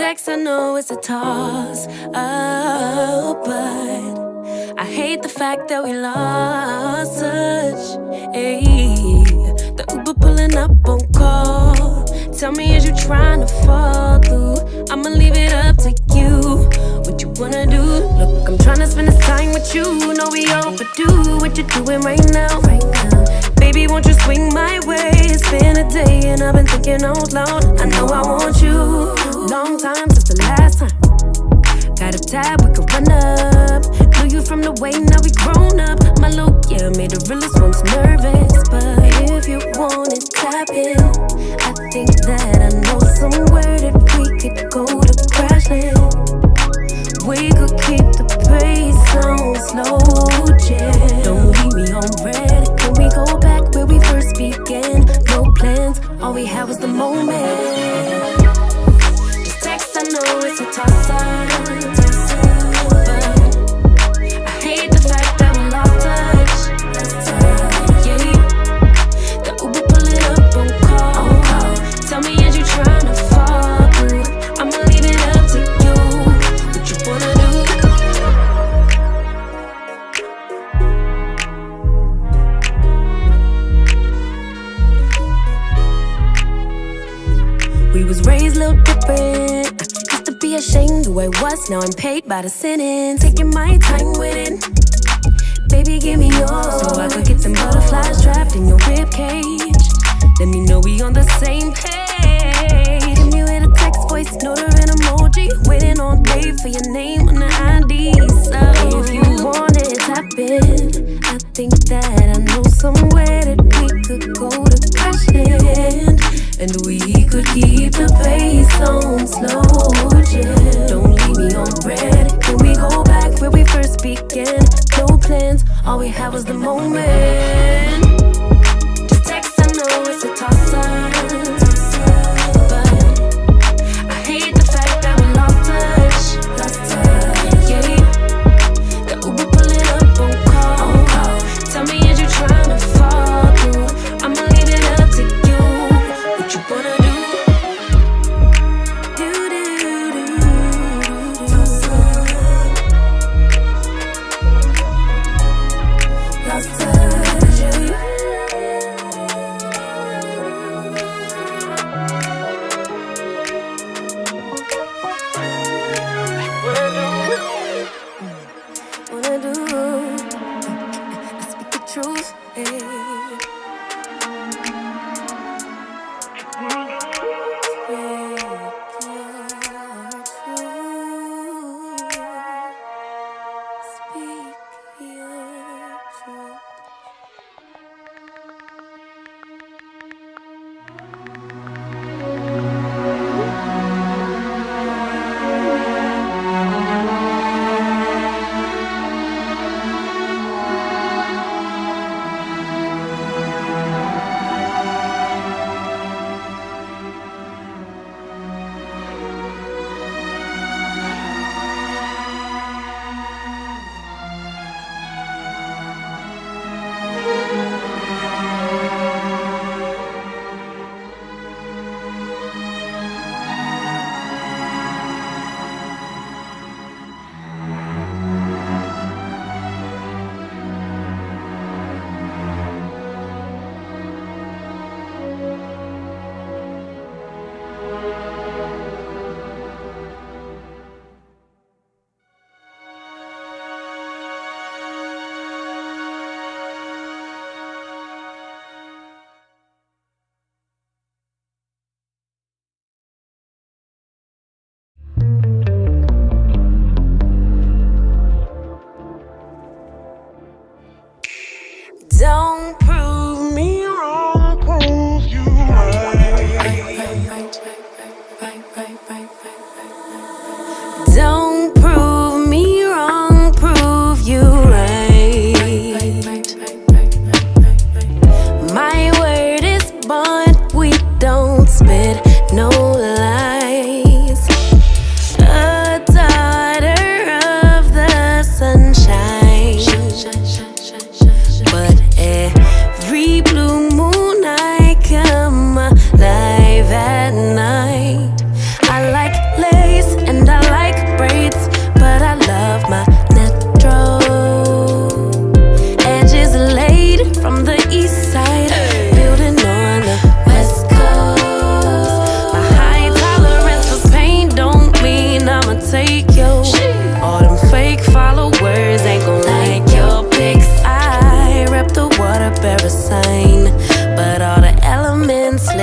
text, I know it's a toss up, but I hate the fact that we lost touch. Ayy, the Uber pulling up on call. Tell me, is you trying to fall through? I'ma leave it up to you. What you wanna do? Look, I'm trying to spend this time with you. Know we overdue. What you doing right now? Baby, won't you swing my way? It's been a day and I've been thinking out loud. I know I want you. Long time since the last time. Got a tab, we could run up. Knew you from the way, now we grown up. My look, yeah, made the realest ones nervous. But if you want it, tap in. I think that I know somewhere that we could go to crash land. We could keep the pace on slow jam. Don't leave me on red. Can we go back where we first began? No plans, all we had was the moment. Just text, I know it's a toss-up. Who I was, now I'm paid by the sentence. Taking my time with it. Baby, give me yours, so I could get them butterflies trapped in your ribcage. Let me know we on the same page. Give me with a text, voice note or an emoji. Waiting all day for your name on the ID. So if you want it, tap in. I think that I know somewhere that we could go to crash land. And we could keep the pace on slow jam. Don't leave me on red. Can we go back where we first began? No plans, all we had was the moment. Just text, I know it's a toss-up. Lost touch,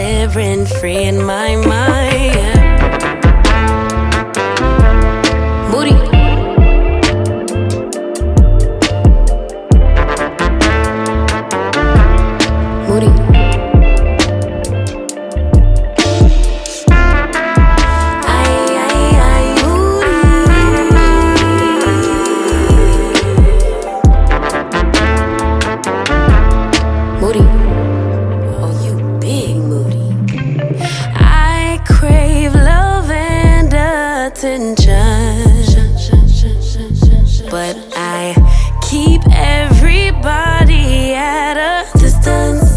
live rent free in my mind. Moody. Moody. Moody. Oh, you big Moody. I crave love and attention, but I keep everybody at a distance.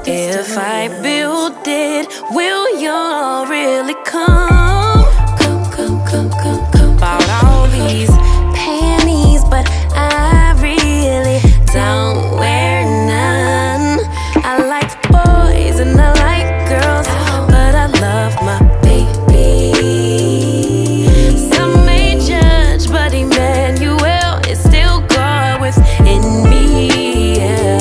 If I build it, will y'all really come? Bought all these panties, but I really don't wear none. I like boys and I like girls, but I love my baby. Some may judge, but Emmanuel is still God within me. Yeah.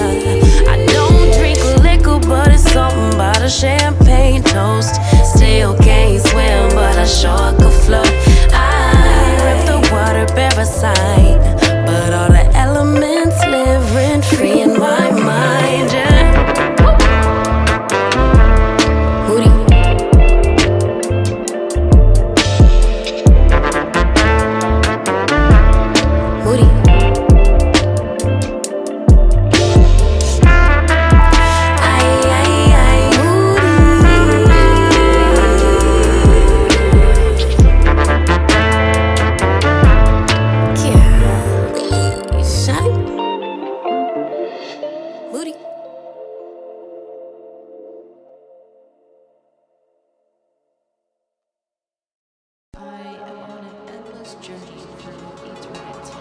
I don't drink liquor, but it's something about a champagne toast. Still can't swim, but I sure could float. I rip the water parasite, but all the elements live rent free in my mind. Yeah. Moody. Moody. Moody. I am on an endless journey through eternity.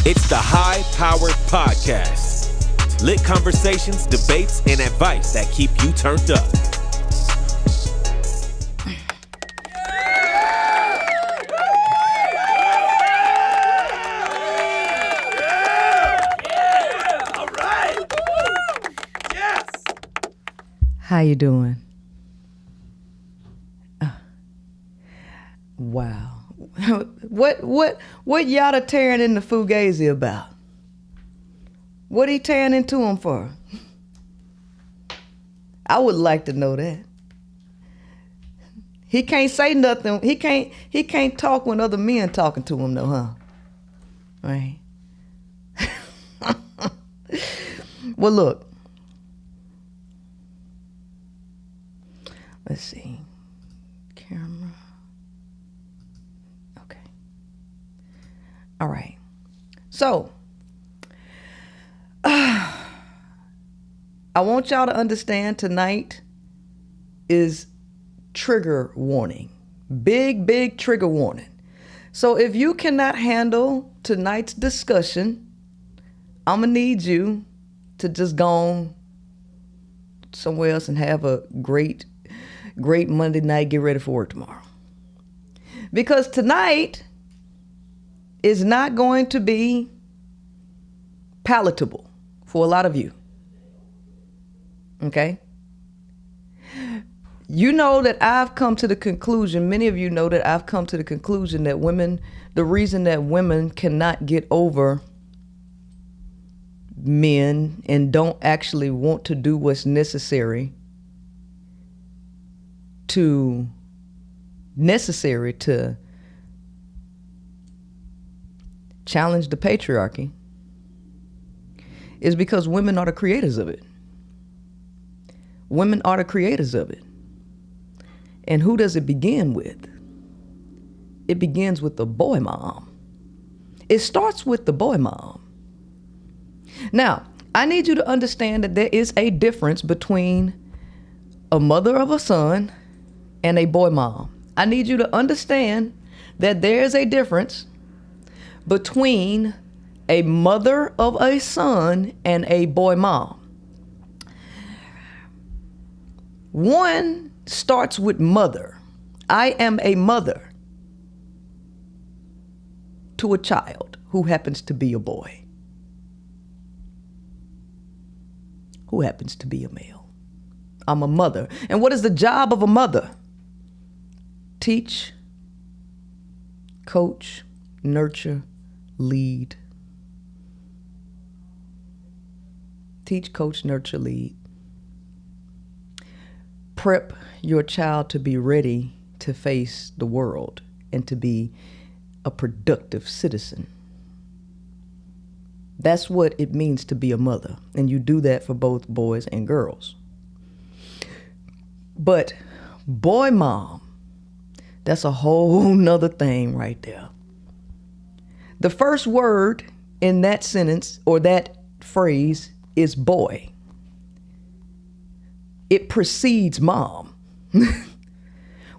It's the High Powered Podcast. Lit conversations, debates, and advice that keep you turned up. How you doing? Wow. What Yada tearing in the Fugazi about? What he tearing into him for? I would like to know that. He can't say nothing. He can't talk when other men talking to him though, huh? Right. Well, look. Let's see. Camera. Okay. All right. So, I want y'all to understand tonight is trigger warning. Big trigger warning. So if you cannot handle tonight's discussion, I'm going to need you to just go on somewhere else and have a great Monday night. Get ready for work tomorrow. Because tonight is not going to be palatable for a lot of you. Okay? You know that I've come to the conclusion, many of you know that I've come to the conclusion that the reason that women cannot get over men and don't actually want to do what's necessary to challenge the patriarchy is because women are the creators of it. Women are the creators of it. And who does it begin with? It begins with the boy mom. It starts with the boy mom. Now, I need you to understand that there is a difference between a mother of a son and a boy mom. I need you to understand that there is a difference between a mother of a son and a boy mom. One starts with mother. I am a mother to a child who happens to be a boy, who happens to be a male. I'm a mother. And what is the job of a mother? Teach, coach, nurture, lead. Teach, coach, nurture, lead. Prep your child to be ready to face the world and to be a productive citizen. That's what it means to be a mother. And you do that for both boys and girls. But boy mom, that's a whole nother thing right there. The first word in that sentence or that phrase is boy. It precedes mom,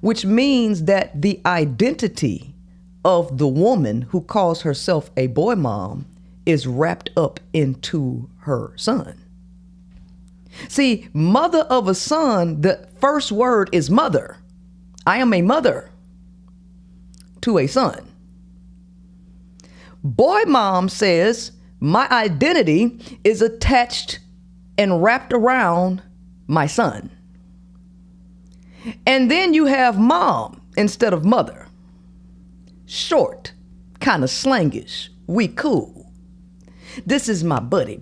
which means that the identity of the woman who calls herself a boy mom is wrapped up into her son. See, mother of a son, the first word is mother. I am a mother to a son. Boy mom says, my identity is attached and wrapped around my son. And then you have mom instead of mother. Short, kind of slangish, we cool. This is my buddy.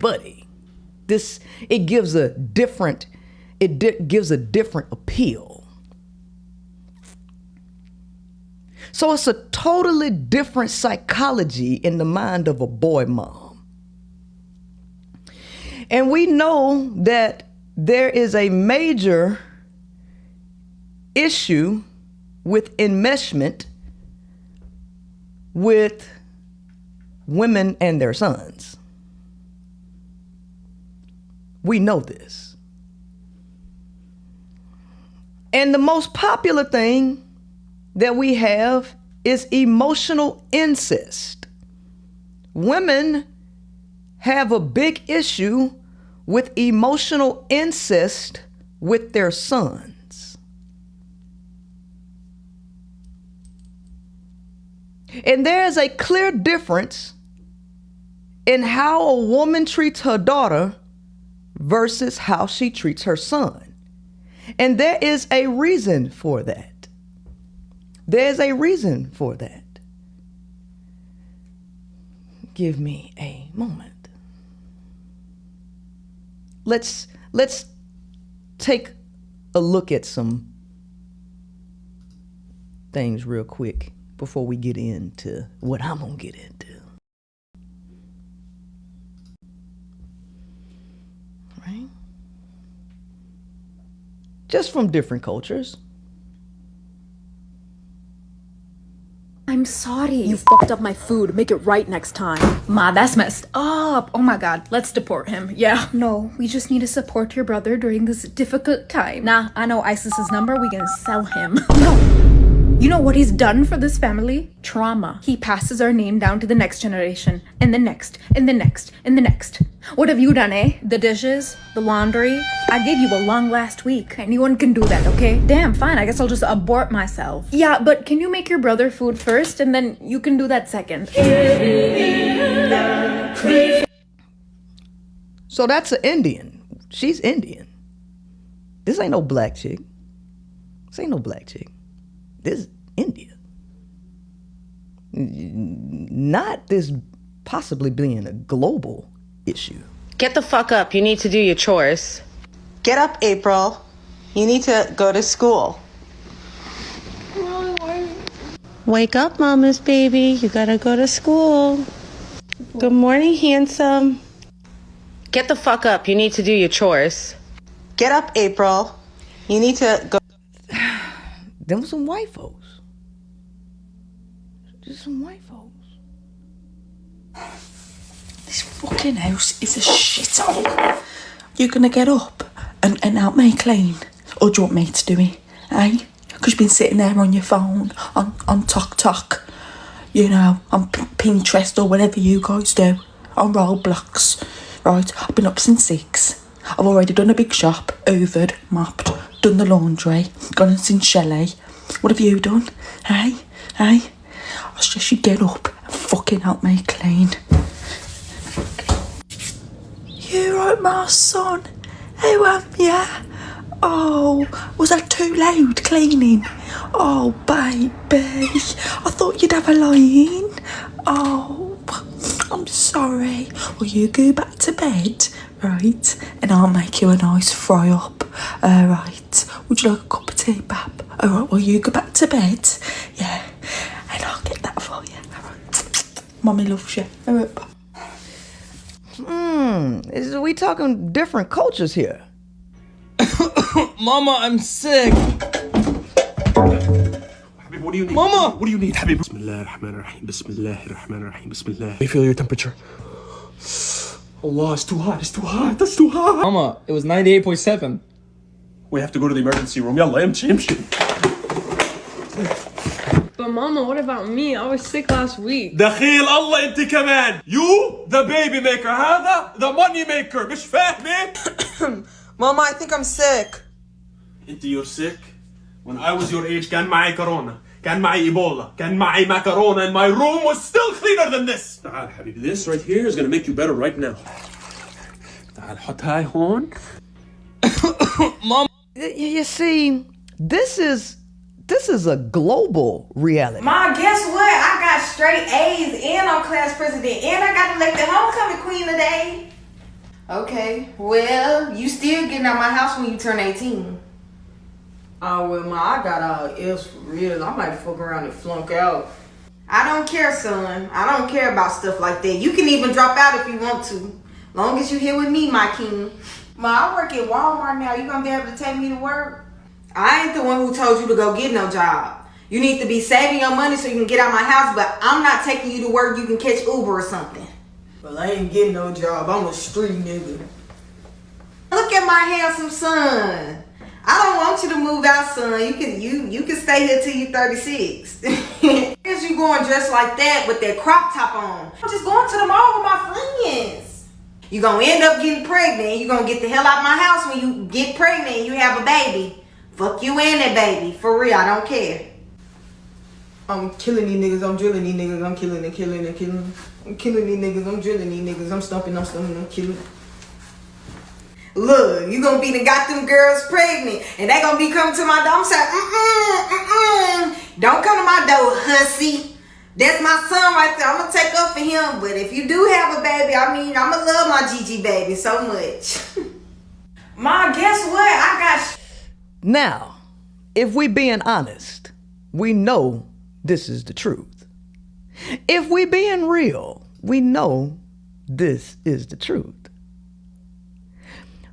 It gives a different appeal. So it's a totally different psychology in the mind of a boy mom. And we know that there is a major issue with enmeshment with women and their sons. We know this. And the most popular thing that we have is emotional incest. Women have a big issue with emotional incest with their sons. And there's a clear difference in how a woman treats her daughter versus how she treats her son. And there is a reason for that. There's a reason for that. give me a moment. Let's take a look at some things real quick before we get into what I'm gonna get into. Right? Just from different cultures. I'm sorry. You fucked up my food. Make it right next time. Ma, that's messed up. Oh my god, let's deport him. Yeah. No, we just need to support your brother during this difficult time. Nah, I know ISIS's number. We can sell him. No. You know what he's done for this family? Trauma. He passes our name down to the next generation, and the next, and the next, and the next. What have you done, eh? The dishes, the laundry. I gave you a long last week. Anyone can do that, okay? Damn, fine. I guess I'll just abort myself. Yeah, but can you make your brother food first, and then you can do that second? So that's an Indian. She's Indian. This ain't no black chick. This ain't no black chick. This is India. Not this possibly being a global issue. Get the fuck up. You need to do your chores. Get up, April. You need to go to school. Wake up, mama's baby. You gotta go to school. Good morning, handsome. Get the fuck up. You need to do your chores. Get up, April. You need to go. Them some white folks. Just some white folks. This fucking house is a shithole. You're gonna get up and help me clean? Or do you want me to do it? Eh? Because you've been sitting there on your phone, on TikTok, you know, on Pinterest or whatever you guys do, on Roblox. Right, I've been up since 6. I've already done a big shop, hoovered, mopped, done the laundry, gone and seen Shelley. What have you done? Hey? I suggest you get up and fucking help me clean. You right, my son? Who am ya? Oh, was that too loud cleaning? Oh, baby, I thought you'd have a lie-in. Oh, I'm sorry. Will you go back to bed, right? And I'll make you a nice fry-up, right? Would you like a cup of tea, Bab? Alright, will you go back to bed? Yeah, and I'll get that for you. Alright, Mummy loves you. Alright, Bab. Are we talking different cultures here? Mama, I'm sick. What do you need? Mama! What do you need, Habib? Bismillahirrahmanirrahim. Bismillah. You feel your temperature? Allah, it's too hot. It's too hot. That's too hot. Mama, it was 98.7. We have to go to the emergency room. Yalla, imshi. But mama, what about me? I was sick last week. دخيل الله انت كمان. You, the baby maker. هذا, the money maker. مش فاهمة? Mama, I think I'm sick. You're sick? When I was your age, كان معي كورونا. كان معي إيبولا. كان معي macarona, and my room was still cleaner than this. تعال حبيبي. This right here is going to make you better right now. تعال حط هاي هون. Mom. You see, this is a global reality. Ma, guess what? I got straight A's and I'm class president and I got elected homecoming queen today. Okay, well, you still getting out my house when you turn 18. Oh, well, Ma, I got all else for real. I might fuck around and flunk out. I don't care, son. I don't care about stuff like that. You can even drop out if you want to. Long as you here with me, my king. Ma, I work at Walmart now. You gonna be able to take me to work? I ain't the one who told you to go get no job. You need to be saving your money so you can get out my house, but I'm not taking you to work. You can catch Uber or something. Well, I ain't getting no job. I'm a street nigga. Look at my handsome son. I don't want you to move out, son. You can stay here till you're 36. As you going dressed like that with that crop top on. I'm just going to the mall with my friends. You're gonna end up getting pregnant. You're gonna get the hell out of my house when you get pregnant and you have a baby. Fuck you and that baby. For real, I don't care. I'm killing these niggas. I'm drilling these niggas. I'm killing and killing and killing. I'm killing these niggas. I'm drilling these niggas. I'm stumping. I'm killing. Look, you gonna be the got them girls pregnant, and they gonna be coming to my door. I'm saying, don't come to my door, hussy. That's my son right there. I'm gonna take up for him, but if you do have a baby, I mean, I'ma love my Gigi baby so much. Ma, guess what? I got. Now, if we being honest, we know this is the truth. If we being real, we know this is the truth.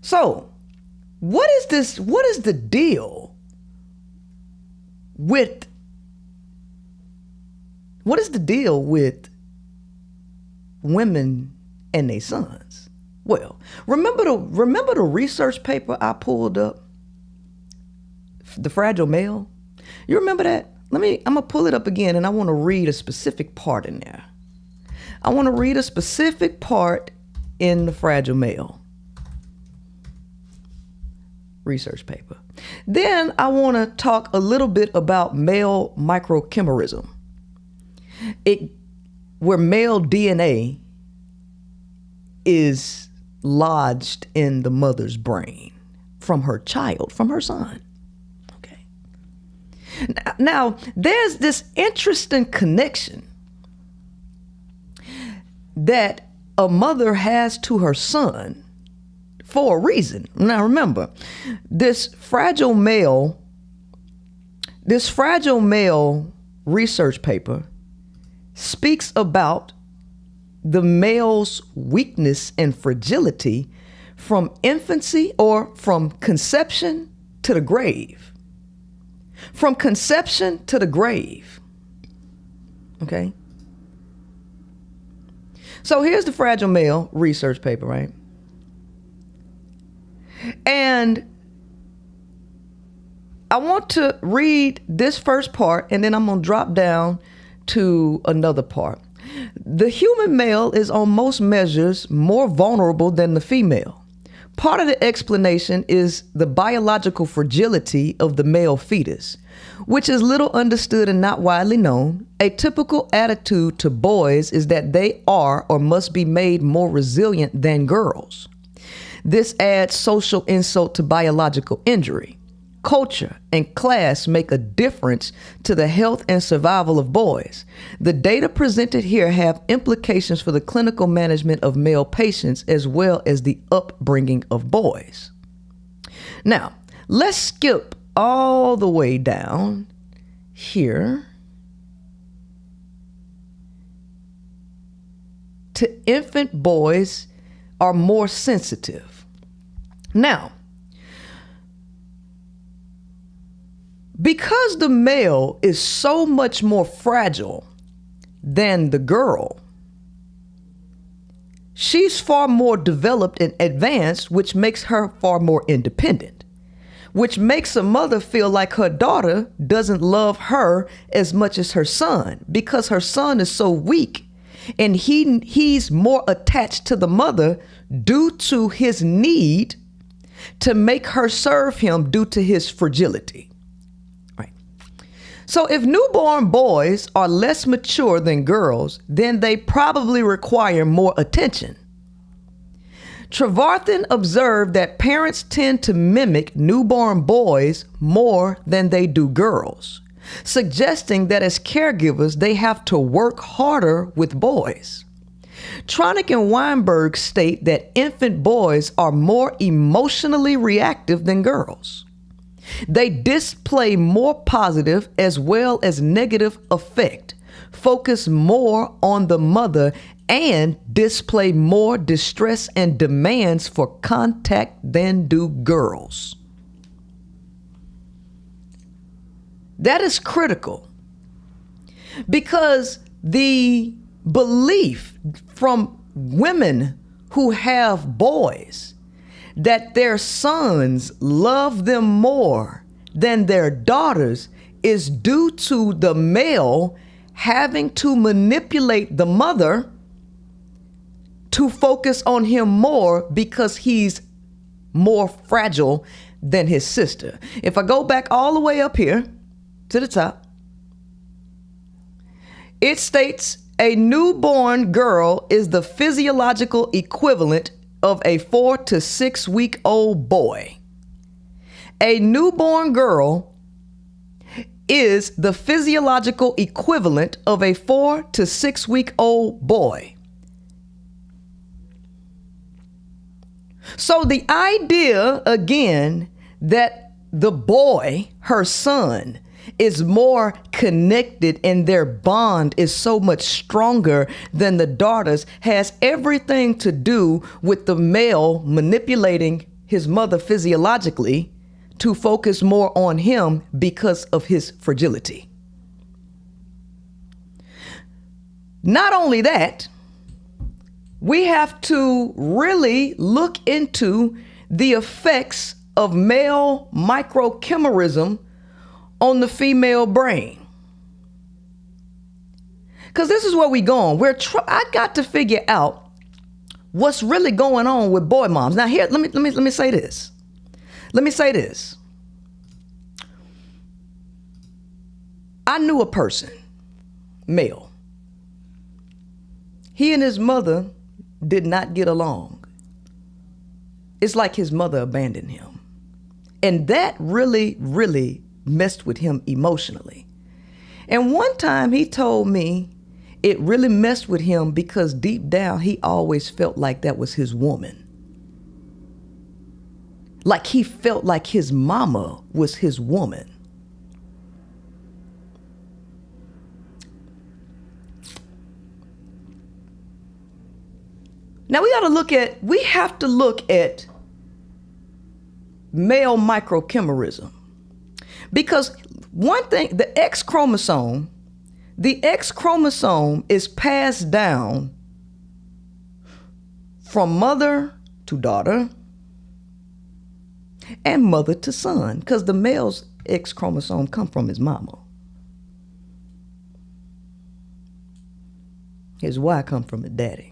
So, what is this? What is the deal with? What is the deal with women and their sons? Well, remember the research paper I pulled up, the fragile male. You remember that? I'm gonna pull it up again, and I want to read a specific part in there. I want to read a specific part in the fragile male research paper. Then I want to talk a little bit about male microchimerism, where male DNA is lodged in the mother's brain from her child, from her son. Okay. Now, there's this interesting connection that a mother has to her son for a reason. Now, remember, this fragile male research paper speaks about the male's weakness and fragility from infancy, or from conception to the grave. From conception to the grave. Okay? So here's the fragile male research paper, right? And I want to read this first part, and then I'm going to drop down to another part. The human male is on most measures more vulnerable than the female. Part of the explanation is the biological fragility of the male fetus, which is little understood and not widely known. A typical attitude to boys is that they are or must be made more resilient than girls. This adds social insult to biological injury. Culture and class make a difference to the health and survival of boys. The data presented here have implications for the clinical management of male patients as well as the upbringing of boys. Now, let's skip all the way down here to infant boys are more sensitive. Now, because the male is so much more fragile than the girl, she's far more developed and advanced, which makes her far more independent, which makes a mother feel like her daughter doesn't love her as much as her son, because her son is so weak and he's more attached to the mother due to his need to make her serve him due to his fragility. So if newborn boys are less mature than girls, then they probably require more attention. Trevarthen observed that parents tend to mimic newborn boys more than they do girls, suggesting that as caregivers, they have to work harder with boys. Tronick and Weinberg state that infant boys are more emotionally reactive than girls. They display more positive as well as negative affect, focus more on the mother, and display more distress and demands for contact than do girls. That is critical, because the belief from women who have boys that their sons love them more than their daughters is due to the male having to manipulate the mother to focus on him more because he's more fragile than his sister. If I go back all the way up here to the top, it states a newborn girl is the physiological equivalent of a 4 to 6 week old boy. A newborn girl is the physiological equivalent of a 4 to 6 week old boy. So the idea, again, that the boy, her son, is more connected and their bond is so much stronger than the daughter's has everything to do with the male manipulating his mother physiologically to focus more on him because of his fragility. Not only that, we have to really look into the effects of male microchimerism on the female brain. Because this is where we're going. I got to figure out what's really going on with boy moms. Now here, let me say this. Let me say this. I knew a person, male. He and his mother did not get along. It's like his mother abandoned him. And that really, really messed with him emotionally. And one time he told me it really messed with him because deep down he always felt like that was his woman. Like he felt like his mama was his woman. Now we have to look at male microchimerism. Because one thing, the X chromosome is passed down from mother to daughter and mother to son, because the male's X chromosome come from his mama. His Y come from his daddy.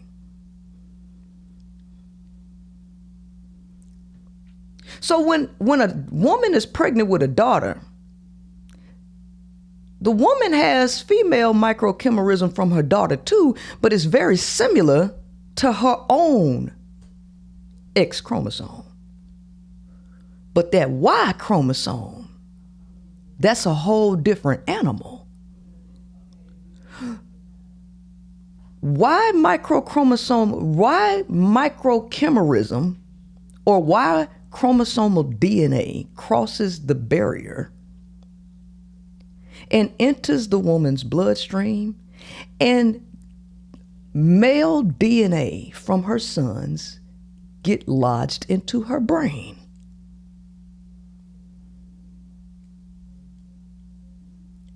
So when a woman is pregnant with a daughter, the woman has female microchimerism from her daughter too, but it's very similar to her own X chromosome. But that Y chromosome, that's a whole different animal. Y microchimerism or Y chromosomal DNA crosses the barrier and enters the woman's bloodstream, and male DNA from her sons get lodged into her brain.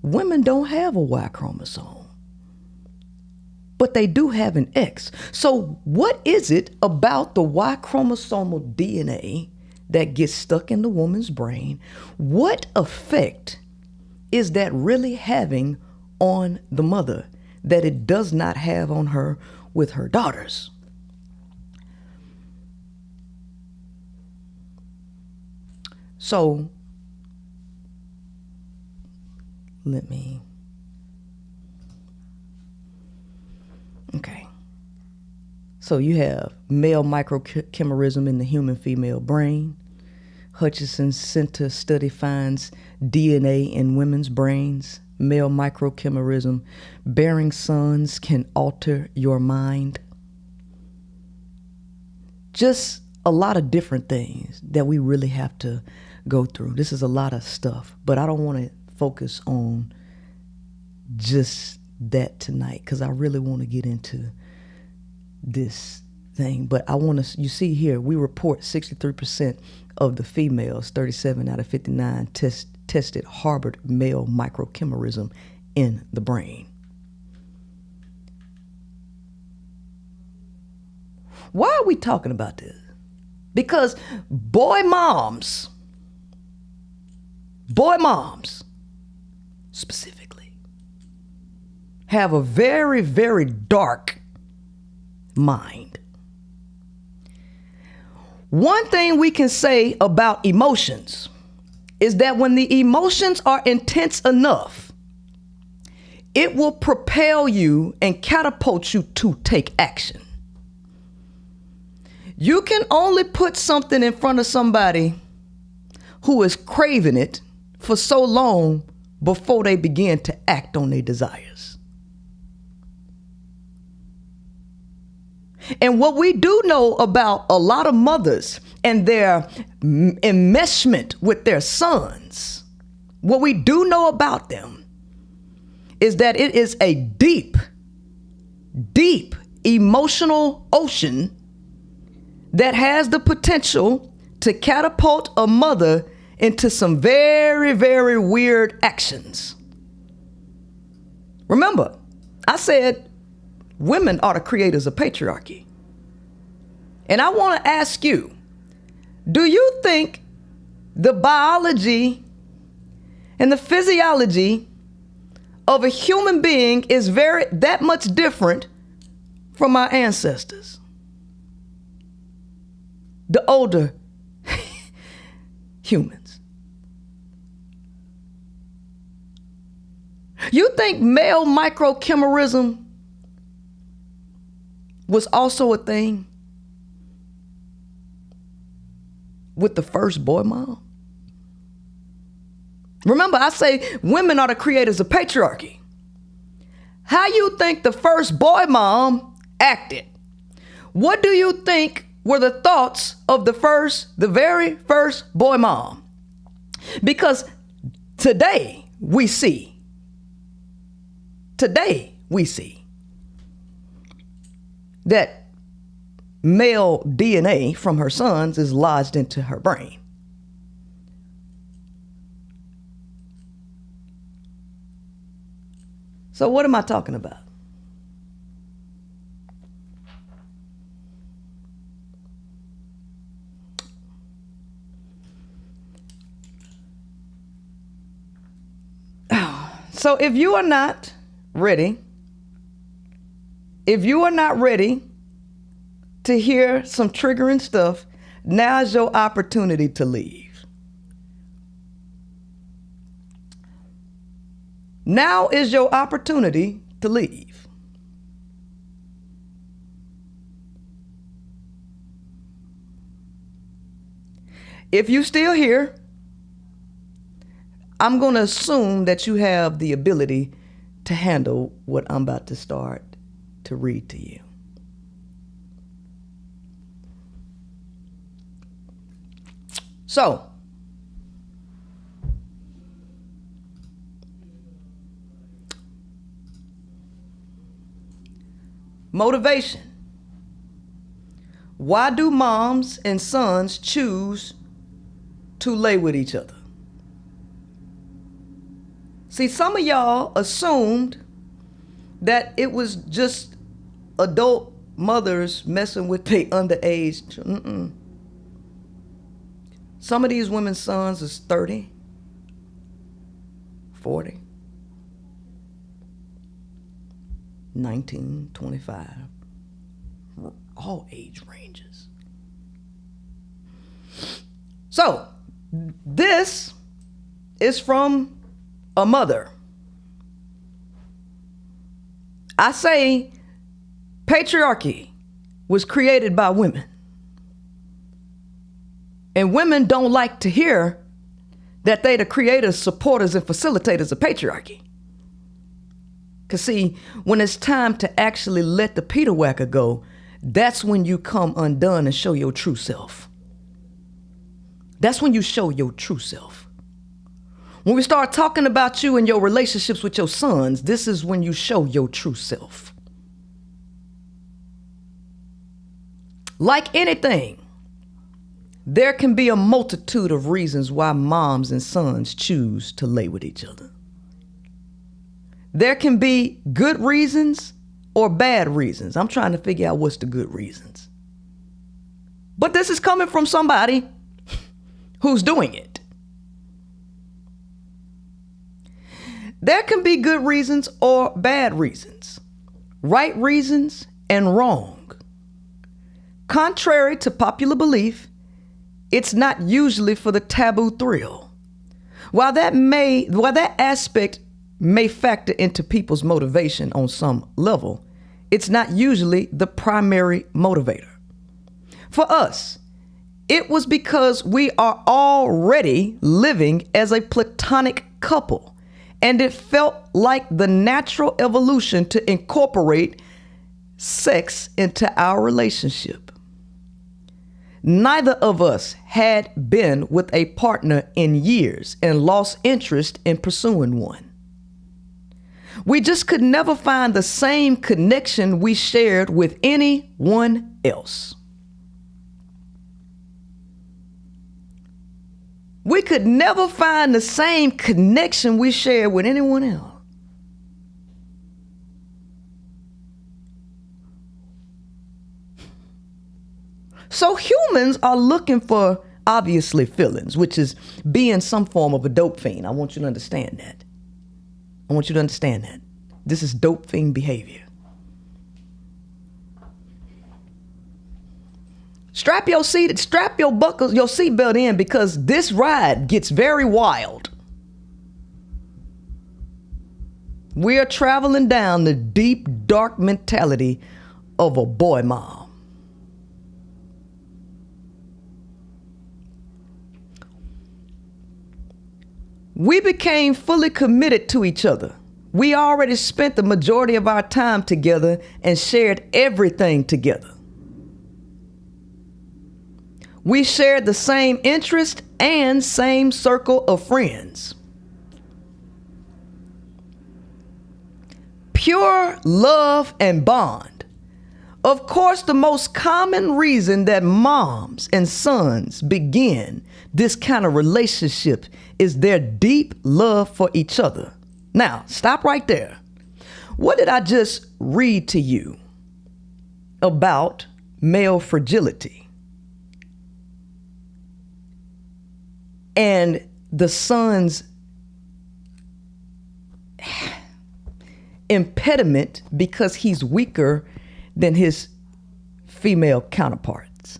Women don't have a Y chromosome, but they do have an X. So what is it about the Y chromosomal DNA that gets stuck in the woman's brain? What effect is that really having on the mother that it does not have on her with her daughters? So So you have male microchimerism in the human female brain. Hutchinson's Center study finds DNA in women's brains. Male microchimerism. Bearing sons can alter your mind. Just a lot of different things that we really have to go through. This is a lot of stuff, but I don't want to focus on just that tonight because I really want to get into this thing. But I want to, you see here, we report 63% of the females, 37 out of 59 tested harbored male microchimerism in the brain. Why are we talking about this? Because boy moms specifically, have a very, very dark mind. One thing we can say about emotions is that when the emotions are intense enough, it will propel you and catapult you to take action. You can only put something in front of somebody who is craving it for so long before they begin to act on their desires. And what we do know about a lot of mothers and their enmeshment with their sons, what we do know about them is that it is a deep, deep emotional ocean that has the potential to catapult a mother into some very, very weird actions. Remember, I said women are the creators of patriarchy. And I want to ask you, do you think the biology and the physiology of a human being is that much different from our ancestors? The older humans. You think male microchimerism was also a thing with the first boy mom? Remember, I say women are the creators of patriarchy. How you think the first boy mom acted? What do you think were the thoughts of the very first boy mom? Because today we see that male DNA from her sons is lodged into her brain. So what am I talking about? So if you are not ready to hear some triggering stuff, now is your opportunity to leave. Now is your opportunity to leave. If you're still here, I'm going to assume that you have the ability to handle what I'm about to start to read to you. So, motivation. Why do moms and sons choose to lay with each other? See, some of y'all assumed that it was just adult mothers messing with their underage. Some of these women's sons is 30, 40, 19, 25, all age ranges. So, this is from a mother. I say patriarchy was created by women. And women don't like to hear that they the creators, supporters, and facilitators of patriarchy. Because see, when it's time to actually let the Peter Whacker go, that's when you come undone and show your true self. That's when you show your true self. When we start talking about you and your relationships with your sons, this is when you show your true self. Like anything, there can be a multitude of reasons why moms and sons choose to lay with each other. There can be good reasons or bad reasons. I'm trying to figure out what's the good reasons. But this is coming from somebody who's doing it. There can be good reasons or bad reasons, right reasons and wrong. Contrary to popular belief, it's not usually for the taboo thrill. While that aspect may factor into people's motivation on some level, it's not usually the primary motivator. For us, it was because we are already living as a platonic couple, and it felt like the natural evolution to incorporate sex into our relationship. Neither of us had been with a partner in years and lost interest in pursuing one. We just could never find the same connection we shared with anyone else. We could never find the same connection we shared with anyone else. So humans are looking for, obviously, feelings, which is being some form of a dope fiend. I want you to understand that. I want you to understand that. This is dope fiend behavior. Strap your seatbelt in, because this ride gets very wild. We are traveling down the deep, dark mentality of a boy mom. We became fully committed to each other. We already spent the majority of our time together and shared everything together. We shared the same interest and same circle of friends. Pure love and bond. Of course, the most common reason that moms and sons begin this kind of relationship is their deep love for each other. Now, stop right there. What did I just read to you about male fragility and the son's impediment because he's weaker than his female counterparts?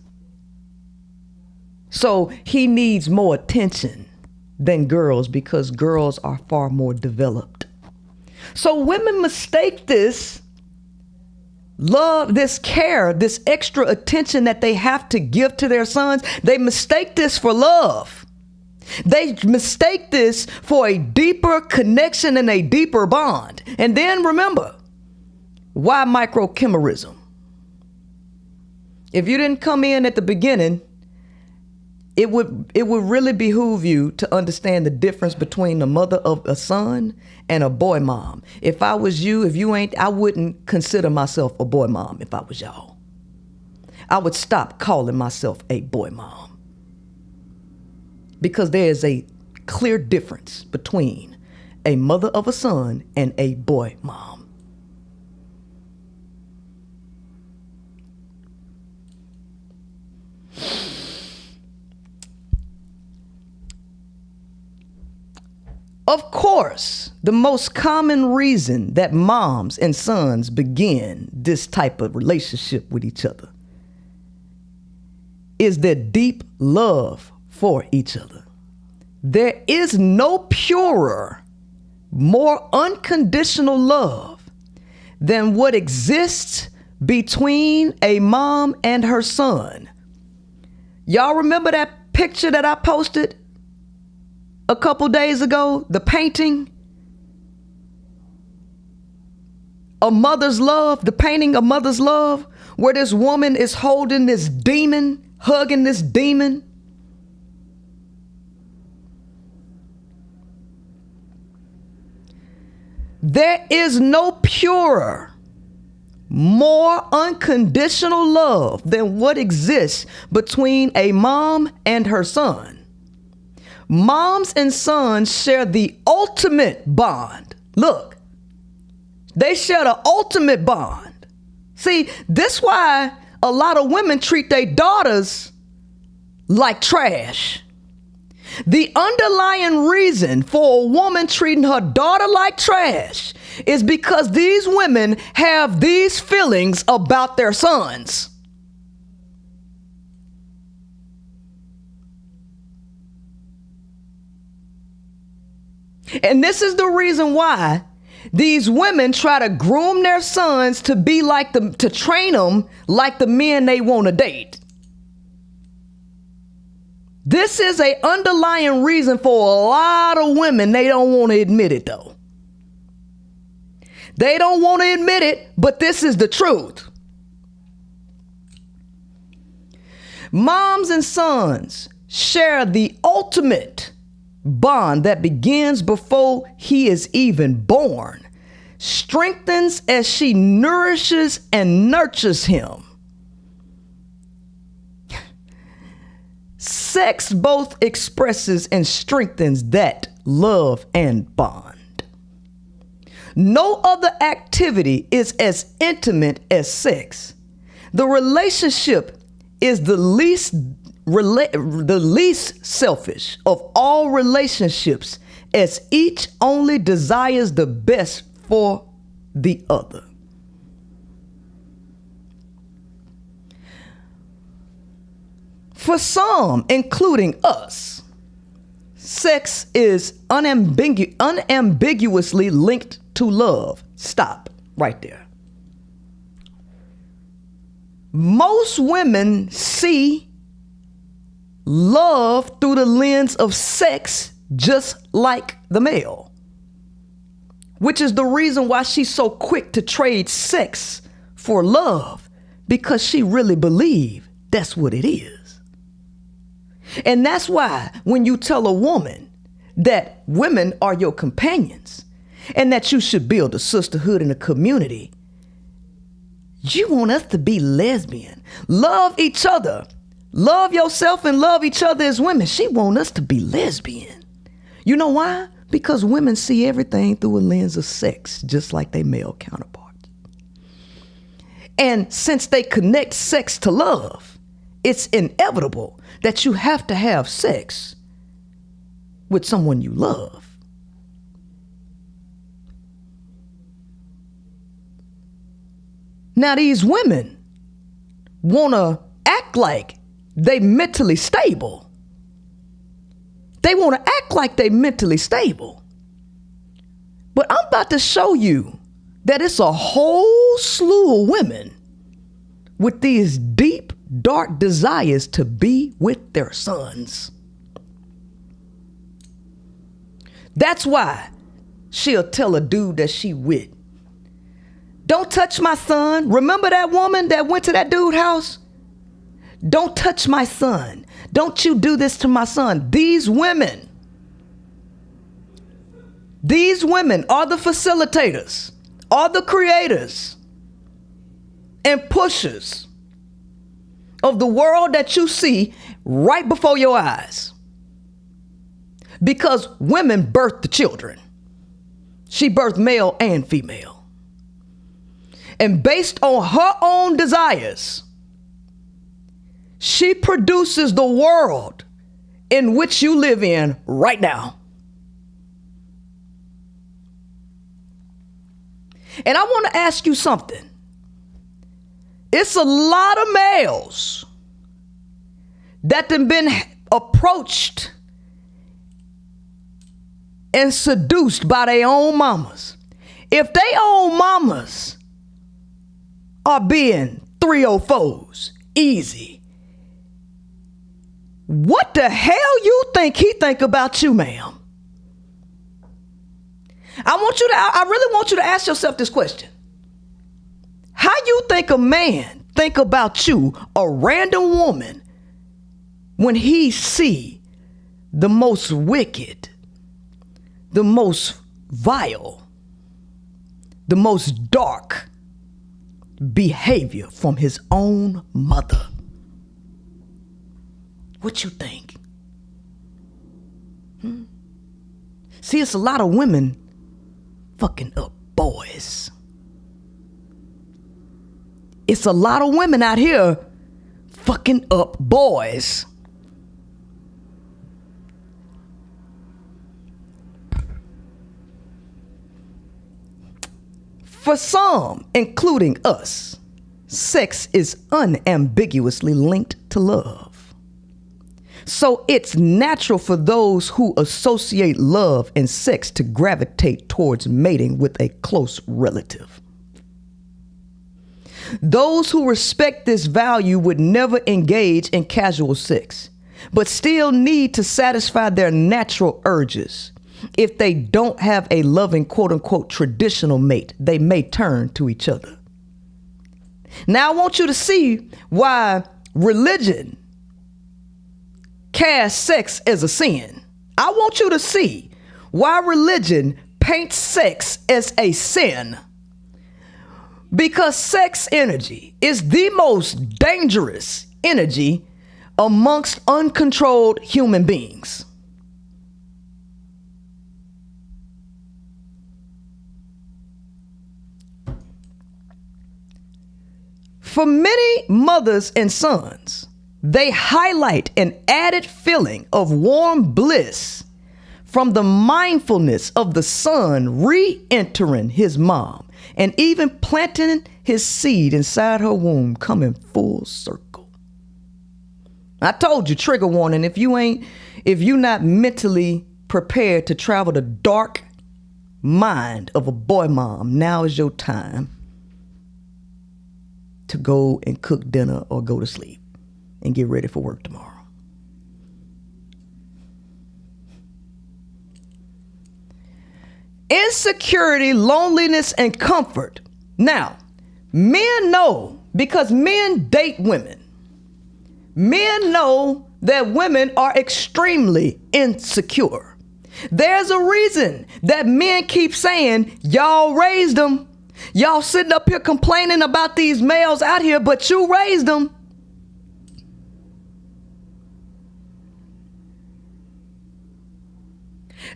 So he needs more attention than girls because girls are far more developed. So women mistake this love, this care, this extra attention that they have to give to their sons. They mistake this for love. They mistake this for a deeper connection and a deeper bond. And then remember, why microchimerism? If you didn't come in at the beginning, it would really behoove you to understand the difference between the mother of a son and a boy mom. If I was you, I wouldn't consider myself a boy mom if I was y'all. I would stop calling myself a boy mom. Because there is a clear difference between a mother of a son and a boy mom. Of course, the most common reason that moms and sons begin this type of relationship with each other is their deep love for each other. There is no purer, more unconditional love than what exists between a mom and her son. Y'all remember that picture that I posted a couple days ago, the painting, A Mother's Love, the painting A Mother's Love, where this woman is holding this demon, hugging this demon? There is no purer, more unconditional love than what exists between a mom and her son. Moms and sons share the ultimate bond. Look, they share the ultimate bond. See, this why a lot of women treat their daughters like trash. The underlying reason for a woman treating her daughter like trash is because these women have these feelings about their sons. And this is the reason why these women try to groom their sons to be like them, to train them like the men they want to date. This is an underlying reason for a lot of women. They don't want to admit it though. They don't want to admit it, but this is the truth. Moms and sons share the ultimate bond that begins before he is even born, strengthens as she nourishes and nurtures him. Sex both expresses and strengthens that love and bond. No other activity is as intimate as sex. The relationship is the least selfish of all relationships, as each only desires the best for the other. For some, including us, sex is unambiguously linked to love. Stop right there. Most women see love through the lens of sex, just like the male, which is the reason why she's so quick to trade sex for love, because she really believes that's what it is. And that's why when you tell a woman that women are your companions and that you should build a sisterhood and a community, you want us to be lesbian, love each other, love yourself and love each other as women. She want us to be lesbian. You know why? Because women see everything through a lens of sex, just like their male counterparts. And since they connect sex to love, it's inevitable that you have to have sex with someone you love. Now these women want to act like they mentally stable. They want to act like they mentally stable. But I'm about to show you that it's a whole slew of women with these deep, dark desires to be with their sons. That's why she'll tell a dude that she with, don't touch my son. Remember that woman that went to that dude's house? Don't touch my son. Don't you do this to my son. These women are the facilitators, are the creators and pushers of the world that you see right before your eyes. Because women birth the children. She birthed male and female. And based on her own desires, she produces the world in which you live in right now. And I want to ask you something. It's a lot of males that have been approached and seduced by their own mamas. If their own mamas are being 304s, easy, what the hell you think he think about you, ma'am? I really want you to ask yourself this question. How you think a man think about you, a random woman, when he see the most wicked, the most vile, the most dark behavior from his own mother? What you think? See, it's a lot of women fucking up boys. It's a lot of women out here fucking up boys. For some, including us, sex is unambiguously linked to love. So it's natural for those who associate love and sex to gravitate towards mating with a close relative. Those who respect this value would never engage in casual sex, but still need to satisfy their natural urges. if they don't have a loving, quote unquote, traditional mate, they may turn to each other. Now, I want you to see why religion casts sex as a sin. I want you to see why religion paints sex as a sin. Because sex energy is the most dangerous energy amongst uncontrolled human beings. For many mothers and sons, they highlight an added feeling of warm bliss from the mindfulness of the son re-entering his mom and even planting his seed inside her womb, coming full circle. I told you, trigger warning, if you're not mentally prepared to travel the dark mind of a boy mom, now is your time to go and cook dinner or go to sleep and get ready for work tomorrow. Insecurity, loneliness, and comfort. Now, men know, because men date women, men know that women are extremely insecure. There's a reason that men keep saying, y'all raised them. Y'all sitting up here complaining about these males out here, but you raised them.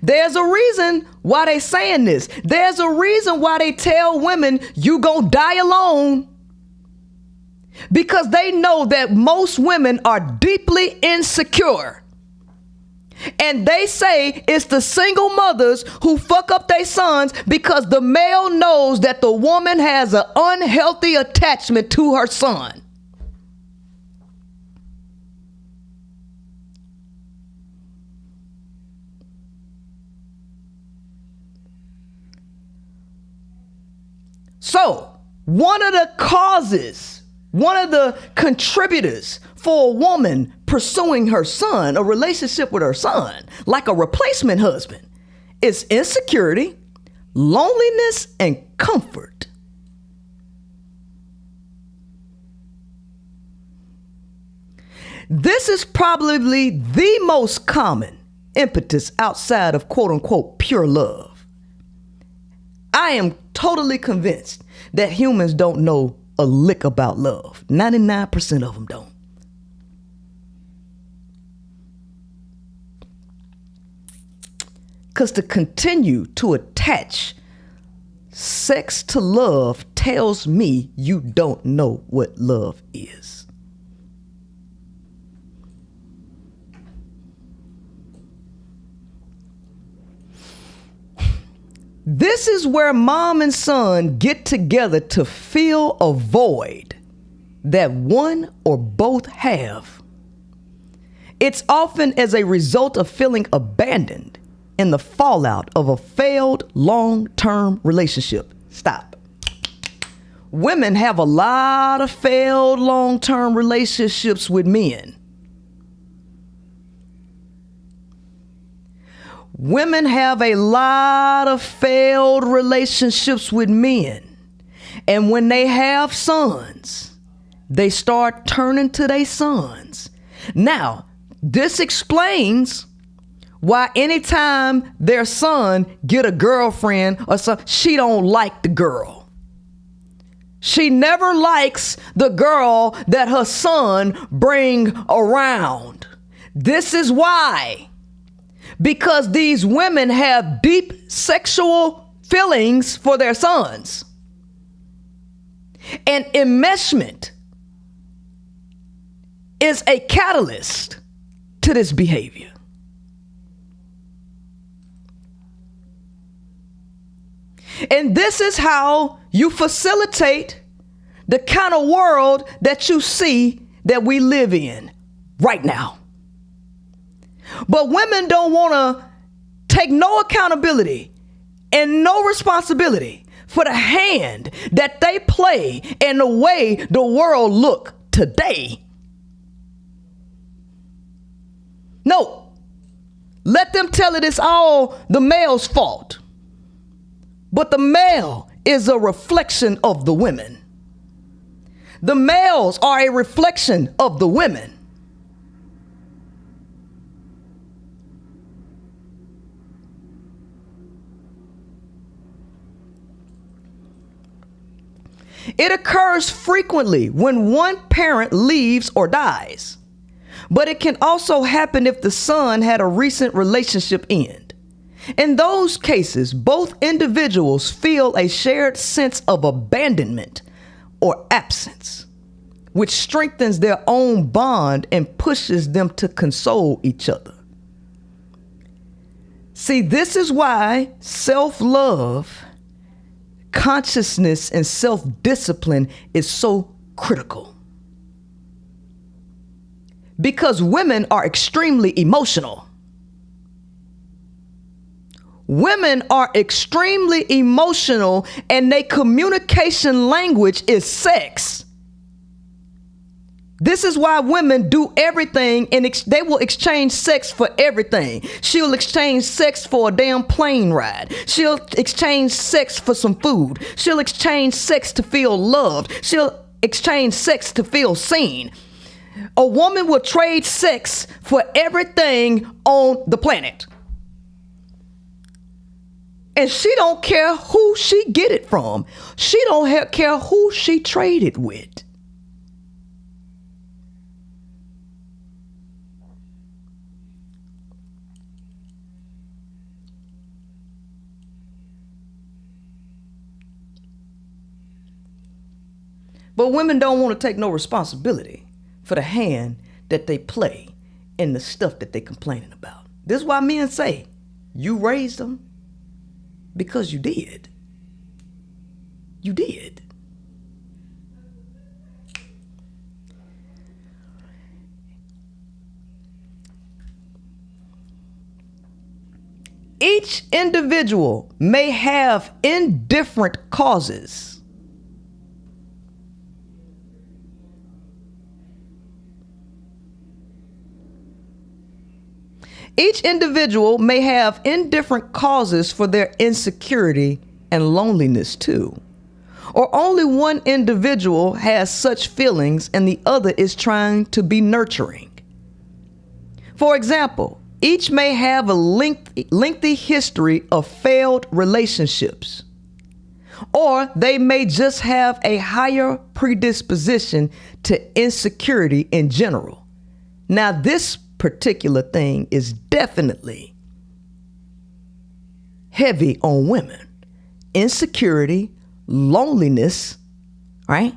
There's a reason why they saying this. There's a reason why they tell women you gonna die alone. Because they know that most women are deeply insecure. And they say it's the single mothers who fuck up their sons because the male knows that the woman has an unhealthy attachment to her son. So, one of the causes, one of the contributors for a woman pursuing her son, a relationship with her son, like a replacement husband, is insecurity, loneliness, and comfort. This is probably the most common impetus outside of quote unquote pure love. I am totally convinced that humans don't know a lick about love. 99% of them don't. Because to continue to attach sex to love tells me you don't know what love is. This is where mom and son get together to fill a void that one or both have. It's often as a result of feeling abandoned in the fallout of a failed long-term relationship. Stop. Women have a lot of failed long-term relationships with men. Women have a lot of failed relationships with men. And when they have sons, they start turning to their sons. Now, this explains why anytime their son get a girlfriend or something, she don't like the girl. She never likes the girl that her son bring around. This is why. Because these women have deep sexual feelings for their sons. And enmeshment is a catalyst to this behavior. And this is how you facilitate the kind of world that you see that we live in right now. But women don't want to take no accountability and no responsibility for the hand that they play and the way the world look today. No, Let them tell it it's all the male's fault. But the male is a reflection of the women. The males are a reflection of the women. It occurs frequently when one parent leaves or dies, but it can also happen if the son had a recent relationship end. In those cases, both individuals feel a shared sense of abandonment or absence, which strengthens their own bond and pushes them to console each other. See, this is why self-love, consciousness, and self-discipline is so critical. Because women are extremely emotional. Women are extremely emotional, and their communication language is sex. This is why women do everything, and they will exchange sex for everything. She'll exchange sex for a damn plane ride. She'll exchange sex for some food. She'll exchange sex to feel loved. She'll exchange sex to feel seen. A woman will trade sex for everything on the planet. And she don't care who she get it from. She don't care who she traded with. But women don't want to take no responsibility for the hand that they play and the stuff that they complaining about. This is why men say, you raised them because you did. You did. Each individual may have indifferent causes. Each individual may have indifferent causes for their insecurity and loneliness too. Or only one individual has such feelings and the other is trying to be nurturing. For example, each may have a lengthy history of failed relationships. Or they may just have a higher predisposition to insecurity in general. Now, this particular thing is definitely heavy on women. Insecurity, loneliness, right?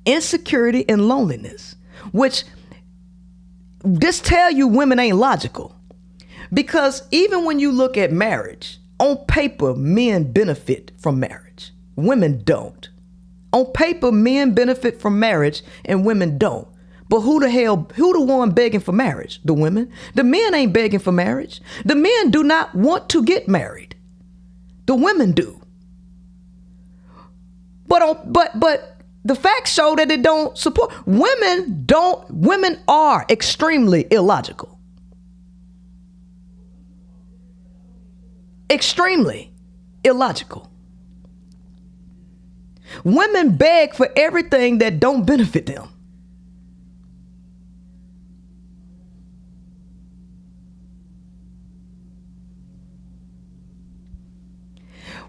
Insecurity and loneliness, which this tell you women ain't logical. Because even when you look at marriage, on paper, men benefit from marriage. Women don't. On paper, men benefit from marriage and women don't. But who the one begging for marriage? The women. The men ain't begging for marriage. The men do not want to get married. The women do. But the facts show that it don't support. Women are extremely illogical. Extremely illogical. Women beg for everything that don't benefit them.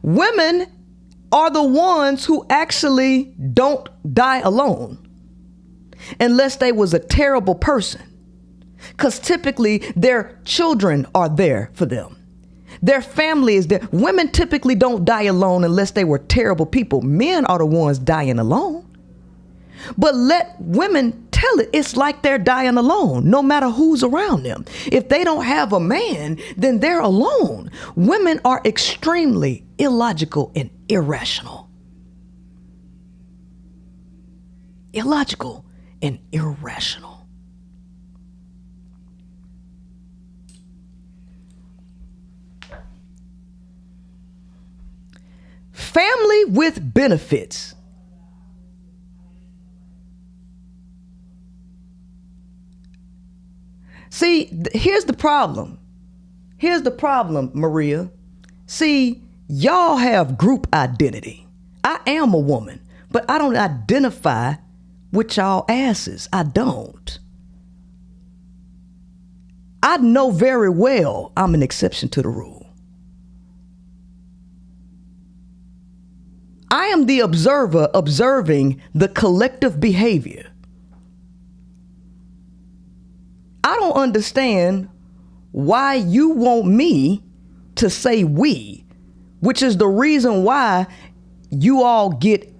Women are the ones who actually don't die alone unless they was a terrible person. Because typically their children are there for them. Their family is there. Women typically don't die alone unless they were terrible people. Men are the ones dying alone. But let women tell it, it's like they're dying alone, no matter who's around them. If they don't have a man, then they're alone. Women are extremely illogical and irrational. Illogical and irrational. Family with benefits. See, here's the problem. Here's the problem, Maria. See, y'all have group identity. I am a woman, but I don't identify with y'all asses. I don't. I know very well I'm an exception to the rule. I am the observer observing the collective behavior. I don't understand why you want me to say we, which is the reason why you all get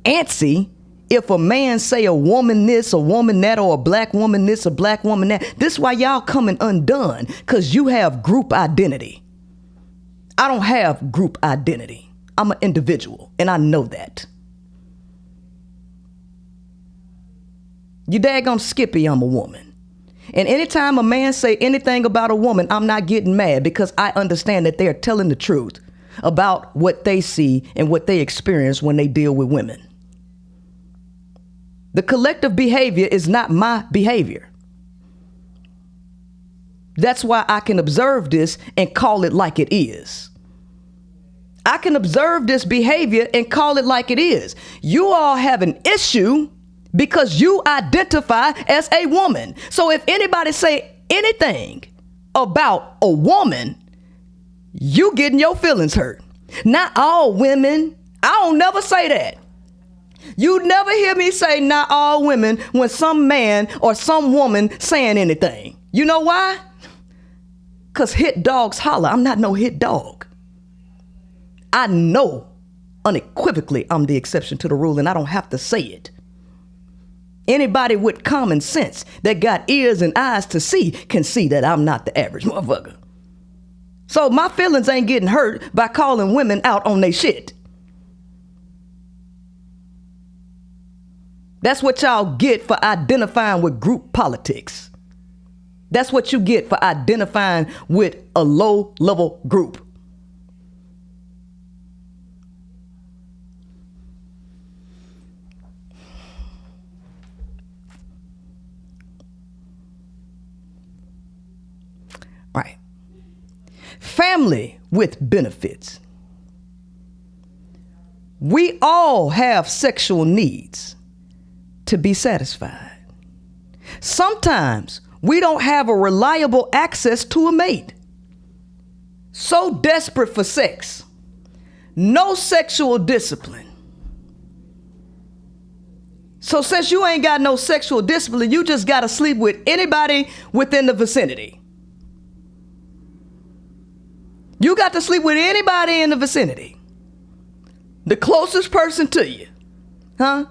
antsy if a man say a woman this, a woman that, or a black woman this, a black woman that. This is why y'all coming undone, because you have group identity. I don't have group identity. I'm an individual, and I know that. You daggone Skippy, I'm a woman. And anytime a man say anything about a woman, I'm not getting mad, because I understand that they're telling the truth about what they see and what they experience when they deal with women. The collective behavior is not my behavior. That's why I can observe this and call it like it is. I can observe this behavior and call it like it is. You all have an issue because you identify as a woman. So if anybody say anything about a woman, you getting your feelings hurt. Not all women. I don't never say that. You never hear me say not all women when some man or some woman saying anything. You know why? Because hit dogs holler. I'm not no hit dog. I know unequivocally I'm the exception to the rule, and I don't have to say it. Anybody with common sense that got ears and eyes to see can see that I'm not the average motherfucker. So my feelings ain't getting hurt by calling women out on their shit. That's what y'all get for identifying with group politics. That's what you get for identifying with a low-level group. Right. Family with benefits. We all have sexual needs to be satisfied. Sometimes we don't have a reliable access to a mate. So desperate for sex. No sexual discipline. So since you ain't got no sexual discipline, you just got to sleep with anybody within the vicinity. You got to sleep with anybody in the vicinity. The closest person to you. Huh?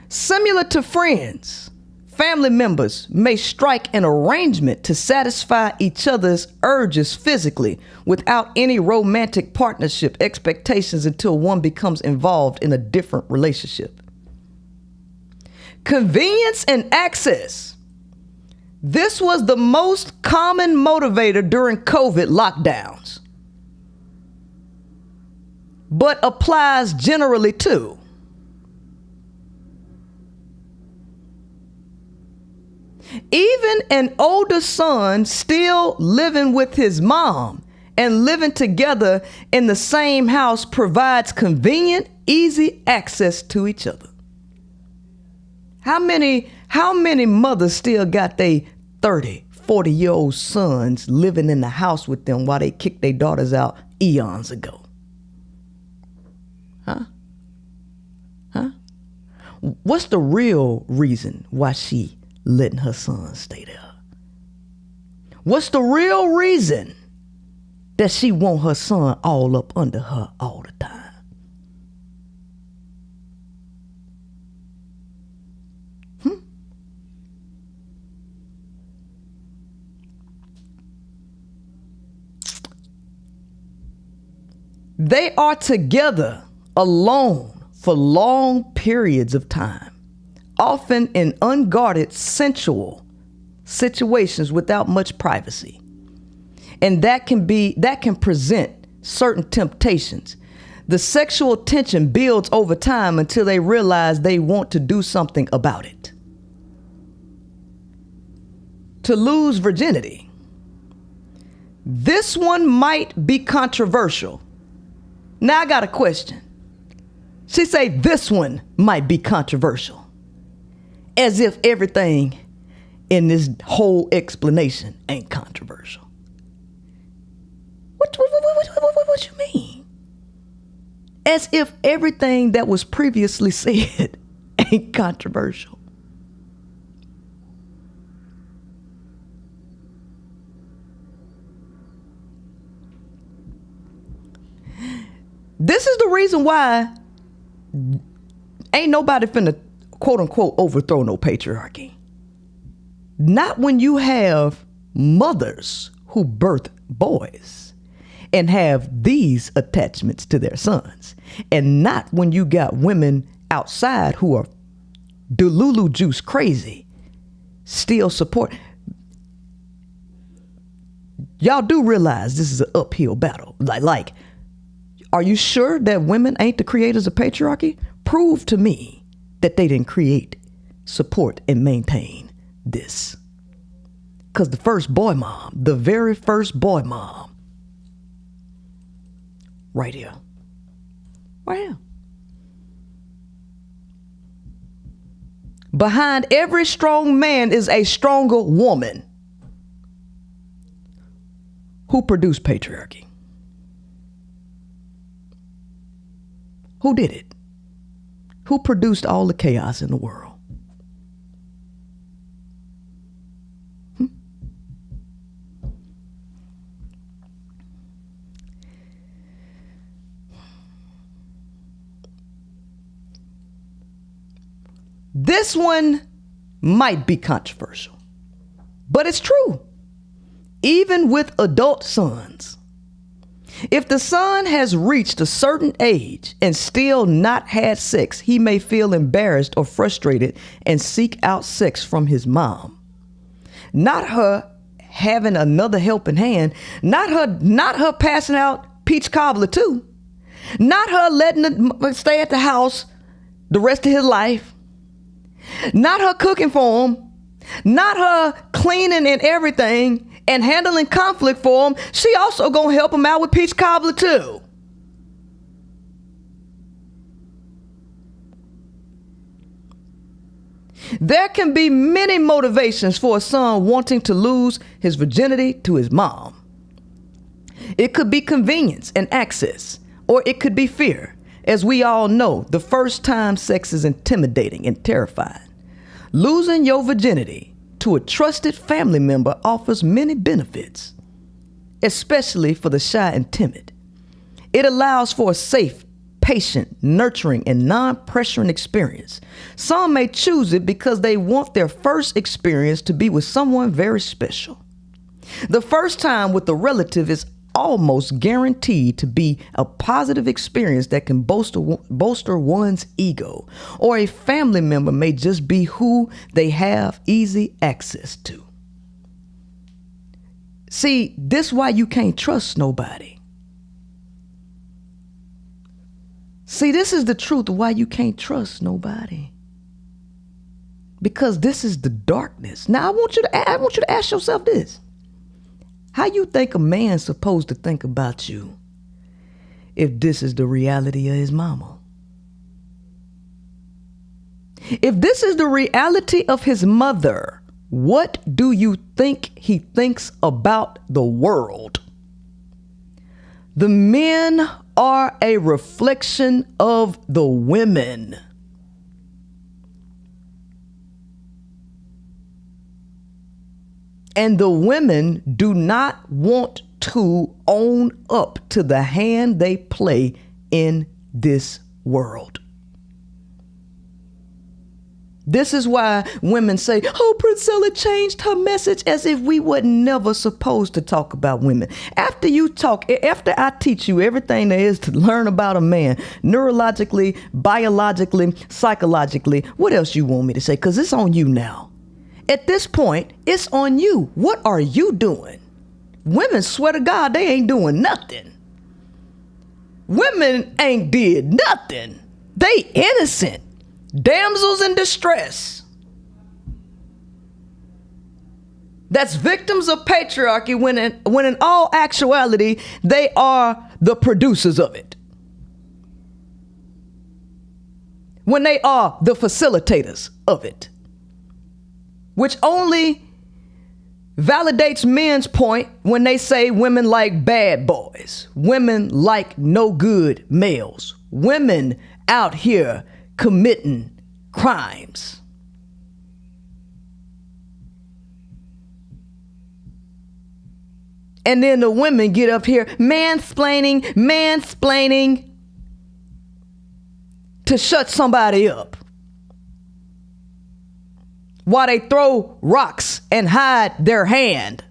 Similar to friends, family members may strike an arrangement to satisfy each other's urges physically without any romantic partnership expectations until one becomes involved in a different relationship. Convenience and access. This was the most common motivator during COVID lockdowns, but applies generally too. Even an older son still living with his mom and living together in the same house provides convenient, easy access to each other. How many mothers still got their 30, 40-year-old sons living in the house with them while they kicked their daughters out eons ago? Huh? What's the real reason why she letting her son stay there? What's the real reason that she want her son all up under her all the time? They are together alone for long periods of time, often in unguarded sensual situations without much privacy. And that can present certain temptations. The sexual tension builds over time until they realize they want to do something about it. To lose virginity. This one might be controversial. Now I got a question. She say this one might be controversial. As if everything in this whole explanation ain't controversial. What you mean? As if everything that was previously said ain't controversial. This is the reason why ain't nobody finna quote unquote overthrow no patriarchy. Not when you have mothers who birth boys and have these attachments to their sons. And not when you got women outside who are Delulu juice crazy, still support. Y'all do realize this is an uphill battle. Like, are you sure that women ain't the creators of patriarchy? Prove to me that they didn't create, support, and maintain this. Because the first boy mom, the very first boy mom, right here. Right here. Behind every strong man is a stronger woman who produced patriarchy. Who did it? Who produced all the chaos in the world? This one might be controversial, but it's true. Even with adult sons, if the son has reached a certain age and still not had sex, he may feel embarrassed or frustrated and seek out sex from his mom. Not her having another helping hand, not her passing out peach cobbler too, not her letting him stay at the house the rest of his life. Not her cooking for him, not her cleaning and everything and handling conflict for him. She also gonna help him out with peach cobbler too. There can be many motivations for a son wanting to lose his virginity to his mom. It could be convenience and access, or it could be fear. As we all know, the first time sex is intimidating and terrifying. Losing your virginity to a trusted family member offers many benefits, especially for the shy and timid. It allows for a safe, patient, nurturing, and non-pressuring experience. Some may choose it because they want their first experience to be with someone very special. The first time with a relative is almost guaranteed to be a positive experience that can bolster one's ego, or a family member may just be who they have easy access to. See, this is why you can't trust nobody. See, this is the truth of why you can't trust nobody. Because this is the darkness. Now I want you to ask yourself this. How you think a man's supposed to think about you if this is the reality of his mama? If this is the reality of his mother, what do you think he thinks about the world? The men are a reflection of the women. And the women do not want to own up to the hand they play in this world. This is why women say, oh, Princella changed her message, as if we were never supposed to talk about women. After I teach you everything there is to learn about a man, neurologically, biologically, psychologically, what else you want me to say? Because it's on you now. At this point, it's on you. What are you doing? Women, swear to God, they ain't doing nothing. Women ain't did nothing. They innocent. Damsels in distress. That's victims of patriarchy when in all actuality, they are the producers of it. When they are the facilitators of it. Which only validates men's point when they say women like bad boys. Women like no good males. Women out here committing crimes. And then the women get up here mansplaining to shut somebody up. While they throw rocks and hide their hand.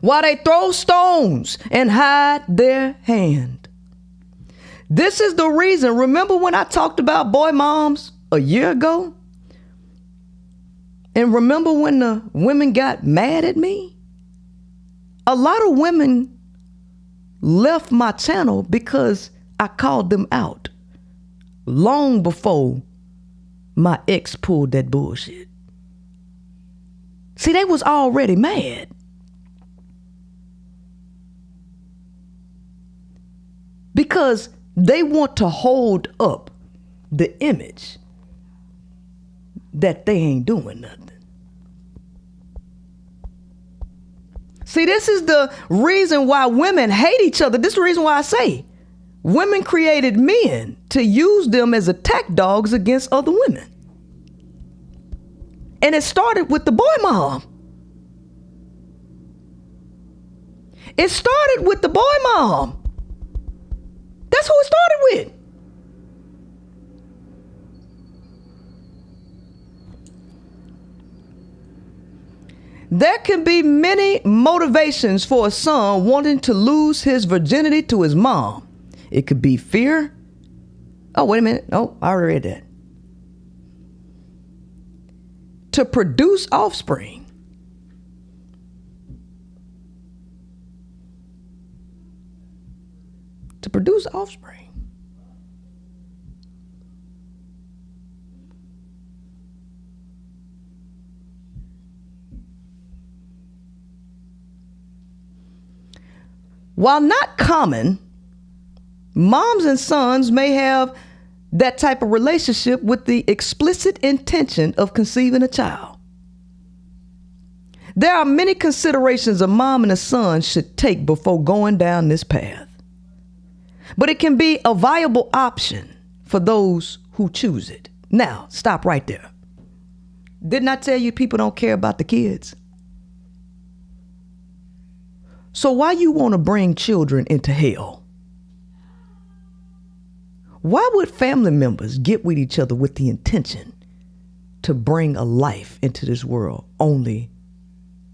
While they throw stones and hide their hand. This is the reason. Remember when I talked about boy moms a year ago? And remember when the women got mad at me? A lot of women left my channel because I called them out long before my ex pulled that bullshit. See, they was already mad. Because they want to hold up the image that they ain't doing nothing. See, this is the reason why women hate each other. This is the reason why I say women created men to use them as attack dogs against other women. And it started with the boy mom. It started with the boy mom. That's who it started with. There can be many motivations for a son wanting to lose his virginity to his mom. It could be fear. Oh, wait a minute. Oh, I already read that. To produce offspring. To produce offspring. While not common, moms and sons may have that type of relationship with the explicit intention of conceiving a child. There are many considerations a mom and a son should take before going down this path. But it can be a viable option for those who choose it. Now, stop right there. Didn't I tell you people don't care about the kids? So why you want to bring children into hell? Why would family members get with each other with the intention to bring a life into this world only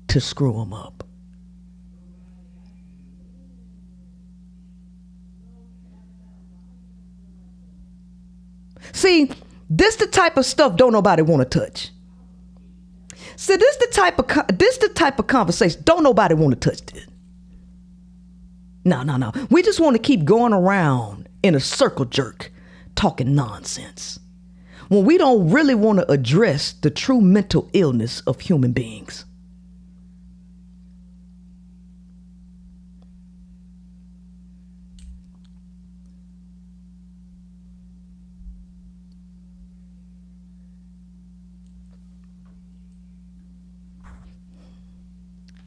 to screw them up? See, this the type of stuff don't nobody want to touch. See, this the type of conversation don't nobody want to touch this. No. We just want to keep going around in a circle jerk, talking nonsense, when we don't really want to address the true mental illness of human beings.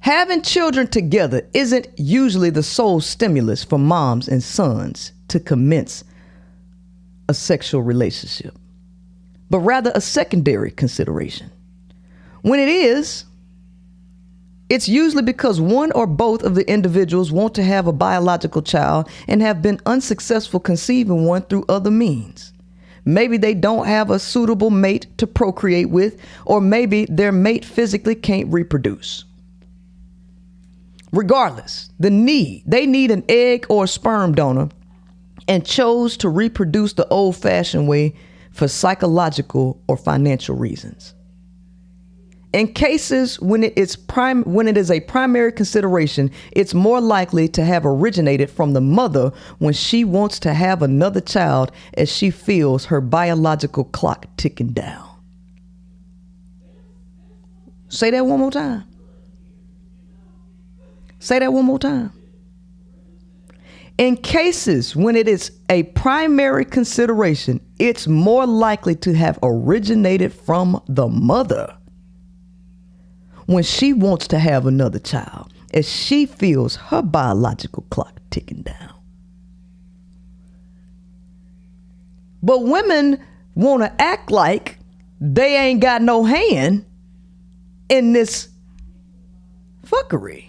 Having children together isn't usually the sole stimulus for moms and sons to commence a sexual relationship, but rather a secondary consideration. When it is, it's usually because one or both of the individuals want to have a biological child and have been unsuccessful conceiving one through other means. Maybe they don't have a suitable mate to procreate with, or maybe their mate physically can't reproduce. Regardless, they need an egg or a sperm donor and chose to reproduce the old-fashioned way for psychological or financial reasons. In cases when it is a primary consideration, it's more likely to have originated from the mother when she wants to have another child as she feels her biological clock ticking down. Say that one more time. Say that one more time. In cases when it is a primary consideration, it's more likely to have originated from the mother when she wants to have another child, as she feels her biological clock ticking down. But women want to act like they ain't got no hand in this fuckery.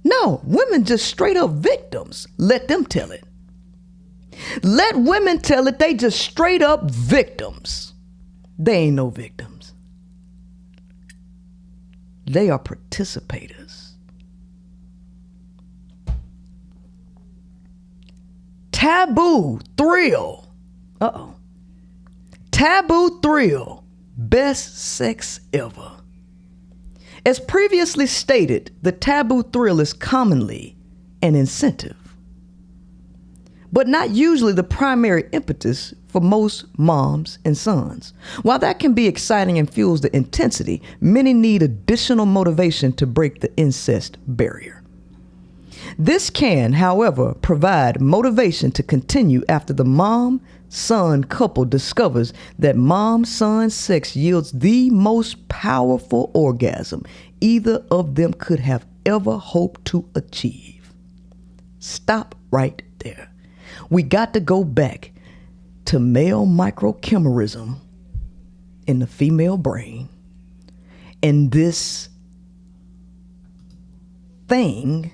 No, women just straight up victims. Let them tell it. Let women tell it. They just straight up victims. They ain't no victims. They are participators. Taboo thrill. Taboo thrill. Best sex ever. As previously stated, the taboo thrill is commonly an incentive, but not usually the primary impetus for most moms and sons. While that can be exciting and fuels the intensity, many need additional motivation to break the incest barrier. This can, however, provide motivation to continue after the mom-son couple discovers that mom-son sex yields the most powerful orgasm either of them could have ever hoped to achieve. Stop right there. We got to go back to male microchimerism in the female brain and this thing,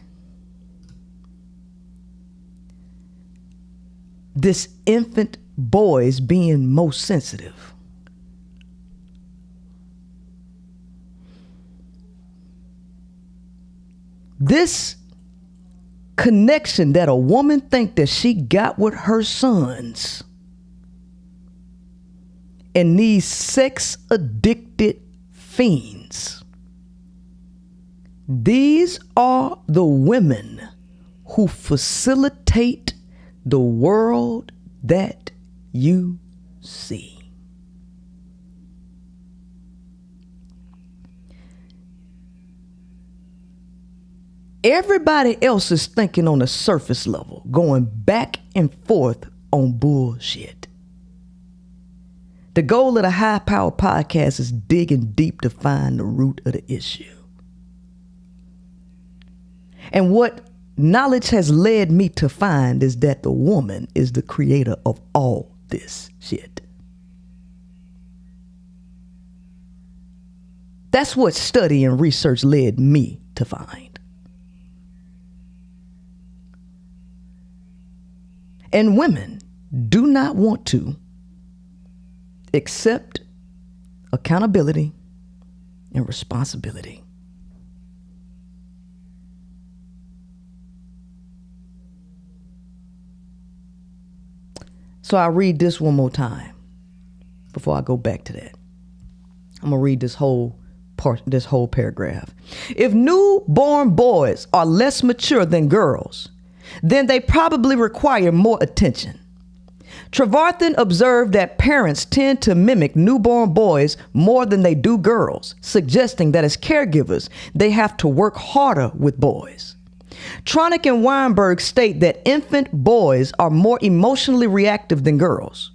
this infant boys being most sensitive. This connection that a woman think that she got with her sons and these sex addicted fiends. These are the women who facilitate the world that you see. Everybody else is thinking on a surface level, going back and forth on bullshit. The goal of the High Power Podcast is digging deep to find the root of the issue. And what knowledge has led me to find is that the woman is the creator of all this shit. That's what study and research led me to find. And women do not want to accept accountability and responsibility. So I'll read this one more time before I go back to that. I'm gonna read this whole paragraph. If newborn boys are less mature than girls, then they probably require more attention. Trevarthen observed that parents tend to mimic newborn boys more than they do girls, suggesting that as caregivers, they have to work harder with boys. Tronick and Weinberg state that infant boys are more emotionally reactive than girls.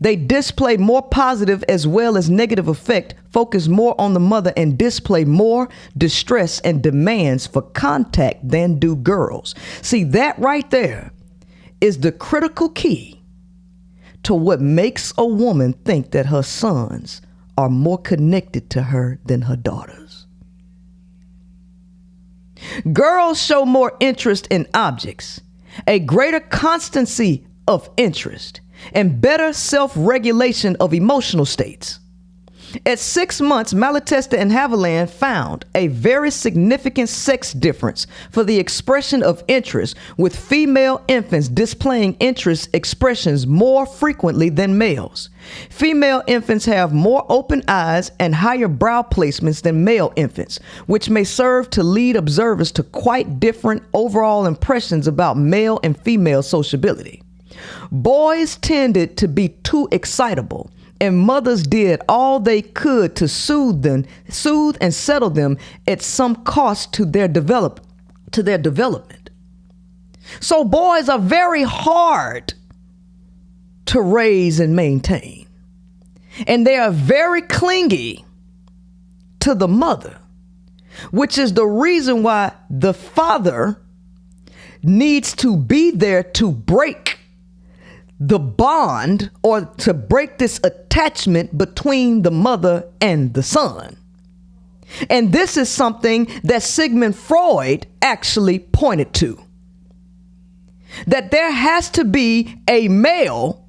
They display more positive as well as negative effect, focus more on the mother, and display more distress and demands for contact than do girls. See, that right there is the critical key to what makes a woman think that her sons are more connected to her than her daughters. Girls show more interest in objects, a greater constancy of interest, and better self-regulation of emotional states. At 6 months, Malatesta and Haviland found a very significant sex difference for the expression of interest, with female infants displaying interest expressions more frequently than males. Female infants have more open eyes and higher brow placements than male infants, which may serve to lead observers to quite different overall impressions about male and female sociability. Boys tended to be too excitable, and mothers did all they could to soothe and settle them at some cost to their development. So boys are very hard to raise and maintain, and they are very clingy to the mother, which is the reason why the father needs to be there to break the bond, or to break this attachment between the mother and the son. And this is something that Sigmund Freud actually pointed to, that there has to be a male,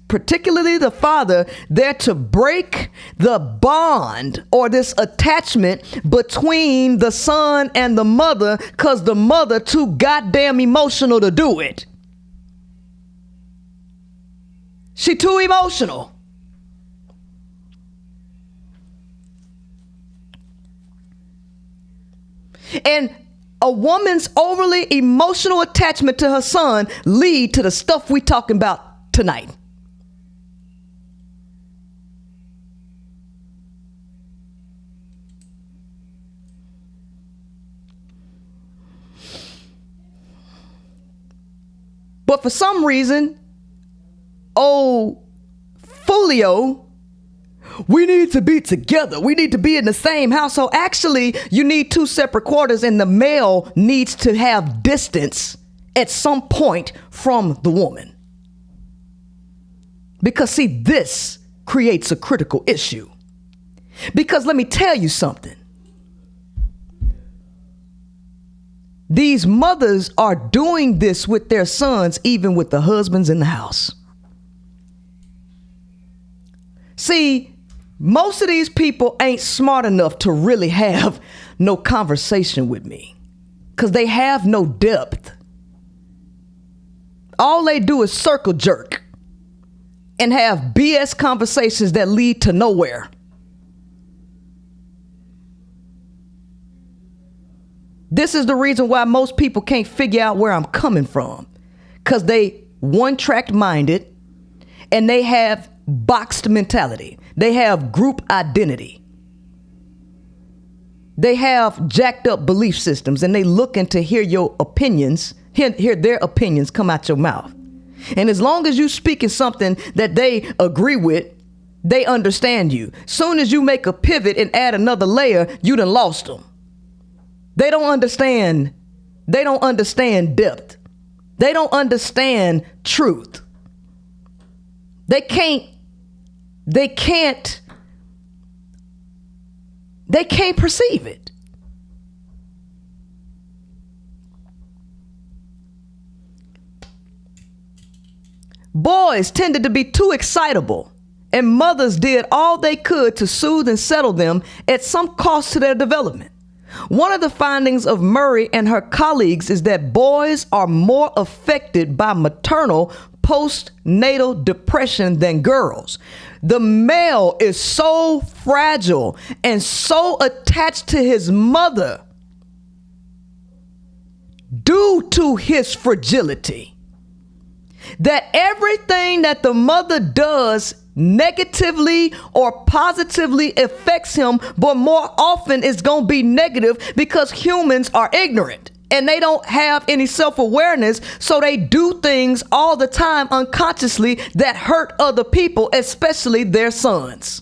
particularly the father, there to break the bond or this attachment between the son and the mother, because the mother too goddamn emotional to do it. She too emotional. And a woman's overly emotional attachment to her son lead to the stuff we talking about tonight. But for some reason, Folio, we need to be together. We need to be in the same household. Actually, you need two separate quarters, and the male needs to have distance at some point from the woman. Because see, this creates a critical issue. Because let me tell you something. These mothers are doing this with their sons, even with the husbands in the house. See, most of these people ain't smart enough to really have no conversation with me, because they have no depth. All they do is circle jerk and have BS conversations that lead to nowhere. This is the reason why most people can't figure out where I'm coming from, because they one-track minded and they have boxed mentality. They have group identity. They have jacked up belief systems, and they looking to hear your opinions, hear their opinions come out your mouth. And as long as you speaking something that they agree with, they understand you. Soon as you make a pivot and add another layer, you done lost them. They don't understand. They don't understand depth. They don't understand truth. They can't perceive it. Boys tended to be too excitable, and mothers did all they could to soothe and settle them at some cost to their development. One of the findings of Murray and her colleagues is that boys are more affected by maternal postnatal depression than girls. The male is so fragile and so attached to his mother due to his fragility that everything that the mother does negatively or positively affects him, but more often it's going to be negative, because humans are ignorant and they don't have any self-awareness, so they do things all the time unconsciously that hurt other people, especially their sons.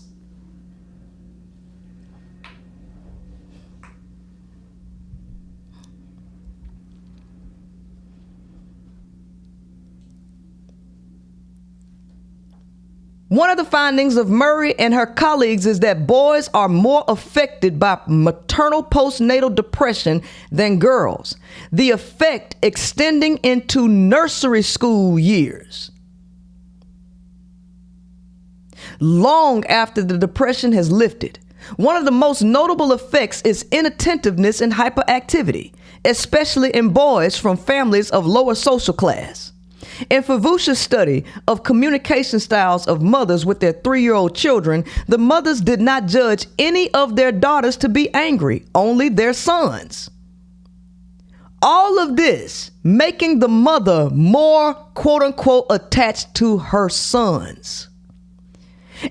One of the findings of Murray and her colleagues is that boys are more affected by maternal postnatal depression than girls, the effect extending into nursery school years. long after the depression has lifted. One of the most notable effects is inattentiveness and hyperactivity, especially in boys from families of lower social class. In Favusha's study of communication styles of mothers with their 3-year-old children, the mothers did not judge any of their daughters to be angry, only their sons. All of this making the mother more, quote unquote, attached to her sons.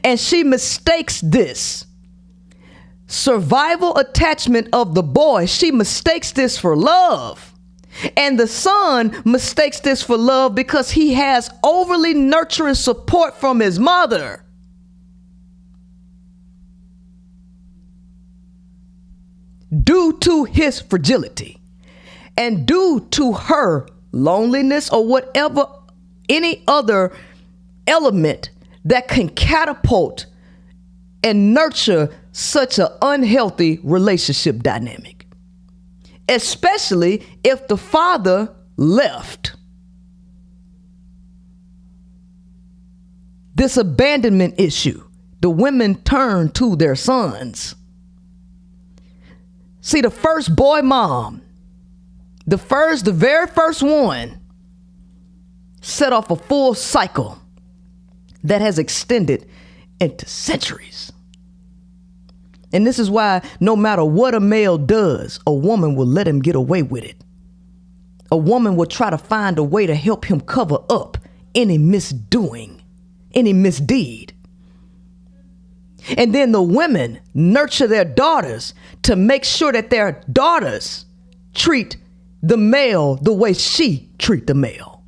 And she mistakes this survival attachment of the boy. She mistakes this for love. And the son mistakes this for love because he has overly nurturing support from his mother. Due to his fragility and due to her loneliness or whatever, any other element that can catapult and nurture such an unhealthy relationship dynamic. Especially if the father left. This abandonment issue, the women turn to their sons. See, the first boy mom, the very first one, set off a full cycle that has extended into centuries. And this is why no matter what a male does, a woman will let him get away with it. A woman will try to find a way to help him cover up any misdoing, any misdeed. And then the women nurture their daughters to make sure that their daughters treat the male the way she treat the male.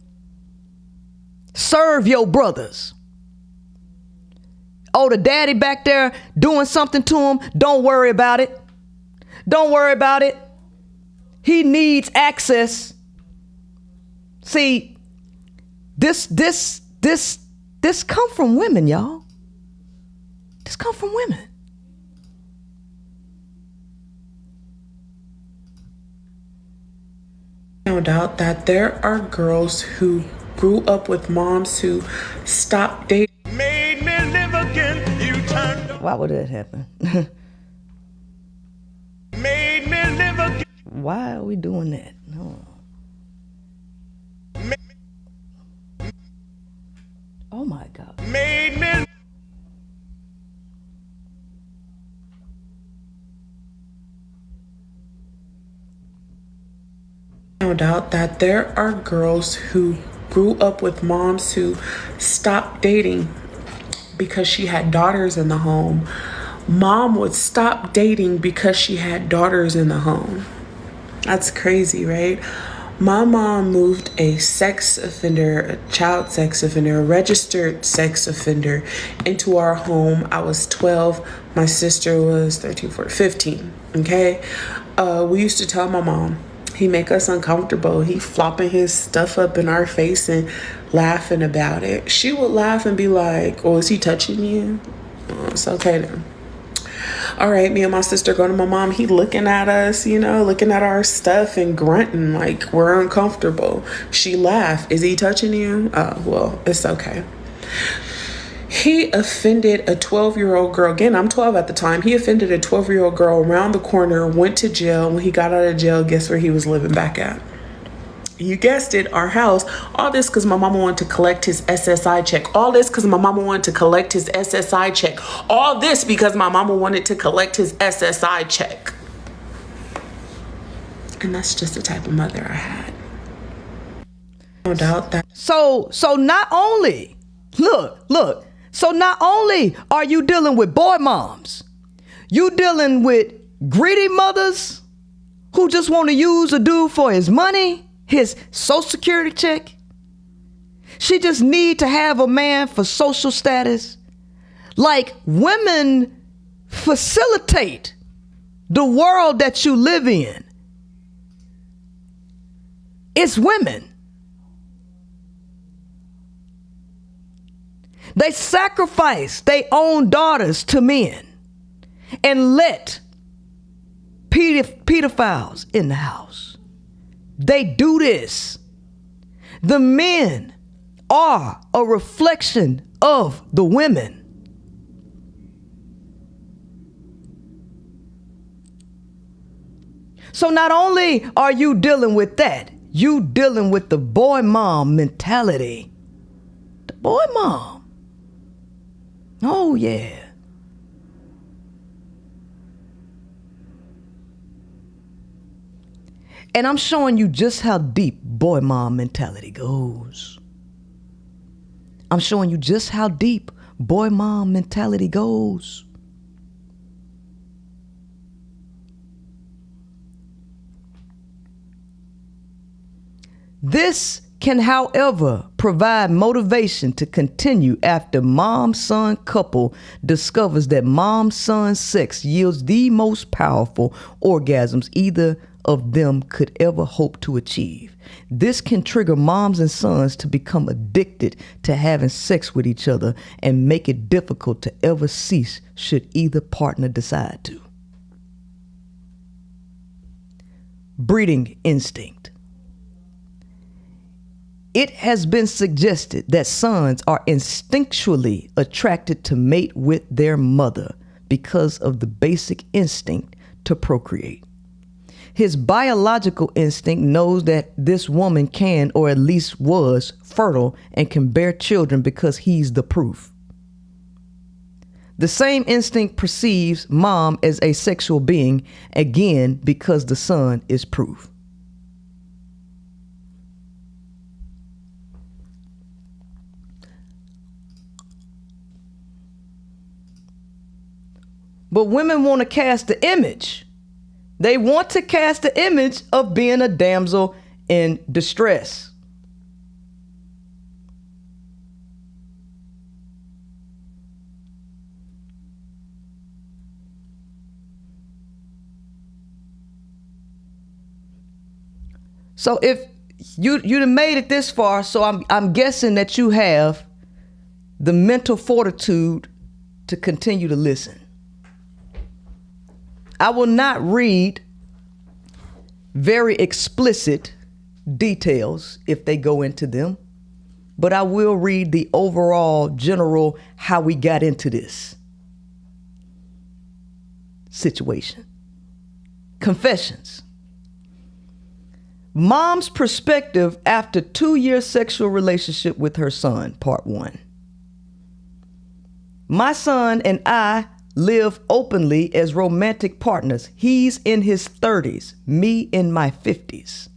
Serve your brothers. Oh, the daddy back there doing something to him. Don't worry about it. Don't worry about it. He needs access. See, this come from women, y'all. This come from women. No doubt that there are girls who grew up with moms who stopped dating. Why would that happen? Made me live again. Why are we doing that? No. Oh my God. Made me. No doubt that there are girls who grew up with moms who stopped dating because she had daughters in the home. Mom would stop dating because she had daughters in the home. That's crazy, right? My mom moved a sex offender, a child sex offender, a registered sex offender into our home. I was 12. My sister was 13, 14, 15. Okay? We used to tell my mom, he make us uncomfortable. He flopping his stuff up in our face and laughing about it. She would laugh and be like, oh, is he touching you? Oh, it's okay then. All right, me and my sister go to my mom. He looking at us, looking at our stuff and grunting like we're uncomfortable. She laughed. Is he touching you? Oh, well, it's okay. He offended a 12-year-old girl. Again, I'm 12 at the time. He offended a 12-year-old girl around the corner, went to jail. When he got out of jail, guess where he was living back at? You guessed it, our house. All this because my mama wanted to collect his SSI check. All this because my mama wanted to collect his SSI check. All this because my mama wanted to collect his SSI check. And that's just the type of mother I had. No doubt that. So not only, look. So not only are you dealing with boy moms, you dealing with greedy mothers who just want to use a dude for his money, his social security check. She just need to have a man for social status. Like, women facilitate the world that you live in. It's women. They sacrifice their own daughters to men and let pedophiles in the house. They do this. The men are a reflection of the women. So not only are you dealing with that, you dealing with the boy mom mentality. The boy mom. Oh yeah. And I'm showing you just how deep boy mom mentality goes. I'm showing you just how deep boy mom mentality goes. This can, however, provide motivation to continue after mom-son couple discovers that mom-son sex yields the most powerful orgasms either of them could ever hope to achieve. This can trigger moms and sons to become addicted to having sex with each other and make it difficult to ever cease should either partner decide to. Breeding instinct. It has been suggested that sons are instinctually attracted to mate with their mother because of the basic instinct to procreate. His biological instinct knows that this woman can, or at least was, fertile and can bear children because he's the proof. The same instinct perceives mom as a sexual being, again, because the son is proof. But women want to cast the image. They want to cast the image of being a damsel in distress. So if you done made it this far, so I'm guessing that you have the mental fortitude to continue to listen. I will not read very explicit details if they go into them, but I will read the overall general how we got into this situation. Confessions. Mom's perspective after 2-year sexual relationship with her son, part 1. My son and I live openly as romantic partners. He's in his 30s, me in my 50s.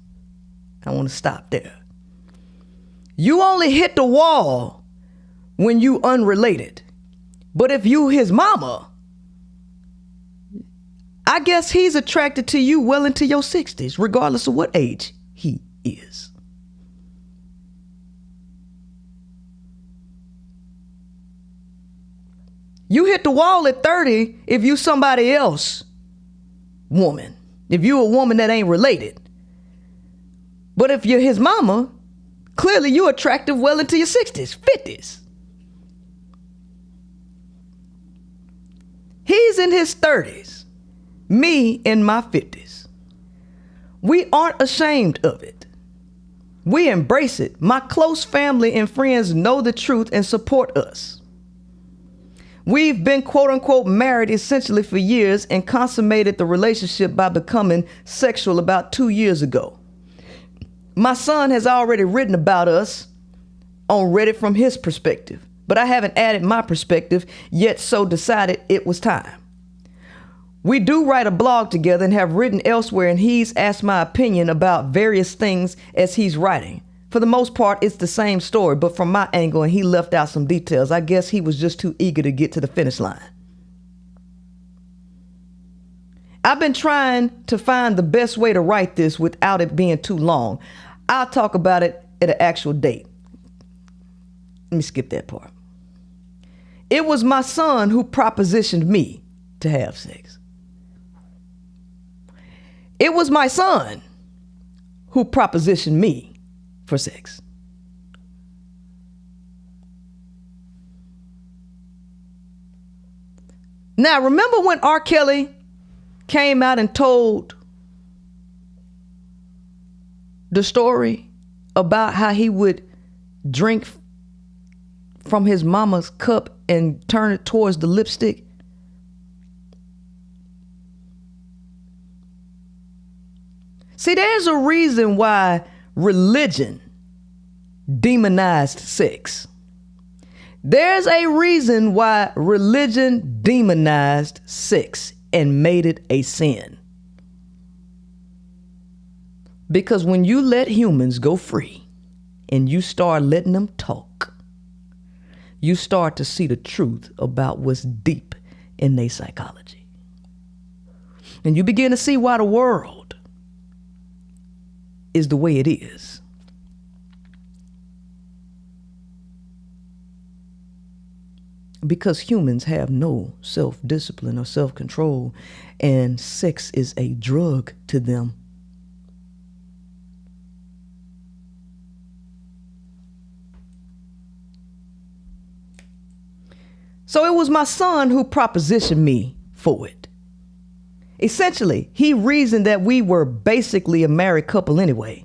I want to stop there. You only hit the wall when you unrelated. But if you his mama, I guess he's attracted to you well into your 60s, regardless of what age he is. You hit the wall at 30 if you somebody else woman. If you a woman that ain't related. But if you're his mama, clearly you're attractive well into your 60s, 50s. He's in his 30s. Me in my 50s. We aren't ashamed of it. We embrace it. My close family and friends know the truth and support us. We've been quote unquote married essentially for years and consummated the relationship by becoming sexual about 2 years ago. My son has already written about us on Reddit from his perspective, but I haven't added my perspective yet, so decided it was time. We do write a blog together and have written elsewhere, and he's asked my opinion about various things as he's writing. For the most part, it's the same story, but from my angle, and he left out some details. I guess he was just too eager to get to the finish line. I've been trying to find the best way to write this without it being too long. I'll talk about it at an actual date. Let me skip that part. It was my son who propositioned me to have sex. It was my son who propositioned me for sex. Now, remember when R. Kelly came out and told the story about how he would drink from his mama's cup and turn it towards the lipstick? See, there's a reason why religion demonized sex. There's a reason why religion demonized sex and made it a sin. Because when you let humans go free and you start letting them talk, you start to see the truth about what's deep in their psychology. And you begin to see why the world is the way it is. Because humans have no self-discipline or self-control, and sex is a drug to them. So it was my son who propositioned me for it. Essentially, he reasoned that we were basically a married couple anyway.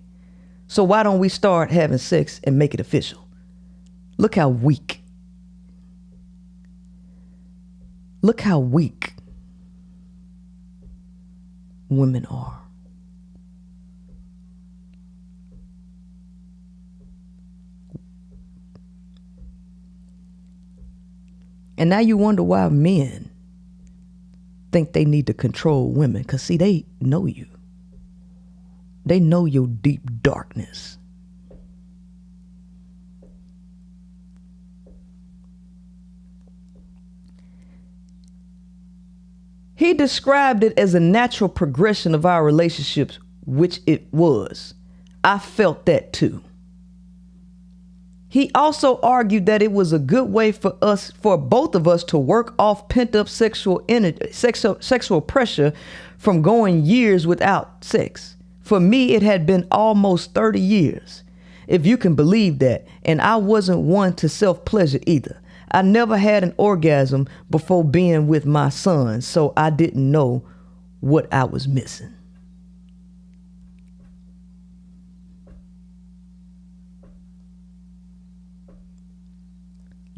So why don't we start having sex and make it official? Look how weak. Look how weak women are. And now you wonder why men think they need to control women. Because see, they know you. They know your deep darkness. He described it as a natural progression of our relationships, which it was. I felt that too. He also argued that it was a good way for both of us to work off pent-up sexual pressure from going years without sex. For me, it had been almost 30 years, if you can believe that, and I wasn't one to self-pleasure either. I never had an orgasm before being with my son, so I didn't know what I was missing.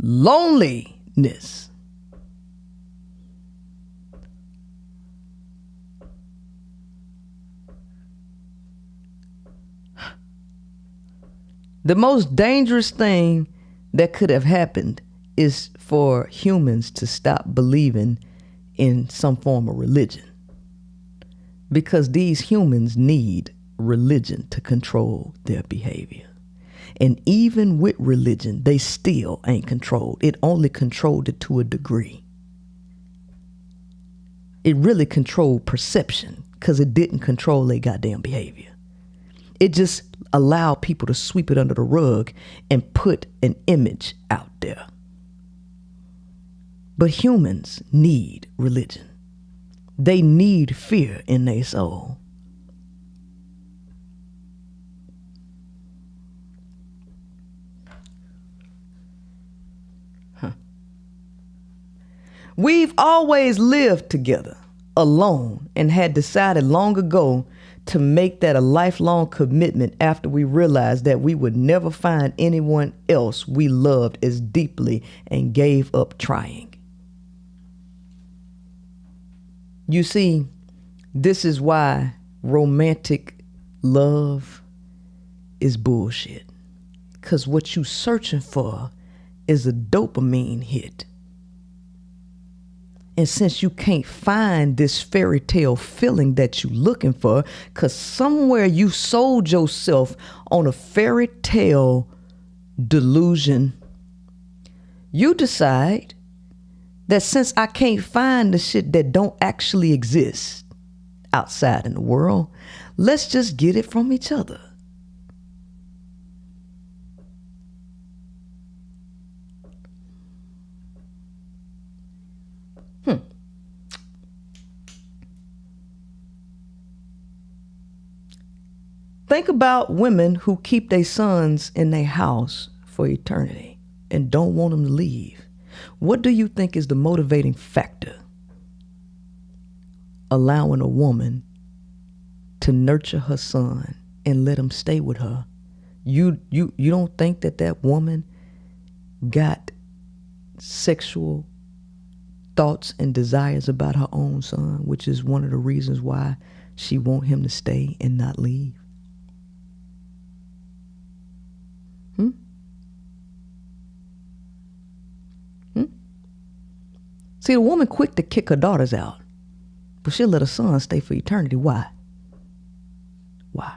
Loneliness. The most dangerous thing that could have happened is for humans to stop believing in some form of religion. Because these humans need religion to control their behavior. And even with religion, they still ain't controlled. It only controlled it to a degree. It really controlled perception because it didn't control their goddamn behavior. It just allowed people to sweep it under the rug and put an image out there. But humans need religion. They need fear in their soul. We've always lived together alone and had decided long ago to make that a lifelong commitment after we realized that we would never find anyone else we loved as deeply and gave up trying. You see, this is why romantic love is bullshit. Because what you searching for is a dopamine hit. And since you can't find this fairy tale feeling that you're looking for, because somewhere you sold yourself on a fairy tale delusion, you decide that since I can't find the shit that don't actually exist outside in the world, let's just get it from each other. Think about women who keep their sons in their house for eternity and don't want them to leave. What do you think is the motivating factor allowing a woman to nurture her son and let him stay with her? You don't think that woman got sexual thoughts and desires about her own son, which is one of the reasons why she want him to stay and not leave? See, the woman quick to kick her daughters out, but she'll let her son stay for eternity. Why? Why?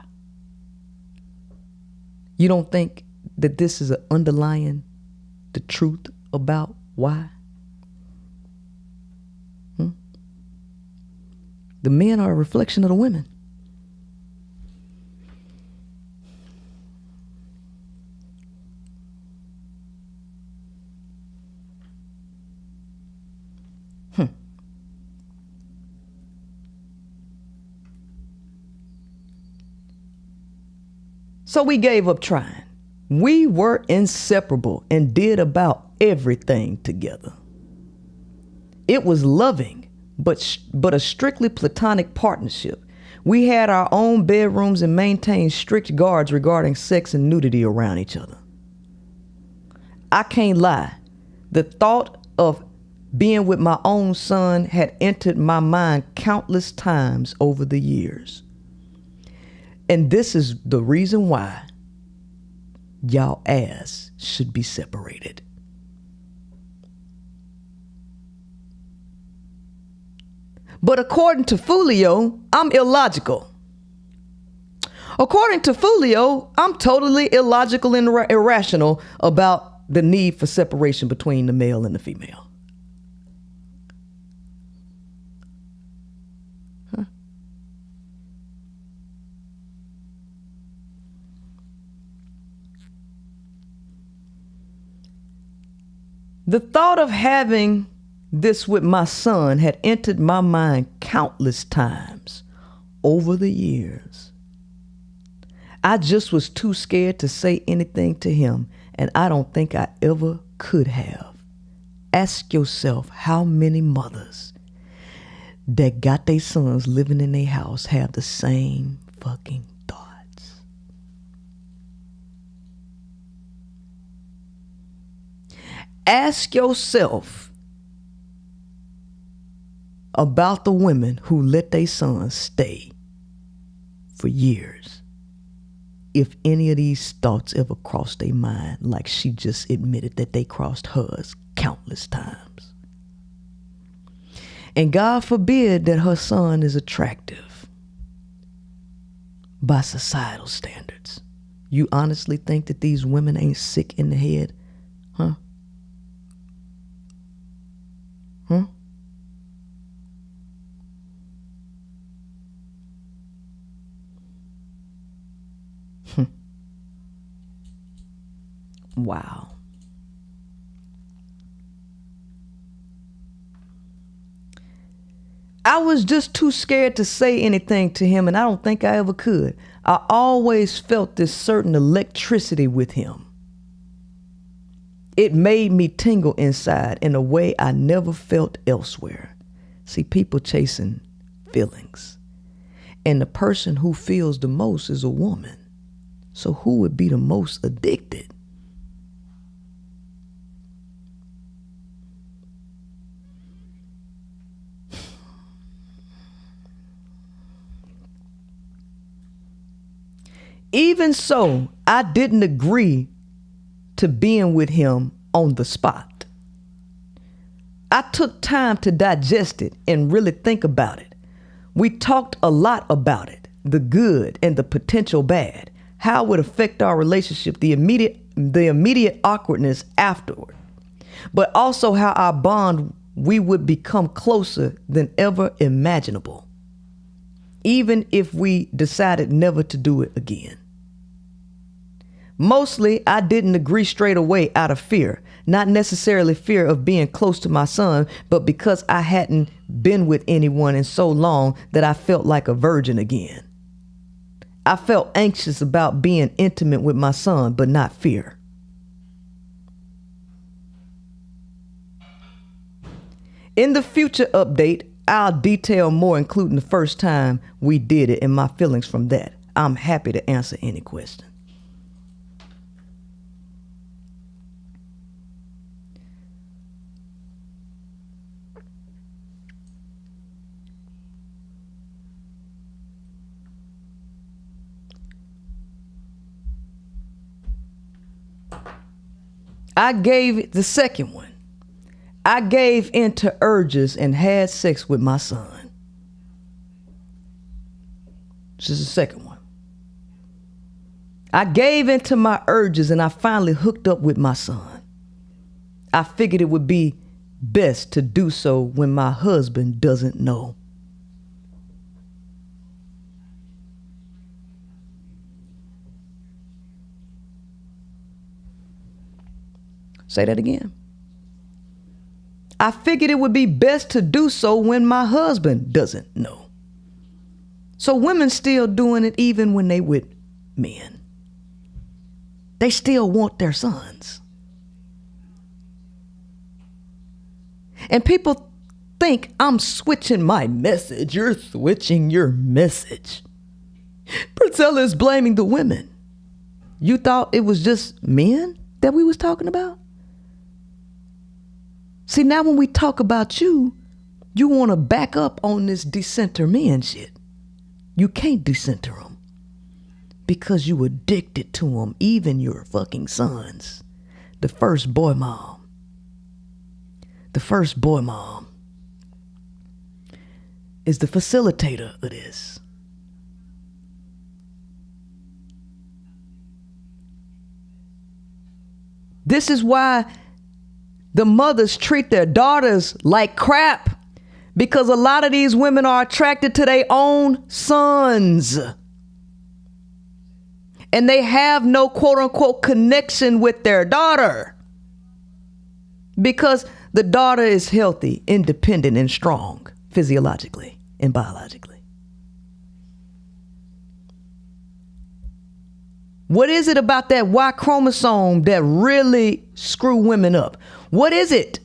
You don't think that this is underlying the truth about why? The men are a reflection of the women. So we gave up trying. We were inseparable and did about everything together. It was loving, but a strictly platonic partnership. We had our own bedrooms and maintained strict guards regarding sex and nudity around each other. I can't lie. The thought of being with my own son had entered my mind countless times over the years. And this is the reason why y'all ass should be separated. But according to Fulio, I'm illogical. According to Fulio, I'm totally illogical and irrational about the need for separation between the male and the female. The thought of having this with my son had entered my mind countless times over the years. I just was too scared to say anything to him, and I don't think I ever could have. Ask yourself how many mothers that got their sons living in their house have the same fucking thoughts. Ask yourself about the women who let their sons stay for years. If any of these thoughts ever crossed their mind, like she just admitted that they crossed hers countless times. And God forbid that her son is attractive by societal standards. You honestly think that these women ain't sick in the head? Huh? Huh? Wow. I was just too scared to say anything to him, and I don't think I ever could. I always felt this certain electricity with him. It made me tingle inside in a way I never felt elsewhere. See, people chasing feelings. And the person who feels the most is a woman. So who would be the most addicted? Even so, I didn't agree to being with him on the spot. I took time to digest it and really think about it. We talked a lot about it, the good and the potential bad, how it would affect our relationship, the immediate awkwardness afterward, but also how our bond, we would become closer than ever imaginable, even if we decided never to do it again. Mostly, I didn't agree straight away out of fear, not necessarily fear of being close to my son, but because I hadn't been with anyone in so long that I felt like a virgin again. I felt anxious about being intimate with my son, but not fear. In the future update, I'll detail more, including the first time we did it and my feelings from that. I'm happy to answer any question. I gave the second one. I gave into urges and had sex with my son. This is the second one. I gave into my urges and I finally hooked up with my son. I figured it would be best to do so when my husband doesn't know. Say that again. I figured it would be best to do so when my husband doesn't know. So women still doing it even when they with men. They still want their sons. And people think I'm switching my message. You're switching your message. Princella is blaming the women. You thought it was just men that we was talking about? See, now when we talk about you, you want to back up on this decenter men shit. You can't decenter them because you addicted to them, even your fucking sons. The first boy mom. The first boy mom is the facilitator of this. This is why the mothers treat their daughters like crap, because a lot of these women are attracted to their own sons. And they have no quote unquote connection with their daughter because the daughter is healthy, independent, and strong physiologically and biologically. What is it about that Y chromosome that really screw women up? What is it?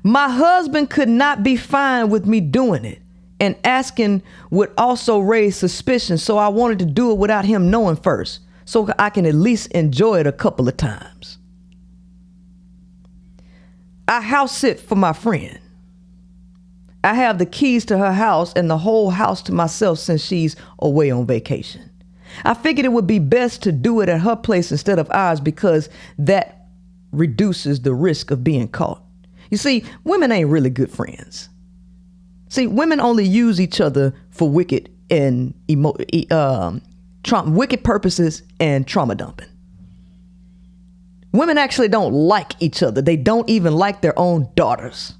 My husband could not be fine with me doing it, and asking would also raise suspicion, so I wanted to do it without him knowing first, so I can at least enjoy it a couple of times. I house sit for my friend. I have the keys to her house and the whole house to myself since she's away on vacation. I figured it would be best to do it at her place instead of ours because that reduces the risk of being caught. You see, women ain't really good friends. See, women only use each other for wicked and wicked purposes and trauma dumping. Women actually don't like each other. They don't even like their own daughters.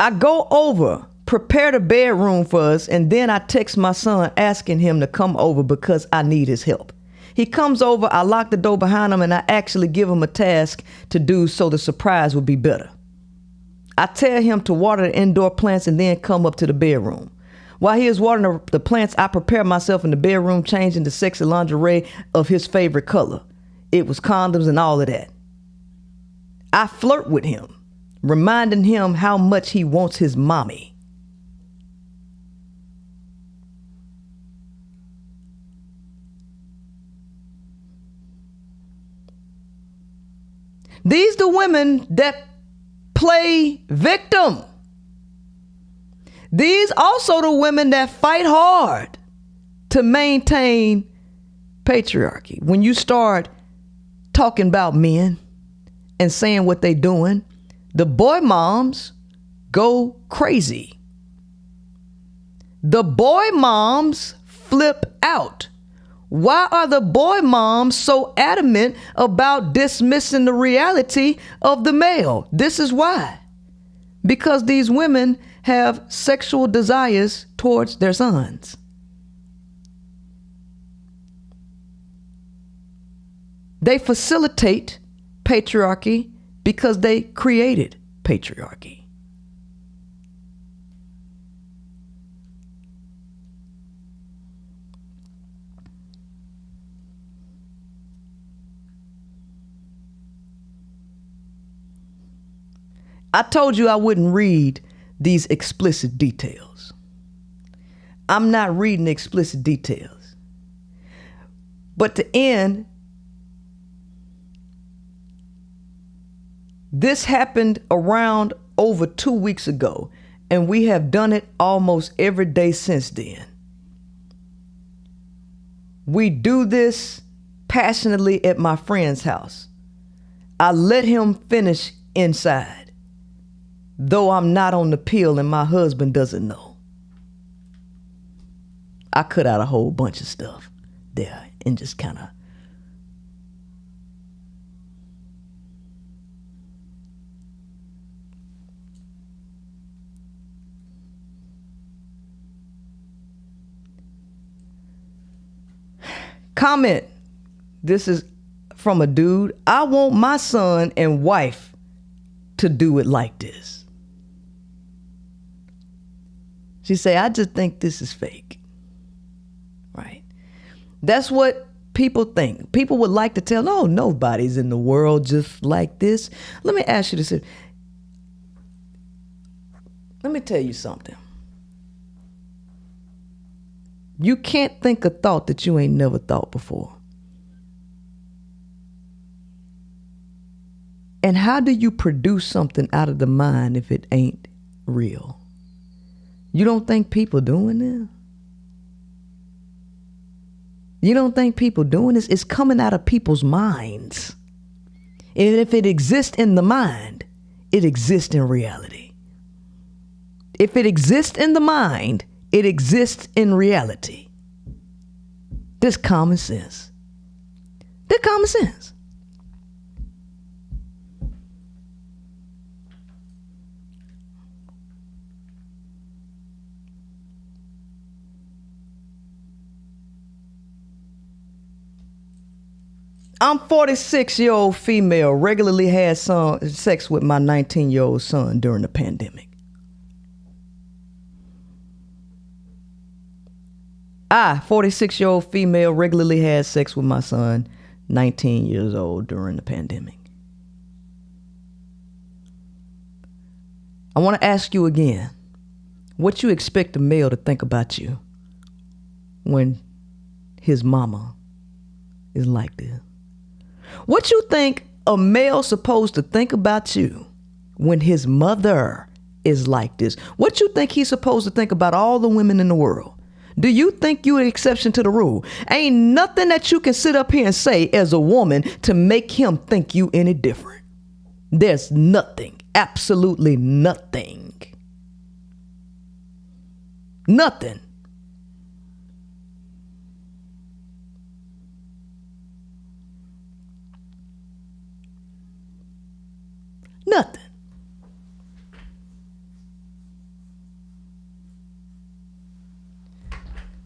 I go over, prepare the bedroom for us, and then I text my son asking him to come over because I need his help. He comes over, I lock the door behind him, and I actually give him a task to do so the surprise would be better. I tell him to water the indoor plants and then come up to the bedroom. While he is watering the plants, I prepare myself in the bedroom, changing the sexy lingerie of his favorite color. It was condoms and all of that. I flirt with him, reminding him how much he wants his mommy. These the women that play victim. These also the women that fight hard to maintain patriarchy. When you start talking about men and saying what they doing, the boy moms go crazy. The boy moms flip out. Why are the boy moms so adamant about dismissing the reality of the male? This is why. Because these women have sexual desires towards their sons. They facilitate patriarchy because they created patriarchy. I told you I wouldn't read these explicit details. I'm not reading explicit details. But to end This happened around over 2 weeks ago, and we have done it almost every day since then. We do this passionately at my friend's house. I let him finish inside, though I'm not on the pill and my husband doesn't know. I cut out a whole bunch of stuff there and just kind of comment. This is from a dude. I want my son and wife to do it like this. She say, I just think this is fake. Right? That's what people think. People would like to tell, no, nobody's in the world just like this. Let me ask you this. Let me tell you something. You can't think a thought that you ain't never thought before. And how do you produce something out of the mind if it ain't real? You don't think people doing this? You don't think people doing this? It's coming out of people's minds. And if it exists in the mind, it exists in reality. If it exists in the mind, it exists in reality. This common sense. This common sense. I'm 46-year-old female, regularly had sex with my 19-year-old son during the pandemic. I, 46-year-old female, regularly had sex with my son, 19 years old, during the pandemic. I want to ask you again, what you expect a male to think about you when his mama is like this? What you think a male supposed to think about you when his mother is like this? What you think he's supposed to think about all the women in the world? Do you think you're an exception to the rule? Ain't nothing that you can sit up here and say as a woman to make him think you any different. There's nothing, absolutely nothing. Nothing. Nothing.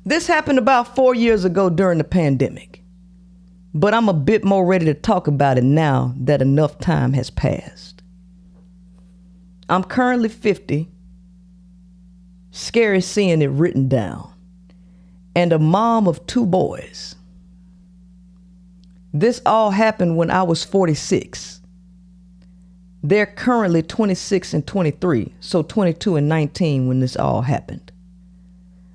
This happened about 4 years ago during the pandemic, but I'm a bit more ready to talk about it now that enough time has passed. I'm currently 50, scary seeing it written down, and a mom of 2 boys. This all happened when I was 46. They're currently 26 and 23, so 22 and 19 when this all happened.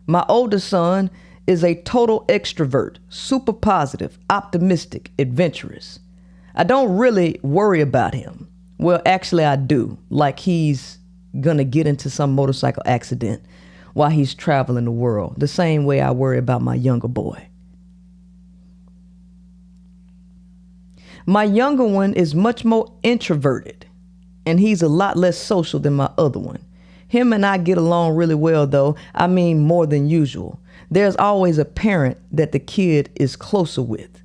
My oldest son is a total extrovert, super positive, optimistic, adventurous. I don't really worry about him. Well, actually I do, like he's gonna get into some motorcycle accident while he's traveling the world, the same way I worry about my younger boy. My younger one is much more introverted, and he's a lot less social than my other one. Him and I get along really well, though. I mean, more than usual. There's always a parent that the kid is closer with.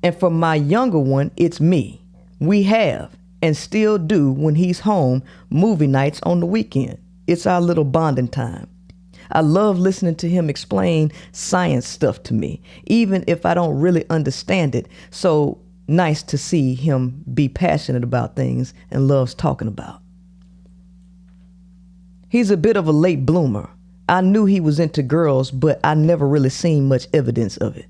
And for my younger one, it's me. We have, and still do when he's home, movie nights on the weekend. It's our little bonding time. I love listening to him explain science stuff to me, even if I don't really understand it. So nice to see him be passionate about things and loves talking about. He's a bit of a late bloomer. I knew he was into girls, but I never really seen much evidence of it.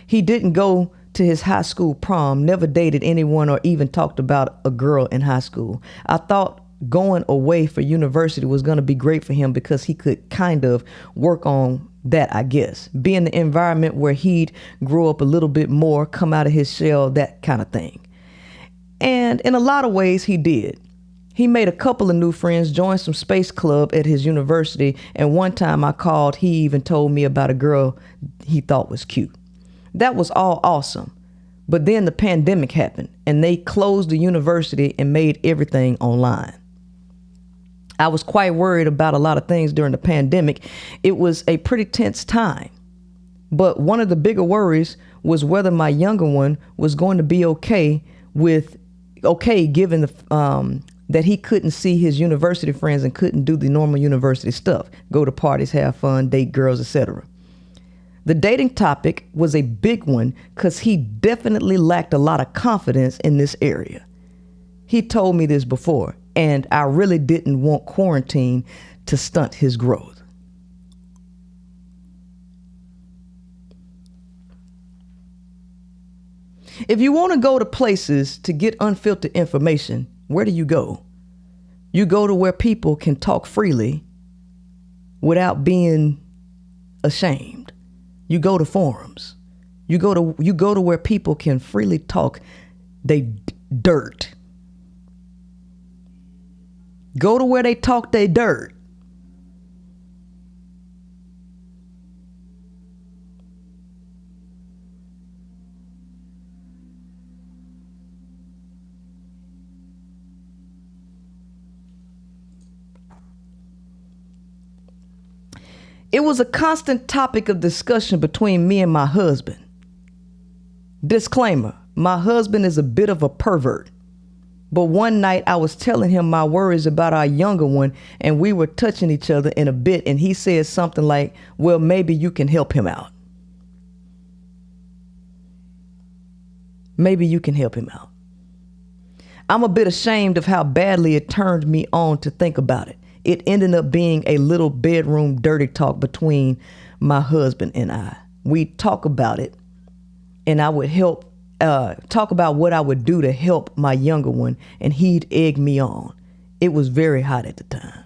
He didn't go to his high school prom, never dated anyone or even talked about a girl in high school. I thought going away for university was going to be great for him because he could kind of work on that, I guess. Be in the environment where he'd grow up a little bit more, come out of his shell, that kind of thing. And in a lot of ways, he did. He made a couple of new friends, joined some space club at his university, and one time I called, he even told me about a girl he thought was cute. That was all awesome. But then the pandemic happened, and they closed the university and made everything online. I was quite worried about a lot of things during the pandemic. It was a pretty tense time. But one of the bigger worries was whether my younger one was going to be okay given that he couldn't see his university friends and couldn't do the normal university stuff, go to parties, have fun, date girls, etc. The dating topic was a big one because he definitely lacked a lot of confidence in this area. He told me this before, and I really didn't want quarantine to stunt his growth. If you want to go to places to get unfiltered information, where do you go? You go to where people can talk freely without being ashamed. You go to forums. You go to where people can freely talk they dirt. Go to where they talk they dirt. It was a constant topic of discussion between me and my husband. Disclaimer, my husband is a bit of a pervert. But one night I was telling him my worries about our younger one, and we were touching each other in a bit, and he said something like, well, maybe you can help him out. Maybe you can help him out. I'm a bit ashamed of how badly it turned me on to think about it. It ended up being a little bedroom dirty talk between my husband and I. We'd talk about it, and I would talk about what I would do to help my younger one, and he'd egg me on. It was very hot at the time.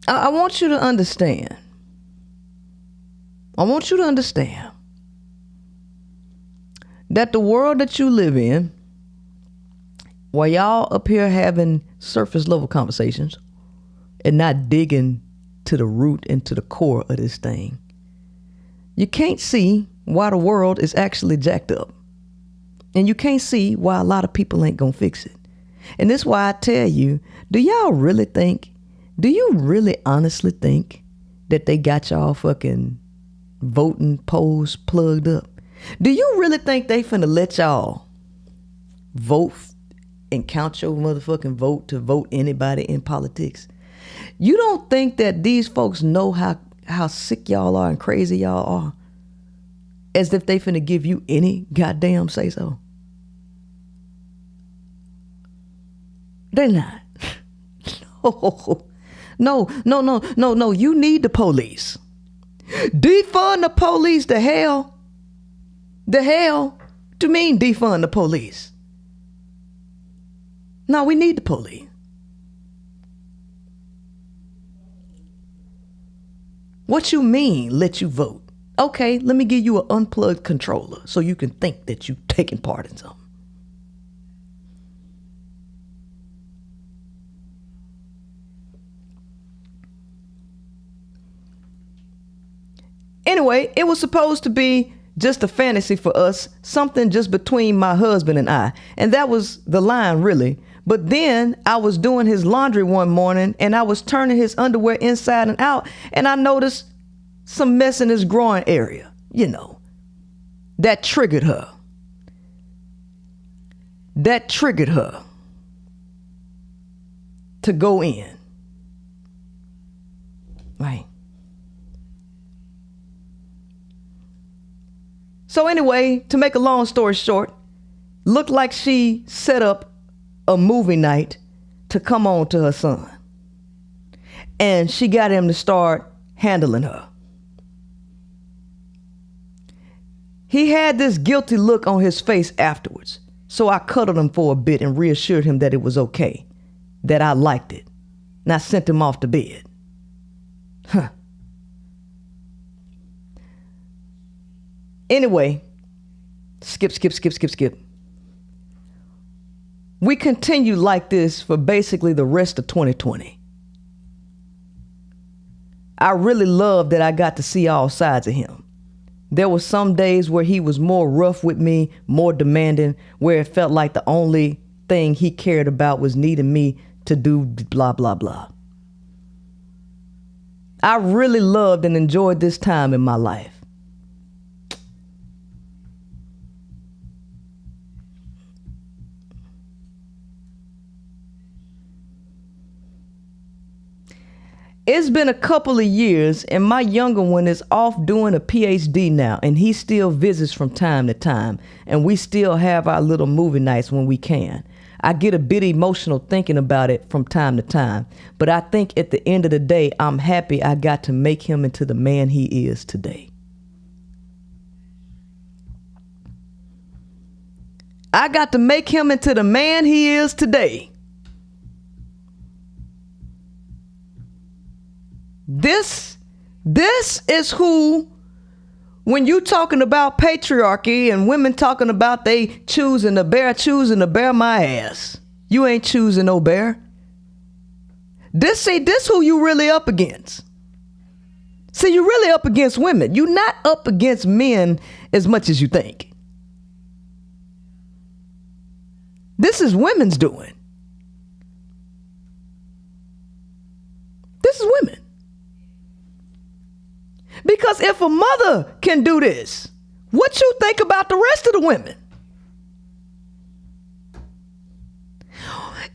I want you to understand. I want you to understand that the world that you live in, while y'all up here having surface level conversations and not digging to the root and to the core of this thing, you can't see why the world is actually jacked up. And you can't see why a lot of people ain't gonna fix it. And this is why I tell you, do you really honestly think that they got y'all fucking voting polls plugged up? Do you really think they finna let y'all vote and count your motherfucking vote to vote anybody in politics? You don't think that these folks know how sick y'all are and crazy y'all are? As if they finna give you any goddamn say so? They're not. No. You need the police. Defund the police, the hell. The hell? To mean defund the police? No, we need the police. What you mean, let you vote? Okay, let me give you an unplugged controller so you can think that you taking part in something. Anyway, it was supposed to be just a fantasy for us, something just between my husband and I. And that was the line, really. But then I was doing his laundry one morning and I was turning his underwear inside and out, and I noticed some mess in his groin area. You know, that triggered her. That triggered her to go in. Right. So anyway, to make a long story short, looked like she set up a movie night to come on to her son. And she got him to start handling her. He had this guilty look on his face afterwards. So I cuddled him for a bit and reassured him that it was okay, that I liked it, and I sent him off to bed. Huh. Anyway, skip. We continued like this for basically the rest of 2020. I really loved that I got to see all sides of him. There were some days where he was more rough with me, more demanding, where it felt like the only thing he cared about was needing me to do blah, blah, blah. I really loved and enjoyed this time in my life. It's been a couple of years and my younger one is off doing a PhD now, and he still visits from time to time, and we still have our little movie nights when we can. I get a bit emotional thinking about it from time to time, but I think at the end of the day, I'm happy I got to make him into the man he is today. I got to make him into the man he is today. This is who, when you talking about patriarchy and women talking about they choosing to bear my ass. You ain't choosing no bear. This who you really up against. See, you really up against women. You not up against men as much as you think. This is women's doing. This is women. Because if a mother can do this, what you think about the rest of the women?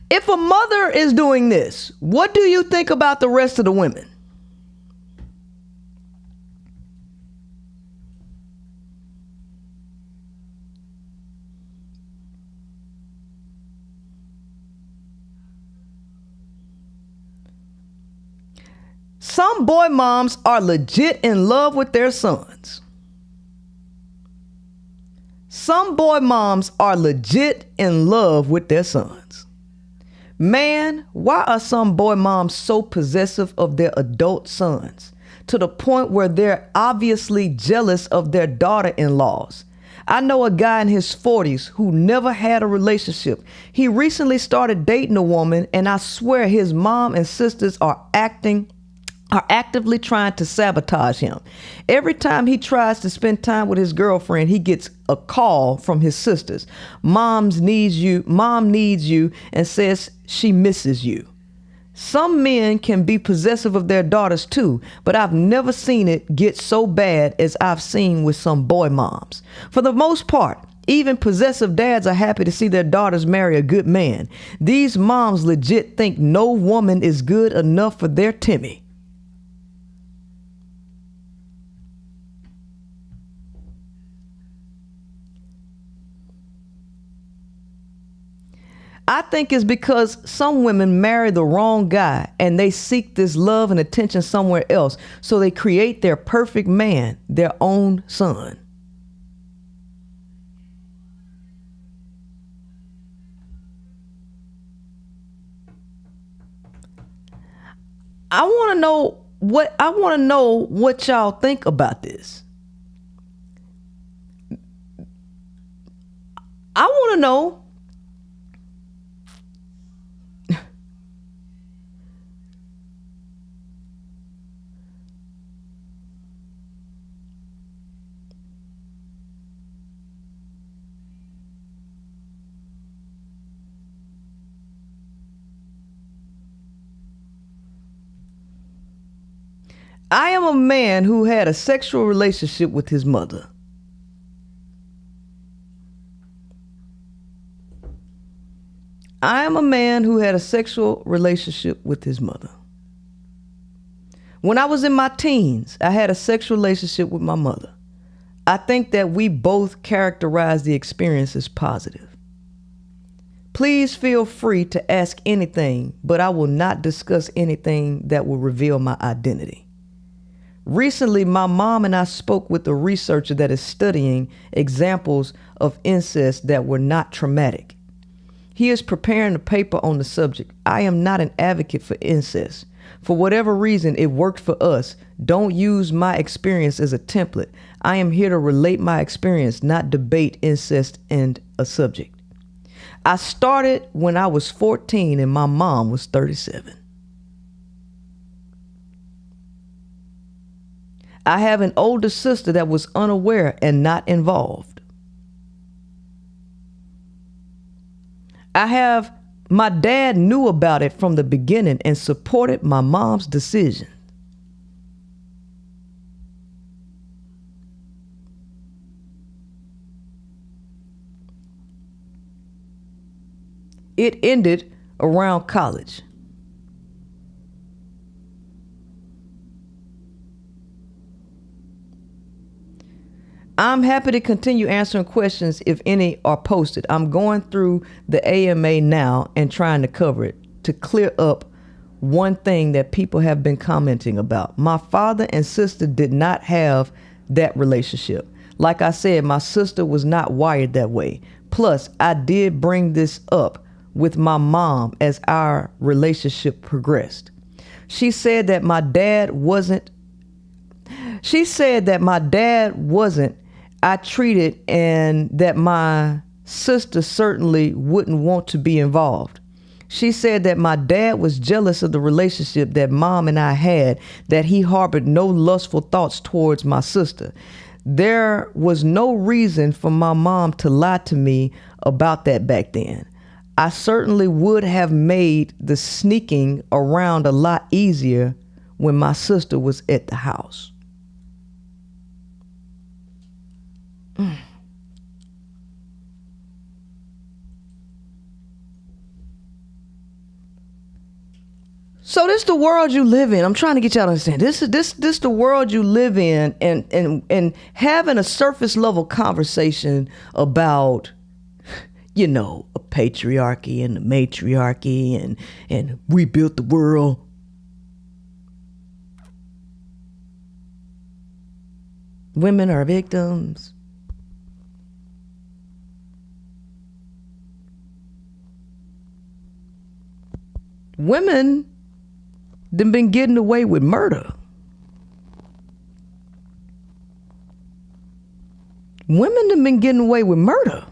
If a mother is doing this, what do you think about the rest of the women? Some boy moms are legit in love with their sons. Some boy moms are legit in love with their sons. Man, why are some boy moms so possessive of their adult sons to the point where they're obviously jealous of their daughter-in-laws? I know a guy in his 40s who never had a relationship. He recently started dating a woman, and I swear his mom and sisters are actively trying to sabotage him. Every time he tries to spend time with his girlfriend, he gets a call from his sisters. Mom needs you, and says she misses you. Some men can be possessive of their daughters too, but I've never seen it get so bad as I've seen with some boy moms. For the most part, even possessive dads are happy to see their daughters marry a good man. These moms legit think no woman is good enough for their Timmy. I think it's because some women marry the wrong guy and they seek this love and attention somewhere else. So they create their perfect man, their own son. I want to know what y'all think about this. I want to know. I am a man who had a sexual relationship with his mother. I am a man who had a sexual relationship with his mother. When I was in my teens, I had a sexual relationship with my mother. I think that we both characterize the experience as positive. Please feel free to ask anything, but I will not discuss anything that will reveal my identity. Recently, my mom and I spoke with a researcher that is studying examples of incest that were not traumatic. He is preparing a paper on the subject. I am not an advocate for incest. For whatever reason, it worked for us. Don't use my experience as a template. I am here to relate my experience, not debate incest and a subject. I started when I was 14 and my mom was 37. I have an older sister that was unaware and not involved. My dad knew about it from the beginning and supported my mom's decision. It ended around college. I'm happy to continue answering questions if any are posted. I'm going through the AMA now and trying to cover it to clear up one thing that people have been commenting about. My father and sister did not have that relationship. Like I said, my sister was not wired that way. Plus, I did bring this up with my mom as our relationship progressed. She said that my dad wasn't I treated, and that my sister certainly wouldn't want to be involved. She said that my dad was jealous of the relationship that mom and I had, that he harbored no lustful thoughts towards my sister. There was no reason for my mom to lie to me about that back then. I certainly would have made the sneaking around a lot easier when my sister was at the house. So this the world you live in. I'm trying to get y'all to understand. This the world you live in, and having a surface level conversation about, you know, a patriarchy and a matriarchy and we built the world. Women are victims. Women done been getting away with murder. Women done been getting away with murder.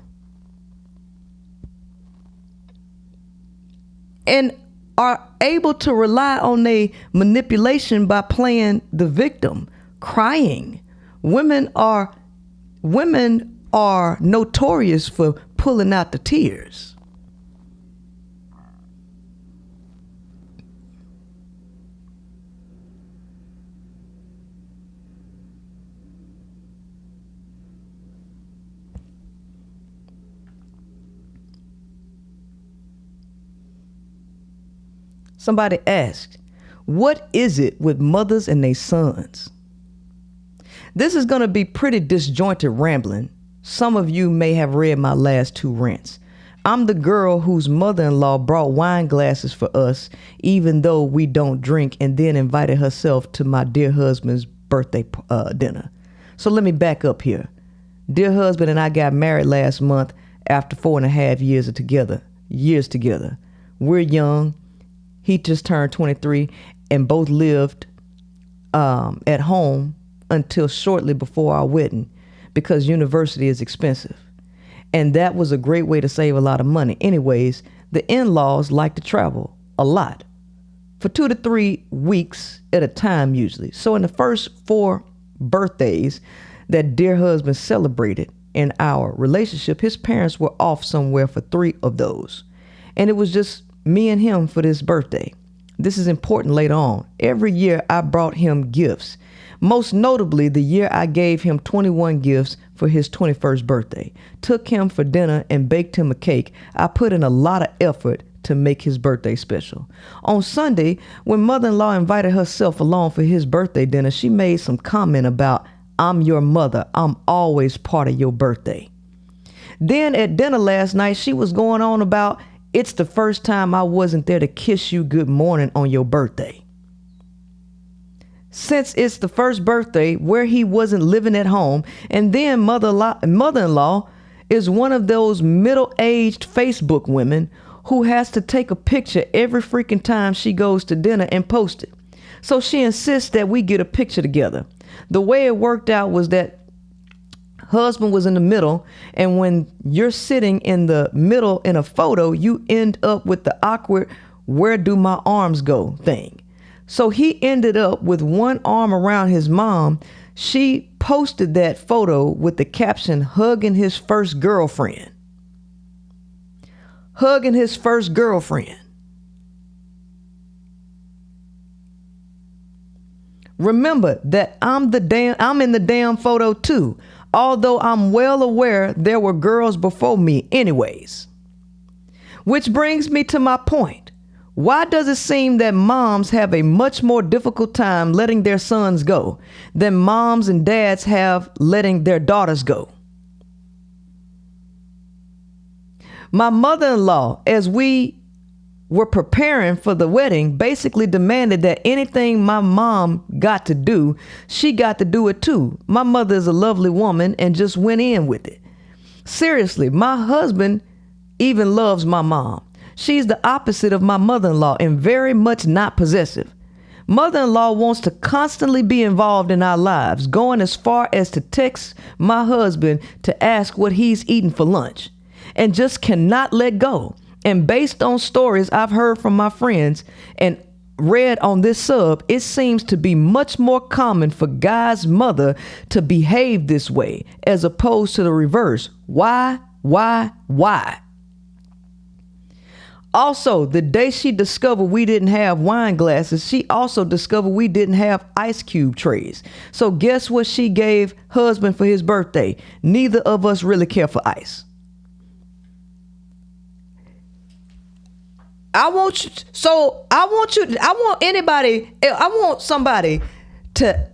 And are able to rely on their manipulation by playing the victim, crying. Women are notorious for pulling out the tears. Somebody asked, what is it with mothers and their sons? This is going to be pretty disjointed rambling. Some of you may have read my last 2 rants. I'm the girl whose mother-in-law brought wine glasses for us, even though we don't drink, and then invited herself to my dear husband's birthday dinner. So let me back up here. Dear husband and I got married last month after 4.5 years together. We're young. He just turned 23 and both lived at home until shortly before our wedding because university is expensive. And that was a great way to save a lot of money. Anyways, the in-laws like to travel a lot for 2 to 3 weeks at a time usually. So in the first 4 birthdays that dear husband celebrated in our relationship, his parents were off somewhere for 3 of those. And it was just me and him for this birthday. This is important later on. Every year I brought him gifts. Most notably, the year I gave him 21 gifts for his 21st birthday. Took him for dinner and baked him a cake. I put in a lot of effort to make his birthday special. On Sunday, when mother-in-law invited herself along for his birthday dinner, she made some comment about, I'm your mother. I'm always part of your birthday. Then at dinner last night, she was going on about, it's the first time I wasn't there to kiss you good morning on your birthday. since it's the first birthday where he wasn't living at home, and then mother-in-law is one of those middle-aged Facebook women who has to take a picture every freaking time she goes to dinner and post it. So she insists that we get a picture together. The way it worked out was that husband was in the middle, and when you're sitting in the middle in a photo, you end up with the awkward "where do my arms go" thing. So he ended up with one arm around his mom. She posted that photo with the caption, "Hugging his first girlfriend." Hugging his first girlfriend. Remember that I'm in the damn photo too, although I'm well aware there were girls before me anyways. Which brings me to my point. Why does it seem that moms have a much more difficult time letting their sons go than moms and dads have letting their daughters go? My mother-in-law, as we were preparing for the wedding, basically demanded that anything my mom got to do, she got to do it too. My mother is a lovely woman and just went in with it. Seriously, my husband even loves my mom. She's the opposite of my mother-in-law and very much not possessive. Mother-in-law wants to constantly be involved in our lives, going as far as to text my husband to ask what he's eating for lunch, and just cannot let go. And based on stories I've heard from my friends and read on this sub, it seems to be much more common for Guy's mother to behave this way as opposed to the reverse. Why? Also, the day she discovered we didn't have wine glasses, she also discovered we didn't have ice cube trays. So guess what she gave husband for his birthday? Neither of us really care for ice. I want somebody to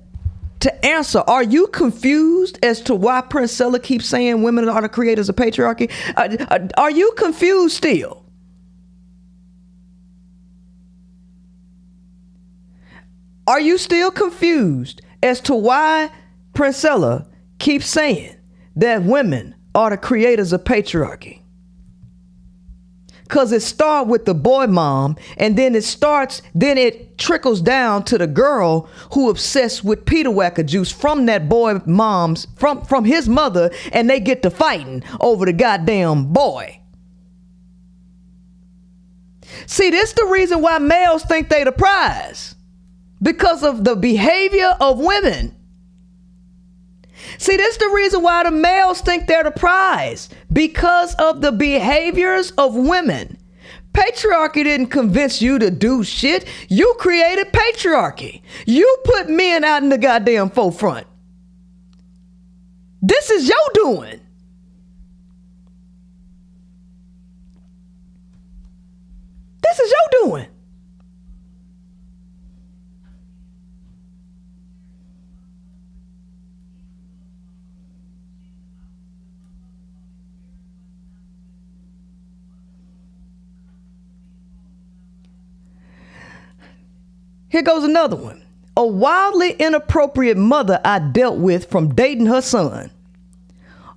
answer. Are you confused as to why Princella keeps saying women are the creators of patriarchy? Are you confused still? Are you still confused as to why Princella keeps saying that women are the creators of patriarchy? Because it starts with the boy mom, and then it trickles down to the girl who obsessed with Peter Wacker juice from that boy mom's, from his mother, and they get to fighting over the goddamn boy. See, this is the reason why males think they the prize. Because of the behavior of women. See, this is the reason why the males think they're the prize. Because of the behaviors of women. Patriarchy didn't convince you to do shit. You created patriarchy. You put men out in the goddamn forefront. This is your doing. This is your doing. Here goes another one. A wildly inappropriate mother I dealt with from dating her son.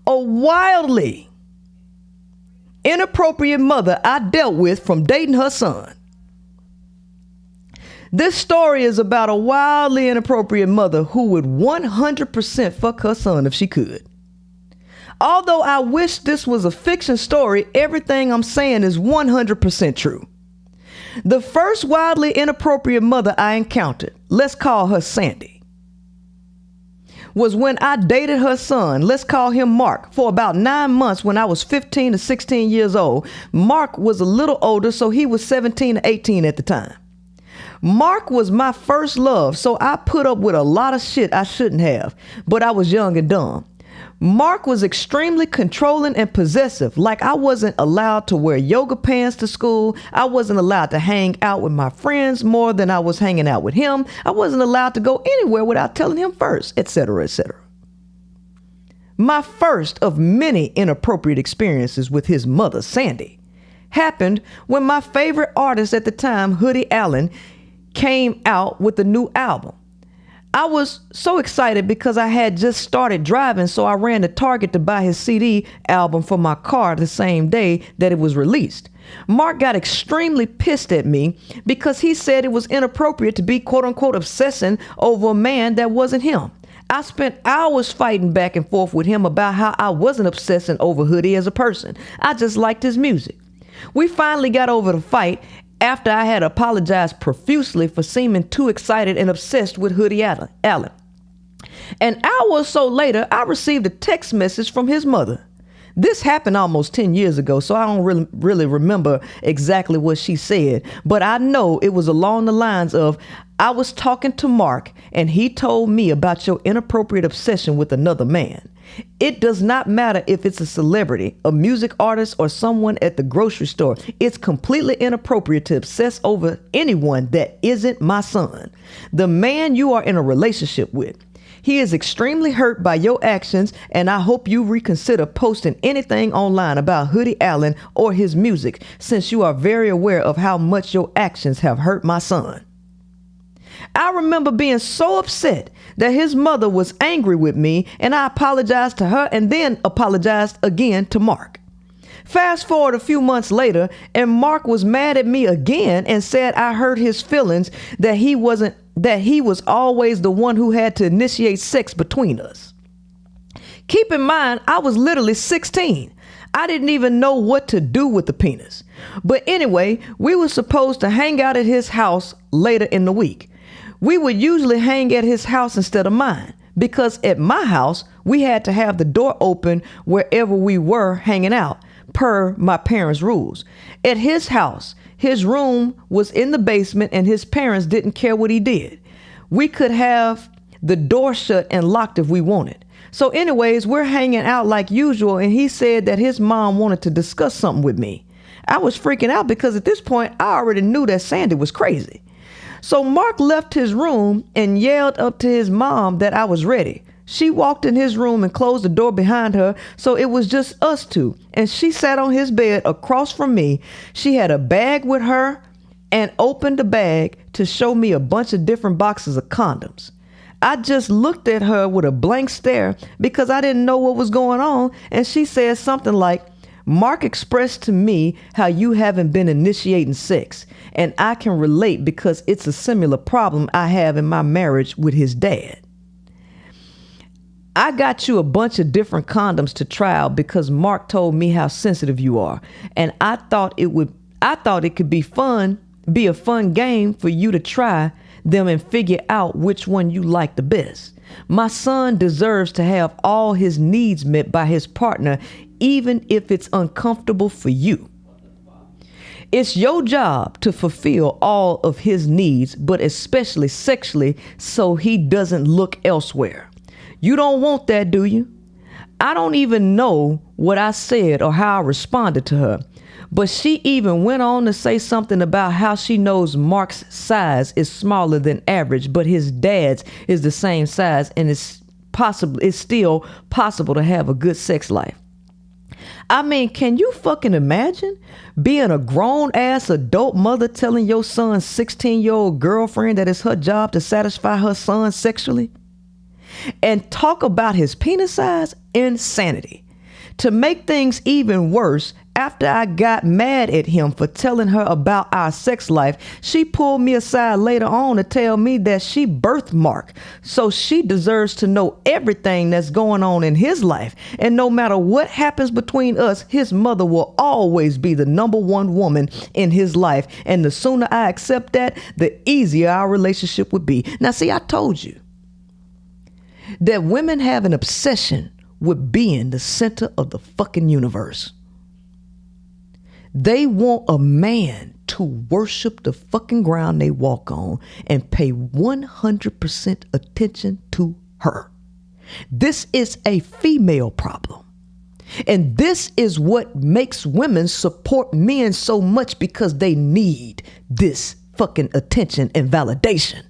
A wildly inappropriate mother I dealt with from dating her son. This story is about a wildly inappropriate mother who would 100% fuck her son if she could. Although I wish this was a fiction story, everything I'm saying is 100% true. The first wildly inappropriate mother I encountered, let's call her Sandy, was when I dated her son, let's call him Mark, for about 9 months when I was 15 to 16 years old. Mark was a little older, so he was 17 to 18 at the time. Mark was my first love, so I put up with a lot of shit I shouldn't have, but I was young and dumb. Mark was extremely controlling and possessive, like I wasn't allowed to wear yoga pants to school. I wasn't allowed to hang out with my friends more than I was hanging out with him. I wasn't allowed to go anywhere without telling him first, etc., etc. My first of many inappropriate experiences with his mother, Sandy, happened when my favorite artist at the time, Hoodie Allen, came out with a new album. I was so excited because I had just started driving, so I ran to Target to buy his CD album for my car the same day that it was released. Mark got extremely pissed at me because he said it was inappropriate to be quote unquote obsessing over a man that wasn't him. I spent hours fighting back and forth with him about how I wasn't obsessing over Hoodie as a person. I just liked his music. We finally got over the fight after I had apologized profusely for seeming too excited and obsessed with Hoodie Allen. An hour or so later, I received a text message from his mother. This happened almost 10 years ago, so I don't really remember exactly what she said, but I know it was along the lines of, I was talking to Mark and he told me about your inappropriate obsession with another man. It does not matter if it's a celebrity, a music artist, or someone at the grocery store. It's completely inappropriate to obsess over anyone that isn't my son, the man you are in a relationship with. He is extremely hurt by your actions, and I hope you reconsider posting anything online about Hoodie Allen or his music, since you are very aware of how much your actions have hurt my son. I remember being so upset that his mother was angry with me, and I apologized to her and then apologized again to Mark. Fast forward a few months later, and Mark was mad at me again and said I hurt his feelings, that he was always the one who had to initiate sex between us. Keep in mind, I was literally 16. I didn't even know what to do with the penis. But anyway, we were supposed to hang out at his house later in the week. We would usually hang at his house instead of mine, because at my house, we had to have the door open wherever we were hanging out, per my parents' rules. At his house, his room was in the basement and his parents didn't care what he did. We could have the door shut and locked if we wanted. So anyways, we're hanging out like usual, and he said that his mom wanted to discuss something with me. I was freaking out because at this point, I already knew that Sandy was crazy. So Mark left his room and yelled up to his mom that I was ready. She walked in his room and closed the door behind her, so it was just us two. And she sat on his bed across from me. She had a bag with her and opened the bag to show me a bunch of different boxes of condoms. I just looked at her with a blank stare because I didn't know what was going on. And she said something like, Mark expressed to me how you haven't been initiating sex, and I can relate because it's a similar problem I have in my marriage with his dad. I got you a bunch of different condoms to try out because Mark told me how sensitive you are, and I thought it could be a fun game for you to try them and figure out which one you like the best. My son deserves to have all his needs met by his partner, even if it's uncomfortable for you. It's your job to fulfill all of his needs, but especially sexually, so he doesn't look elsewhere. You don't want that, do you? I don't even know what I said or how I responded to her, but she even went on to say something about how she knows Mark's size is smaller than average, but his dad's is the same size, and it's still possible to have a good sex life. I mean, can you fucking imagine being a grown-ass adult mother telling your son's 16-year-old girlfriend that it's her job to satisfy her son sexually? And talk about his penis size? Insanity. To make things even worse, after I got mad at him for telling her about our sex life, she pulled me aside later on to tell me that she birthed Mark, so she deserves to know everything that's going on in his life. And no matter what happens between us, his mother will always be the number one woman in his life. And the sooner I accept that, the easier our relationship would be. Now, see, I told you that women have an obsession with being the center of the fucking universe. They want a man to worship the fucking ground they walk on and pay 100% attention to her. This is a female problem. And this is what makes women support men so much, because they need this fucking attention and validation.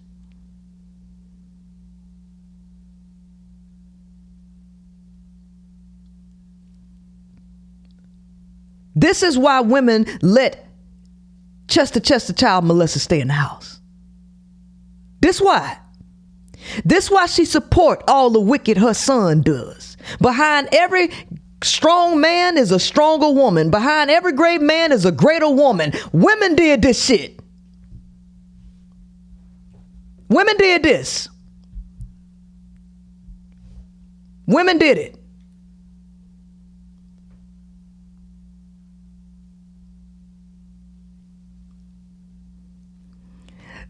This is why women let Chester child molester stay in the house. This why. This why she support all the wicked her son does. Behind every strong man is a stronger woman. Behind every great man is a greater woman. Women did this shit. Women did this. Women did it.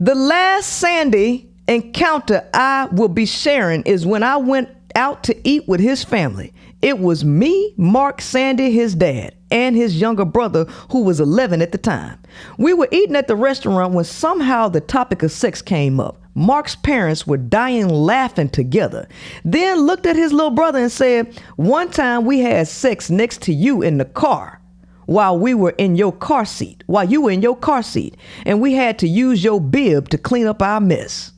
The last Sandy encounter I will be sharing is when I went out to eat with his family. It was me, Mark, Sandy, his dad, and his younger brother, who was 11 at the time. We were eating at the restaurant when somehow the topic of sex came up. Mark's parents were dying laughing together. Then looked at his little brother and said, "One time we had sex next to you in the car while you were in your car seat, and we had to use your bib to clean up our mess."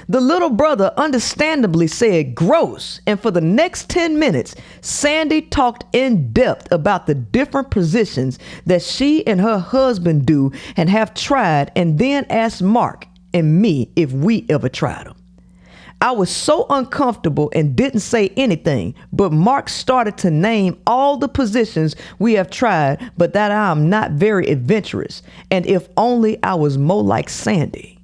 The little brother understandably said gross, and for the next 10 minutes, Sandy talked in depth about the different positions that she and her husband do and have tried, and then asked Mark and me if we ever tried them. I was so uncomfortable and didn't say anything, but Mark started to name all the positions we have tried, but that I am not very adventurous, and if only I was more like Sandy.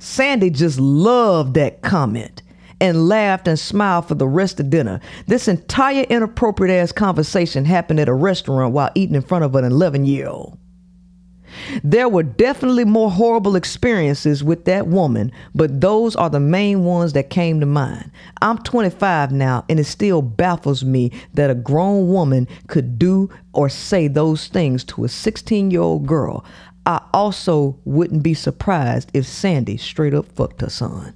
Sandy just loved that comment and laughed and smiled for the rest of dinner. This entire inappropriate ass conversation happened at a restaurant while eating in front of an 11-year-old. There were definitely more horrible experiences with that woman, but those are the main ones that came to mind. I'm 25 now, and it still baffles me that a grown woman could do or say those things to a 16-year-old girl. I also wouldn't be surprised if Sandy straight up fucked her son.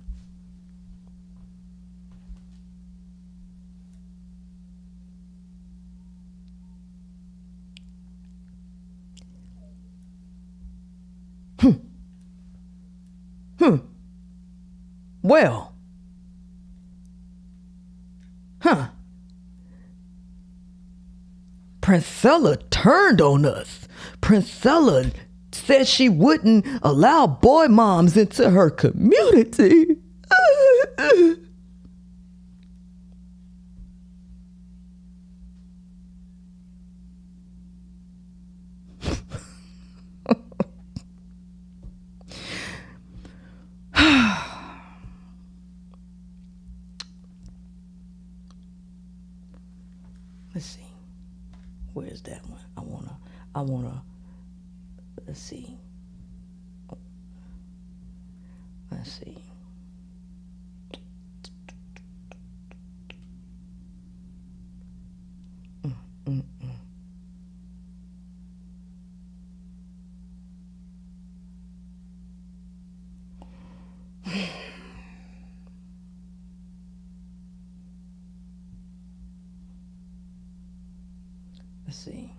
Well. Princella turned on us. Princella said she wouldn't allow boy moms into her community. Let's see. Where's that one? I wanna, let's see. Let's see. Let's see.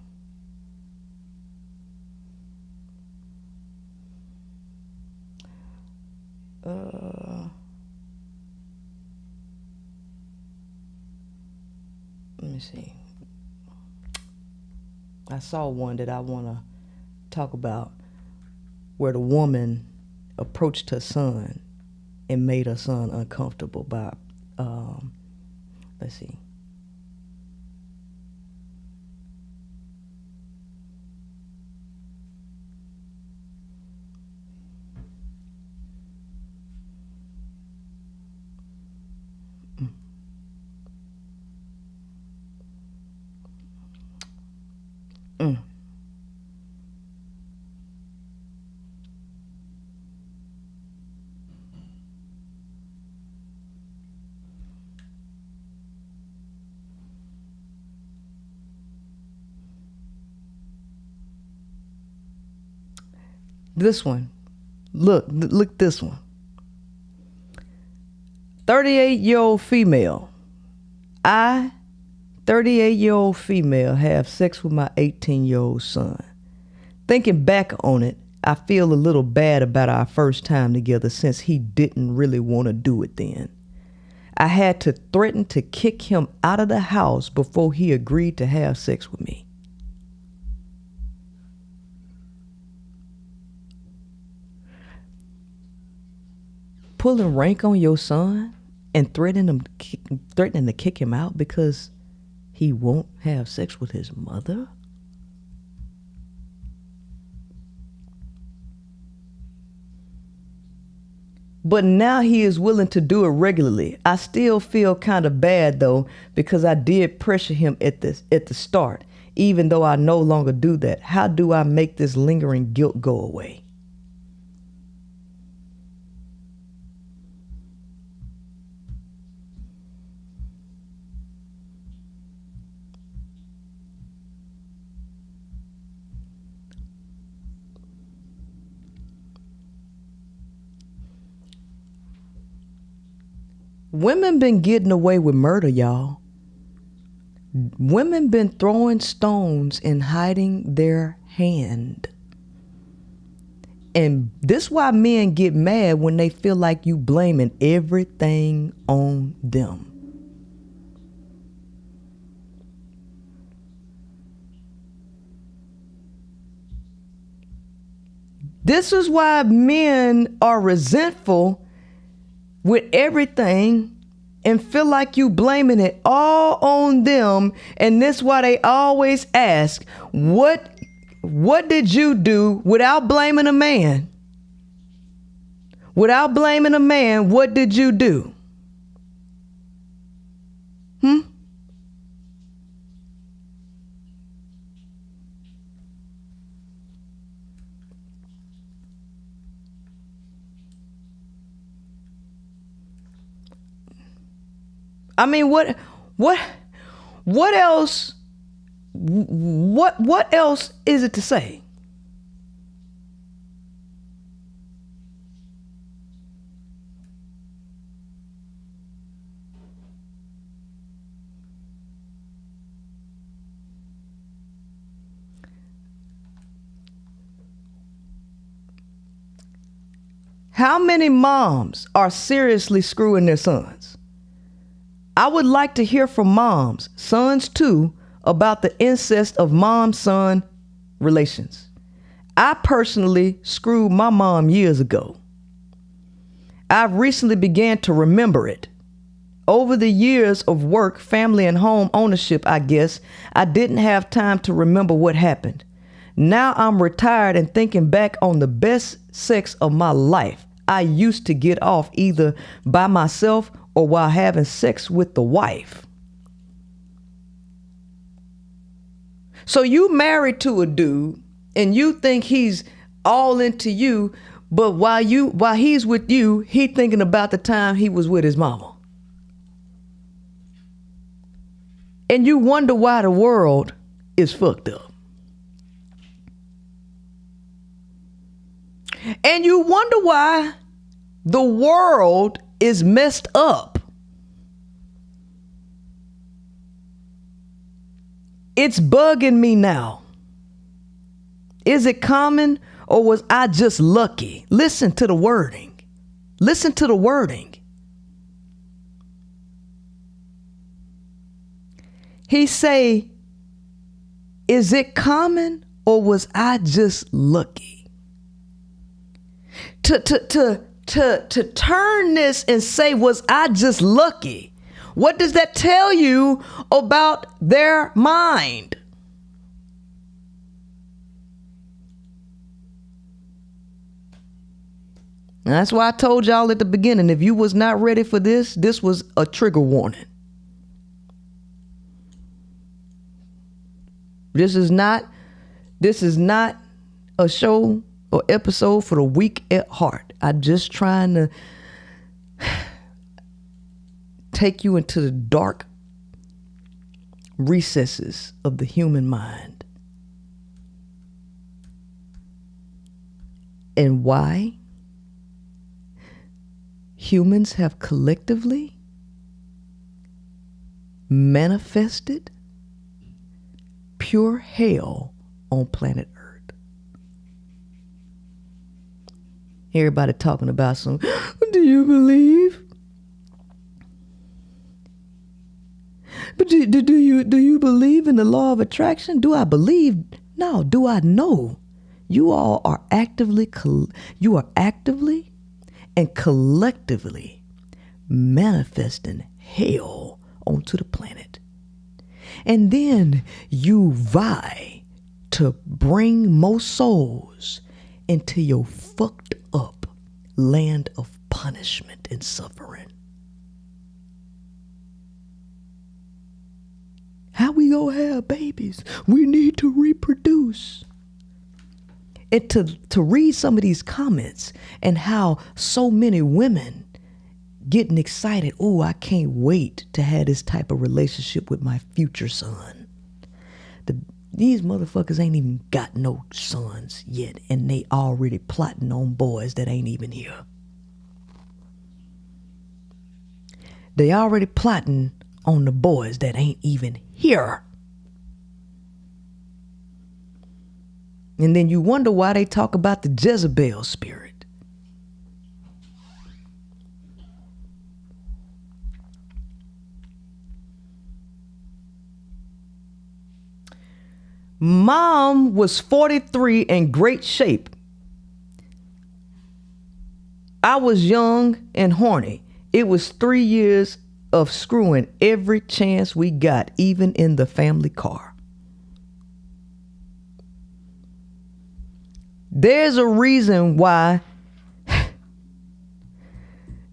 Let me see. I saw one that I want to talk about where the woman approached her son and made her son uncomfortable by, let's see. This one. Look this one. 38-year-old female. 38-year-old female, have sex with my 18-year-old son. Thinking back on it, I feel a little bad about our first time together since he didn't really want to do it then. I had to threaten to kick him out of the house before he agreed to have sex with me. pulling rank on your son and threatening to kick him out because he won't have sex with his mother? But now he is willing to do it regularly. I still feel kind of bad though, because I did pressure him at the start, even though I no longer do that. How do I make this lingering guilt go away? Women been getting away with murder, y'all. Women been throwing stones and hiding their hand. And this why men get mad when they feel like you blaming everything on them. This is why men are resentful with everything and feel like you blaming it all on them. And this why they always ask, what did you do without blaming a man? Without blaming a man, what did you do? I mean, what else? What else is it to say? How many moms are seriously screwing their sons? I would like to hear from moms, sons too, about the incest of mom-son relations. I personally screwed my mom years ago. I've recently began to remember it. Over the years of work, family, and home ownership, I guess, I didn't have time to remember what happened. Now I'm retired and thinking back on the best sex of my life. I used to get off either by myself or while having sex with the wife. So you married to a dude and you think he's all into you, but while he's with you, he thinking about the time he was with his mama. And you wonder why the world is fucked up. And you wonder why the world is messed up. It's bugging me now. Is it common or was I just lucky? Listen to the wording. Listen to the wording. He say, is it common or was I just lucky? To turn this and say, was I just lucky? What does that tell you about their mind? And that's why I told y'all at the beginning, if you was not ready for this, this was a trigger warning. This is not a show or episode for the weak at heart. I'm just trying to take you into the dark recesses of the human mind. And why humans have collectively manifested pure hell on planet Earth. Everybody talking about some, do you believe? But do you believe in the law of attraction? Do I believe? No. Do I know? You all are actively and collectively manifesting hell onto the planet. And then you vie to bring more souls into your fucked up land of punishment and suffering. How we gonna have babies? We need to reproduce. And to read some of these comments and how so many women getting excited, oh, I can't wait to have this type of relationship with my future son. These motherfuckers ain't even got no sons yet, and they already plotting on boys that ain't even here. They already plotting on the boys that ain't even here. And then you wonder why they talk about the Jezebel spirit. Mom was 43 in great shape. I was young and horny. It was 3 years of screwing every chance we got, even in the family car. There's a reason why.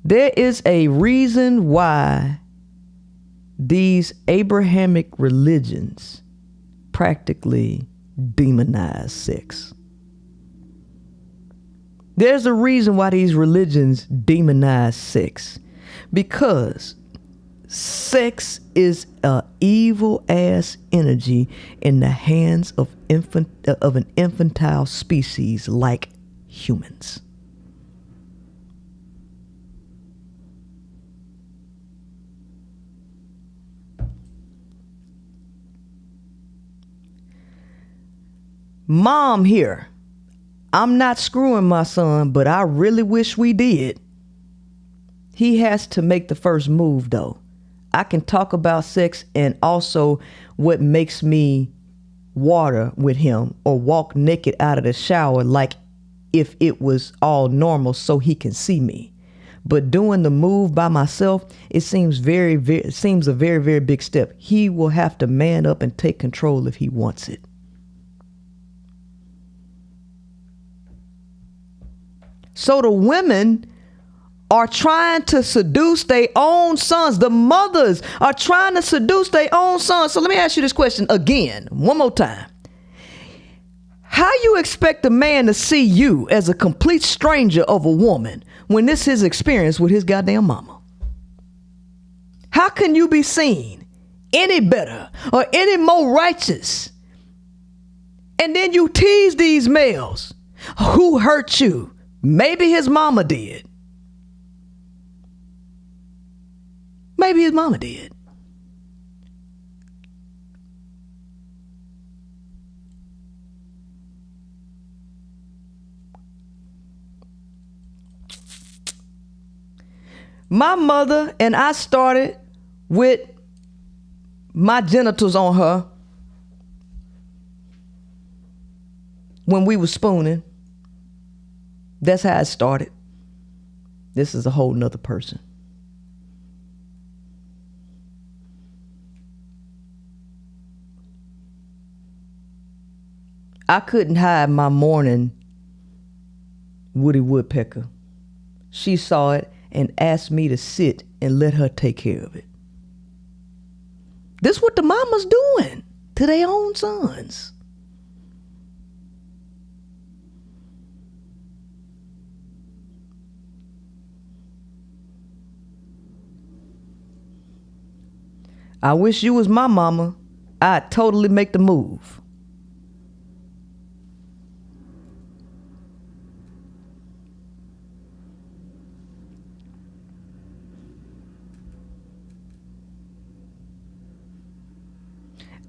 There is a reason why these Abrahamic religions practically demonize sex. There's a reason why these religions demonize sex. Because sex is an evil ass energy in the hands of an infantile species like humans. Mom here, I'm not screwing my son, but I really wish we did. He has to make the first move though. I can talk about sex and also what makes me water with him or walk naked out of the shower like if it was all normal so he can see me. But doing the move by myself, it seems a very, very big step. He will have to man up and take control if he wants it. So the women are trying to seduce their own sons. The mothers are trying to seduce their own sons. So let me ask you this question again, one more time. How you expect a man to see you as a complete stranger of a woman when this is his experience with his goddamn mama? How can you be seen any better or any more righteous? And then you tease these males. Who hurt you? Maybe his mama did. Maybe his mama did. My mother and I started with my genitals on her when we were spooning. That's how it started. This is a whole nother person. I couldn't hide my morning Woody Woodpecker. She saw it and asked me to sit and let her take care of it. This is what the mama's doing to their own sons. I wish you was my mama. I'd totally make the move.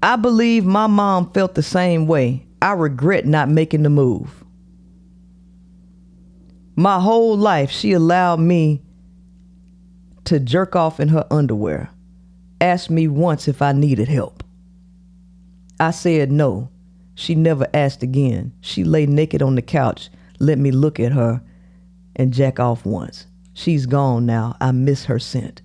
I believe my mom felt the same way. I regret not making the move. My whole life, she allowed me to jerk off in her underwear. Asked me once if I needed help. I said no. She never asked again. She lay naked on the couch, let me look at her, and jack off once. She's gone now. I miss her scent.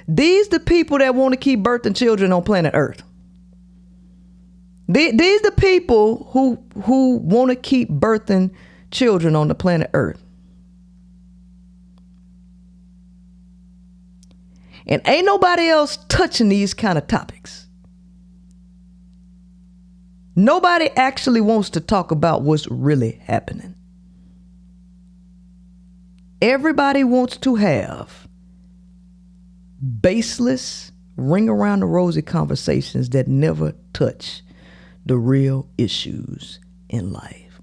These the people that want to keep birthing children on planet Earth. These the people who want to keep birthing children on the planet Earth. And ain't nobody else touching these kind of topics. Nobody actually wants to talk about what's really happening. Everybody wants to have baseless, ring around the rosy conversations that never touch the real issues in life.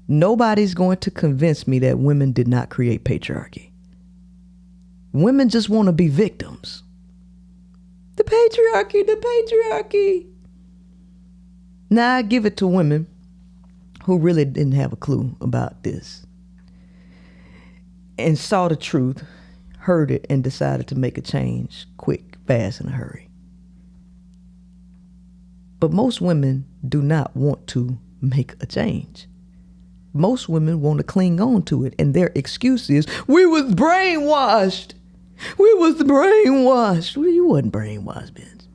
Nobody's going to convince me that women did not create patriarchy. Women just want to be victims. The patriarchy. Now I give it to women who really didn't have a clue about this and saw the truth, heard it, and decided to make a change quick, fast, in a hurry. But most women do not want to make a change. Most women want to cling on to it, and their excuse is, we was brainwashed. We was brainwashed. Well, you wasn't brainwashed, bitch.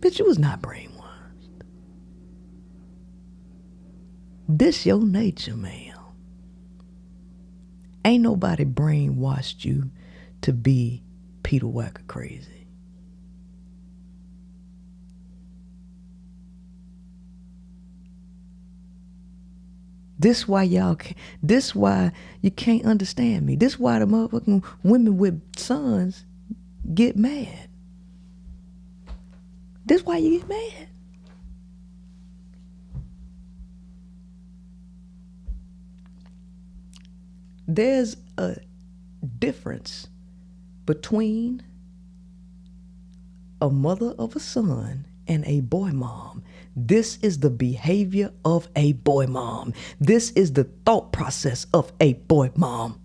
Bitch, you was not brainwashed. This your nature, ma'am. Ain't nobody brainwashed you to be Peter Wacker crazy. This why you can't understand me. This why the motherfucking women with sons get mad. This why you get mad. There's a difference between a mother of a son and a boy mom. This is the behavior of a boy mom. This is the thought process of a boy mom.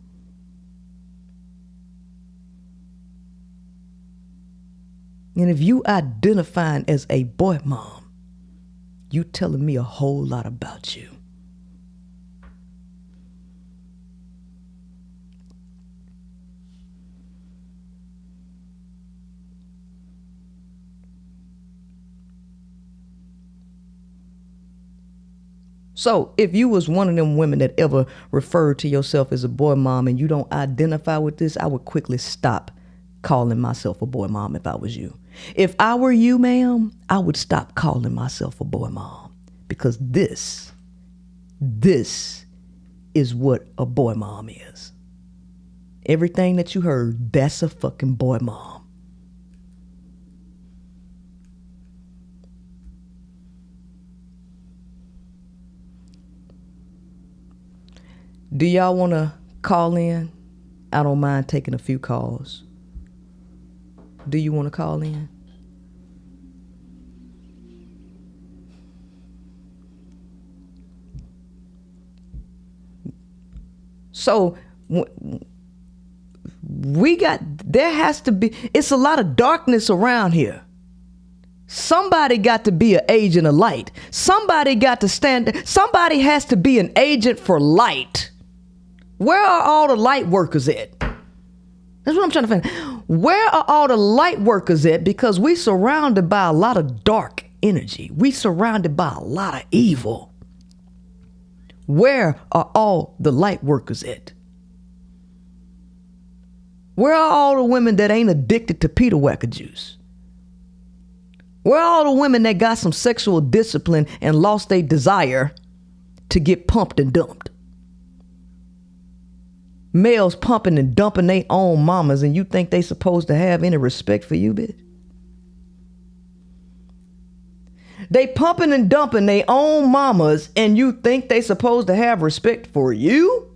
And if you identifying as a boy mom, you telling me a whole lot about you. So if you was one of them women that ever referred to yourself as a boy mom and you don't identify with this, I would quickly stop calling myself a boy mom if I was you. If I were you, ma'am, I would stop calling myself a boy mom, because this is what a boy mom is. Everything that you heard, that's a fucking boy mom. Do y'all want to call in? I don't mind taking a few calls. Do you want to call in? So it's a lot of darkness around here. Somebody got to be an agent of light. Somebody has to be an agent for light. Where are all the light workers at? That's what I'm trying to find. Where are all the light workers at? Because we surrounded by a lot of dark energy. We surrounded by a lot of evil. Where are all the light workers at? Where are all the women that ain't addicted to Peter Wacker juice? Where are all the women that got some sexual discipline and lost their desire to get pumped and dumped? Males pumping and dumping their own mamas, and you think they supposed to have any respect for you, bitch? They pumping and dumping their own mamas, and you think they supposed to have respect for you?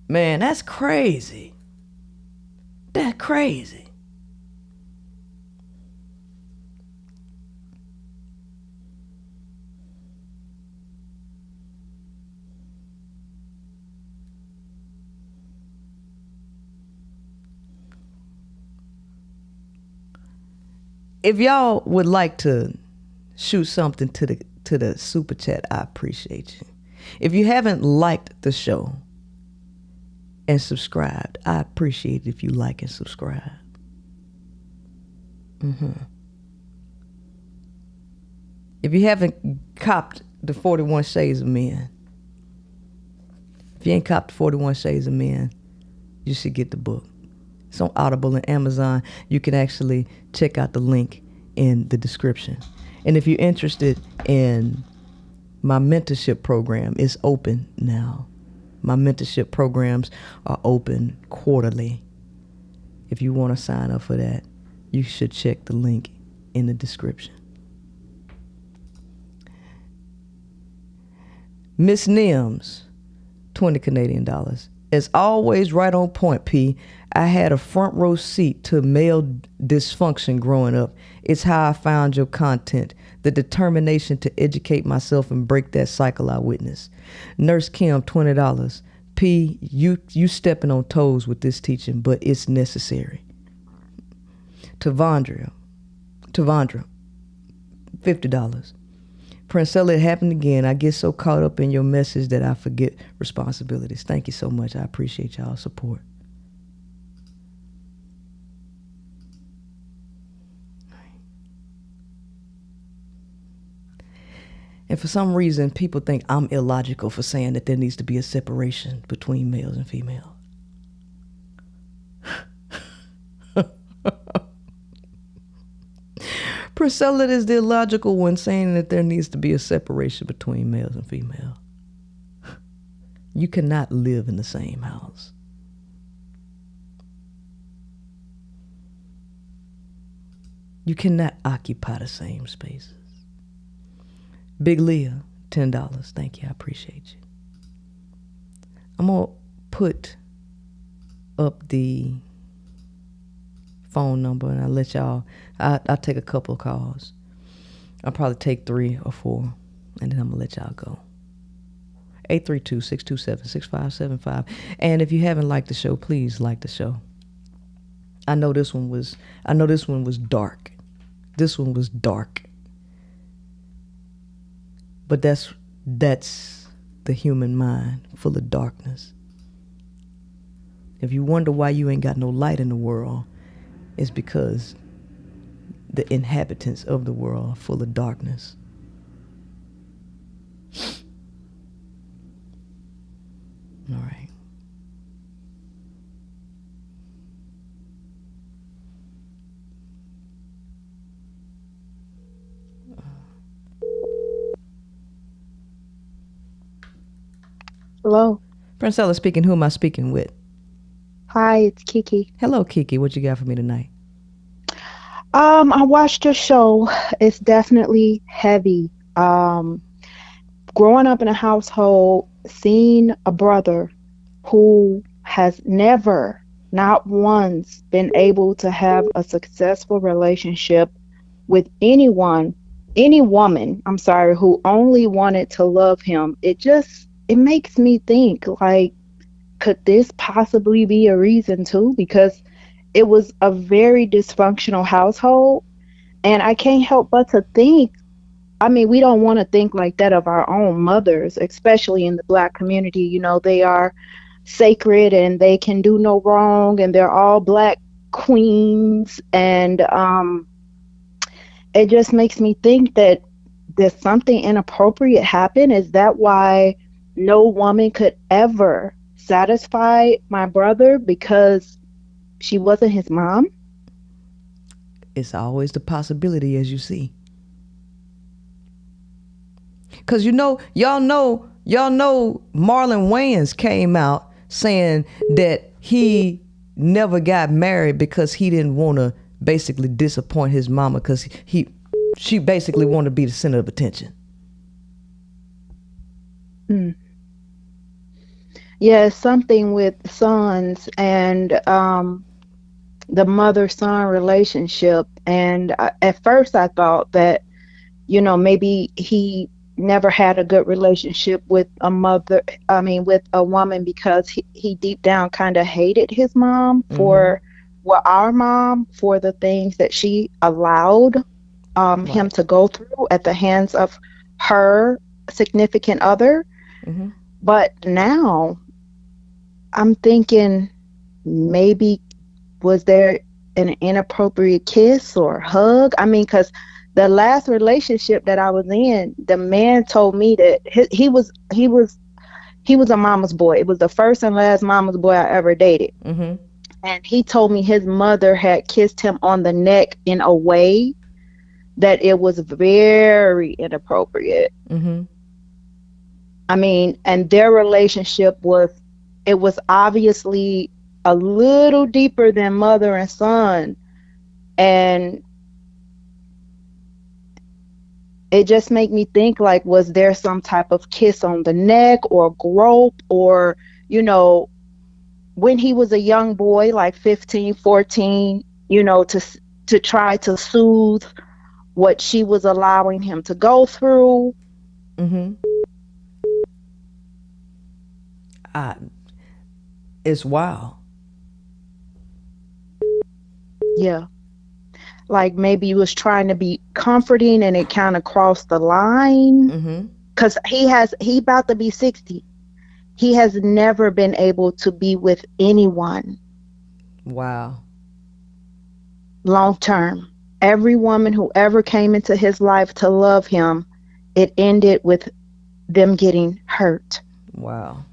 Man, that's crazy. That's crazy. If y'all would like to shoot something to the super chat, I appreciate you. If you haven't liked the show and subscribed, I appreciate it if you like and subscribe. If you haven't copped the 41 Shades of Men, if you ain't copped 41 Shades of Men, you should get the book. It's on Audible and Amazon. You can actually check out the link in the description. And if you're interested in my mentorship program, it's open now. My mentorship programs are open quarterly. If you want to sign up for that, you should check the link in the description. Miss Nims, 20 Canadian dollars. As always, right on point, P. I had a front row seat to male dysfunction growing up. It's how I found your content. The determination to educate myself and break that cycle I witnessed. Nurse Kim, $20. P, you stepping on toes with this teaching, but it's necessary. Tavandra, $50. Princella, it happened again. I get so caught up in your message that I forget responsibilities. Thank you so much. I appreciate y'all's support. And for some reason, people think I'm illogical for saying that there needs to be a separation between males and females. Priscilla is the illogical one saying that there needs to be a separation between males and females. You cannot live in the same house. You cannot occupy the same spaces. Big Leah, $10. Thank you. I appreciate you. I'm going to put up the phone number and I'll let y'all, I'll take a couple of calls. I'll probably take 3 or 4 and then I'm going to let y'all go. 832-627-6575. And if you haven't liked the show, please like the show. I know this one was dark. This one was dark. But that's the human mind, full of darkness. If you wonder why you ain't got no light in the world, it's because the inhabitants of the world are full of darkness. All right. Hello. Princella speaking. Who am I speaking with? Hi, it's Kiki. Hello, Kiki. What you got for me tonight? I watched your show. It's definitely heavy. Growing up in a household, seeing a brother who has never, not once, been able to have a successful relationship with any woman, who only wanted to love him. It makes me think, like, could this possibly be a reason too? Because it was a very dysfunctional household. And I can't help but to think, I mean, we don't want to think like that of our own mothers, especially in the Black community. You know, they are sacred and they can do no wrong and they're all Black queens. And it just makes me think that there's something inappropriate happen. Is that why no woman could ever satisfy my brother because she wasn't his mom? It's always the possibility, as you see. Because y'all know Marlon Wayans came out saying that he never got married because he didn't want to basically disappoint his mama, because she basically wanted to be the center of attention. Yeah, something with sons and the mother-son relationship. And at first I thought that, maybe he never had a good relationship with with a woman because he deep down kind of hated his mom for with our mom for the things that she allowed him to go through at the hands of her significant other. Mm-hmm. But now I'm thinking, maybe was there an inappropriate kiss or hug? I mean, because the last relationship that I was in, the man told me that he was a mama's boy. It was the first and last mama's boy I ever dated. Mm-hmm. And he told me his mother had kissed him on the neck in a way that it was very inappropriate. Mm-hmm. I mean, and their relationship was obviously a little deeper than mother and son. And it just made me think, like, was there some type of kiss on the neck or grope, or, you know, when he was a young boy, like 15, 14, you know, to try to soothe what she was allowing him to go through. Mm-hmm. It's wild. Yeah. Like maybe he was trying to be comforting and it kind of crossed the line. Mm-hmm. Because he about to be 60. He has never been able to be with anyone. Wow. Long term. Every woman who ever came into his life to love him, it ended with them getting hurt. Wow.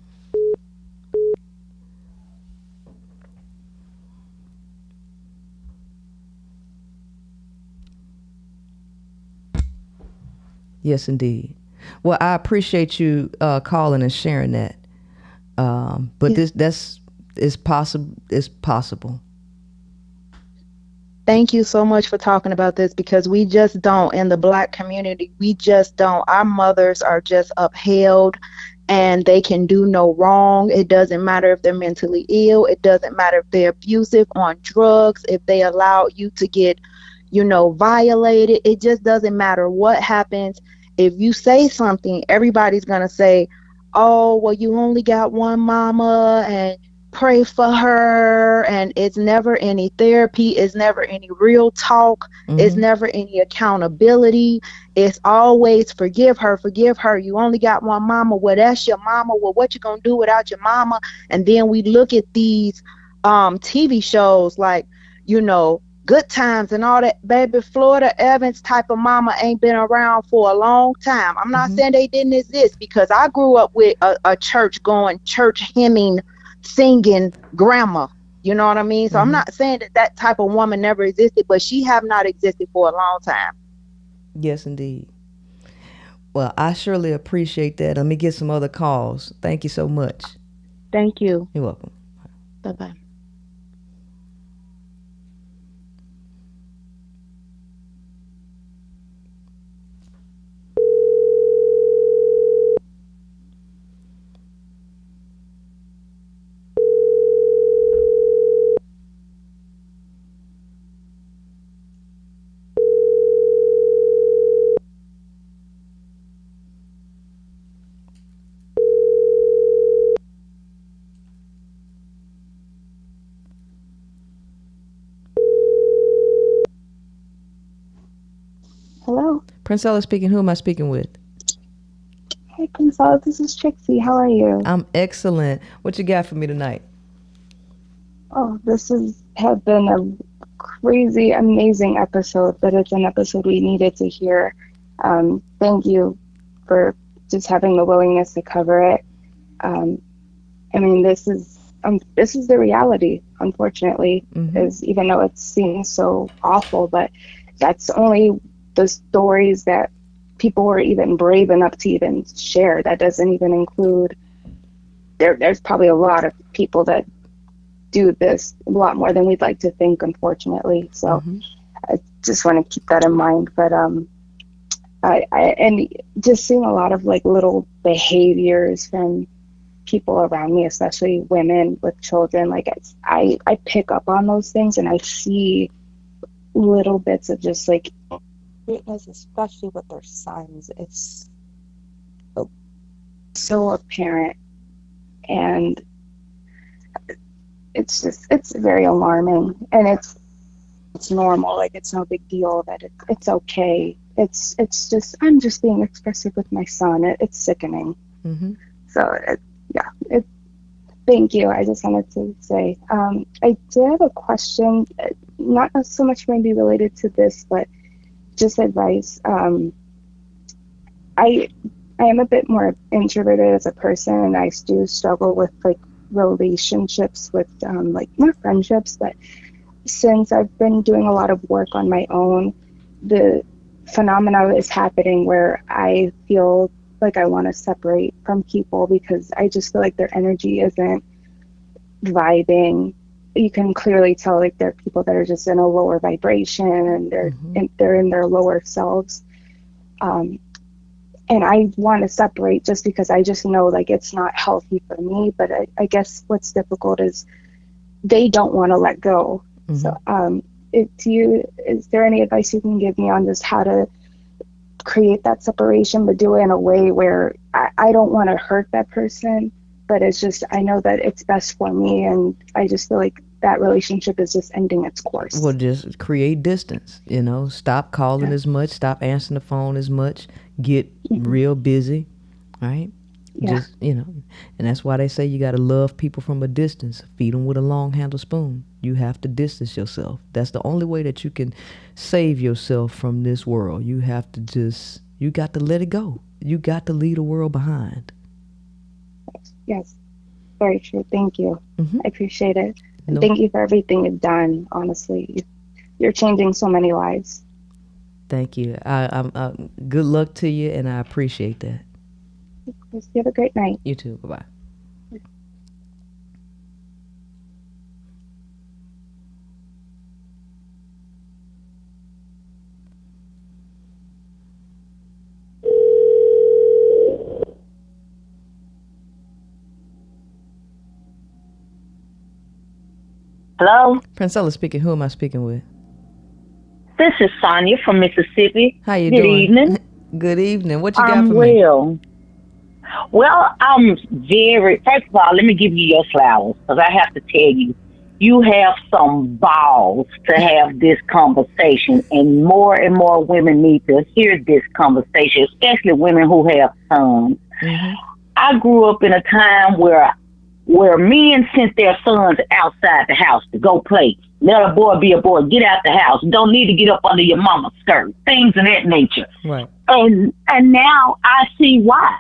Yes, indeed. Well, I appreciate you calling and sharing that. But it's possible. It's possible. Thank you so much for talking about this, because we just don't, in the Black community, we just don't. Our mothers are just upheld and they can do no wrong. It doesn't matter if they're mentally ill. It doesn't matter if they're abusive, on drugs, if they allow you to get, you know, violated. It just doesn't matter what happens. If you say something, everybody's going to say, oh, well, you only got one mama and pray for her. And it's never any therapy. It's never any real talk. Mm-hmm. It's never any accountability. It's always forgive her, forgive her. You only got one mama. Well, that's your mama. Well, what you going to do without your mama? And then we look at these TV shows like, you know, Good Times and all that. Baby, Florida Evans type of mama ain't been around for a long time. I'm not saying they didn't exist, because I grew up with a church hymning, singing grandma. You know what I mean? So I'm not saying that type of woman never existed, but she have not existed for a long time. Yes, indeed. Well, I surely appreciate that. Let me get some other calls. Thank you so much. Thank you. You're welcome. Bye-bye. Hello. Princella speaking. Who am I speaking with? Hey, Princella, this is Trixie. How are you? I'm excellent. What you got for me tonight? Oh, this has been a crazy, amazing episode, but it's an episode we needed to hear. Thank you for just having the willingness to cover it. I mean, this is the reality, unfortunately, is even though it seems so awful, but that's only the stories that people were even brave enough to even share. That doesn't even include, there's probably a lot of people that do this a lot more than we'd like to think, unfortunately. So I just want to keep that in mind. But I and just seeing a lot of like little behaviors from people around me, especially women with children, like I pick up on those things, and I see little bits of just like weakness, especially with their sons. It's so apparent, and it's very alarming, and it's normal. Like, it's no big deal, that it's okay. It's just, I'm just being expressive with my son. It's sickening. Mm-hmm. So thank you. I just wanted to say, I did have a question, not so much maybe related to this, but just advice. I am a bit more introverted as a person, and I do struggle with like relationships with like not friendships, but since I've been doing a lot of work on my own, the phenomena is happening where I feel like I want to separate from people because I just feel like their energy isn't vibing. You can clearly tell like they're people that are just in a lower vibration, and they're in their lower selves. And I want to separate just because I just know like it's not healthy for me. But I guess what's difficult is they don't want to let go. Mm-hmm. So is there any advice you can give me on just how to create that separation, but do it in a way where I don't want to hurt that person, but it's just, I know that it's best for me, and I just feel like that relationship is just ending its course. Well, just create distance, stop calling as much, stop answering the phone as much, get real busy, right? Yeah. Just, and that's why they say you got to love people from a distance, feed them with a long handle spoon. You have to distance yourself. That's the only way that you can save yourself from this world. You have to you got to let it go. You got to leave the world behind. Yes, very true. Thank you. Mm-hmm. I appreciate it. And thank you for everything you've done. Honestly, you're changing so many lives. Thank you. I'm good luck to you, and I appreciate that. Of course. You have a great night. You too. Bye-bye. Hello? Princella speaking. Who am I speaking with? This is Sonia from Mississippi. How you doing? Good evening. Good evening. What you got for me? Well, I'm first of all, let me give you your flowers, because I have to tell you, you have some balls to have this conversation, and more women need to hear this conversation, especially women who have sons. Mm-hmm. I grew up in a time where men sent their sons outside the house to go play. Let a boy be a boy. Get out the house. Don't need to get up under your mama's skirt. Things of that nature. Right. And now I see why.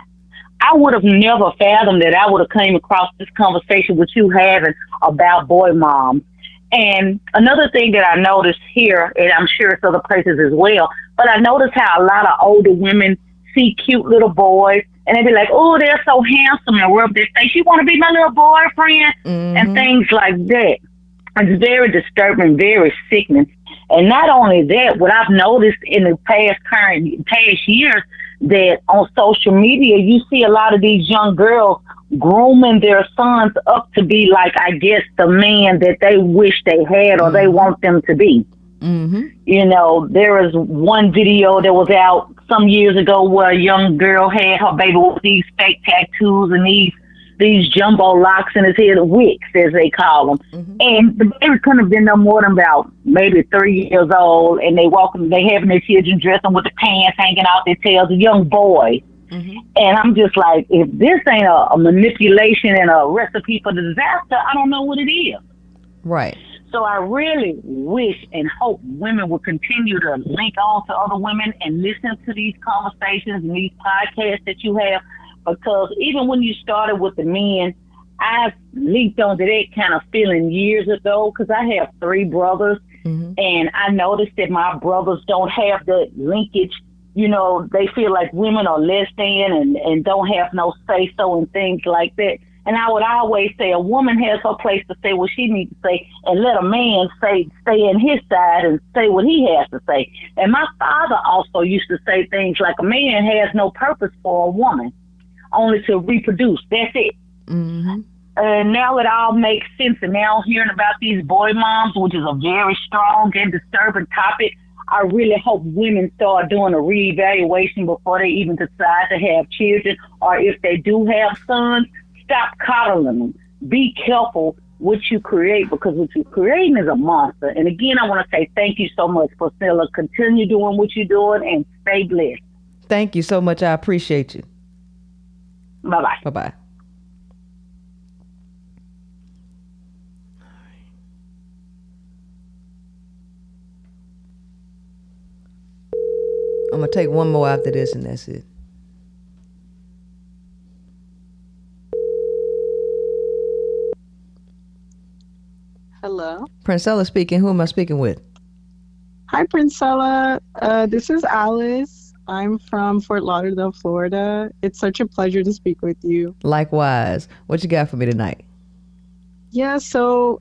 I would have never fathomed that I would have came across this conversation with you having about boy moms. And another thing that I noticed here, and I'm sure it's other places as well, but I noticed how a lot of older women see cute little boys, and they be like, oh, they're so handsome, and rub their face. You want to be my little boyfriend? Mm-hmm. And things like that. It's very disturbing, very sickening. And not only that, what I've noticed in the past years, that on social media, you see a lot of these young girls grooming their sons up to be like, I guess, the man that they wish they had or they want them to be. Mm-hmm. There is one video that was out some years ago where a young girl had her baby with these fake tattoos and these jumbo locks in his head, wigs, as they call them. Mm-hmm. And the baby couldn't have been no more than about maybe 3 years old, and they having their children dressing with the pants hanging out their tails, a young boy. Mm-hmm. And I'm just like, if this ain't a manipulation and a recipe for disaster, I don't know what it is. Right. So I really wish and hope women will continue to link on to other women and listen to these conversations and these podcasts that you have, because even when you started with the men, I've linked onto that kind of feeling years ago, because I have 3 brothers, and I noticed that my brothers don't have the linkage. They feel like women are less than and don't have no say-so and things like that. And I would always say a woman has her place to say what she needs to say, and let a man stay in his side and say what he has to say. And my father also used to say things like a man has no purpose for a woman, only to reproduce. That's it. Mm-hmm. And now it all makes sense. And now hearing about these boy moms, which is a very strong and disturbing topic, I really hope women start doing a reevaluation before they even decide to have children, or if they do have sons, stop coddling them. Be careful what you create, because what you're creating is a monster. And again, I want to say thank you so much, Priscilla. Continue doing what you're doing and stay blessed. Thank you so much. I appreciate you. Bye-bye. Bye-bye. I'm going to take one more after this, and that's it. Hello. Princella speaking. Who am I speaking with? Hi, Princella. This is Alice. I'm from Fort Lauderdale, Florida. It's such a pleasure to speak with you. Likewise. What you got for me tonight? Yeah, so,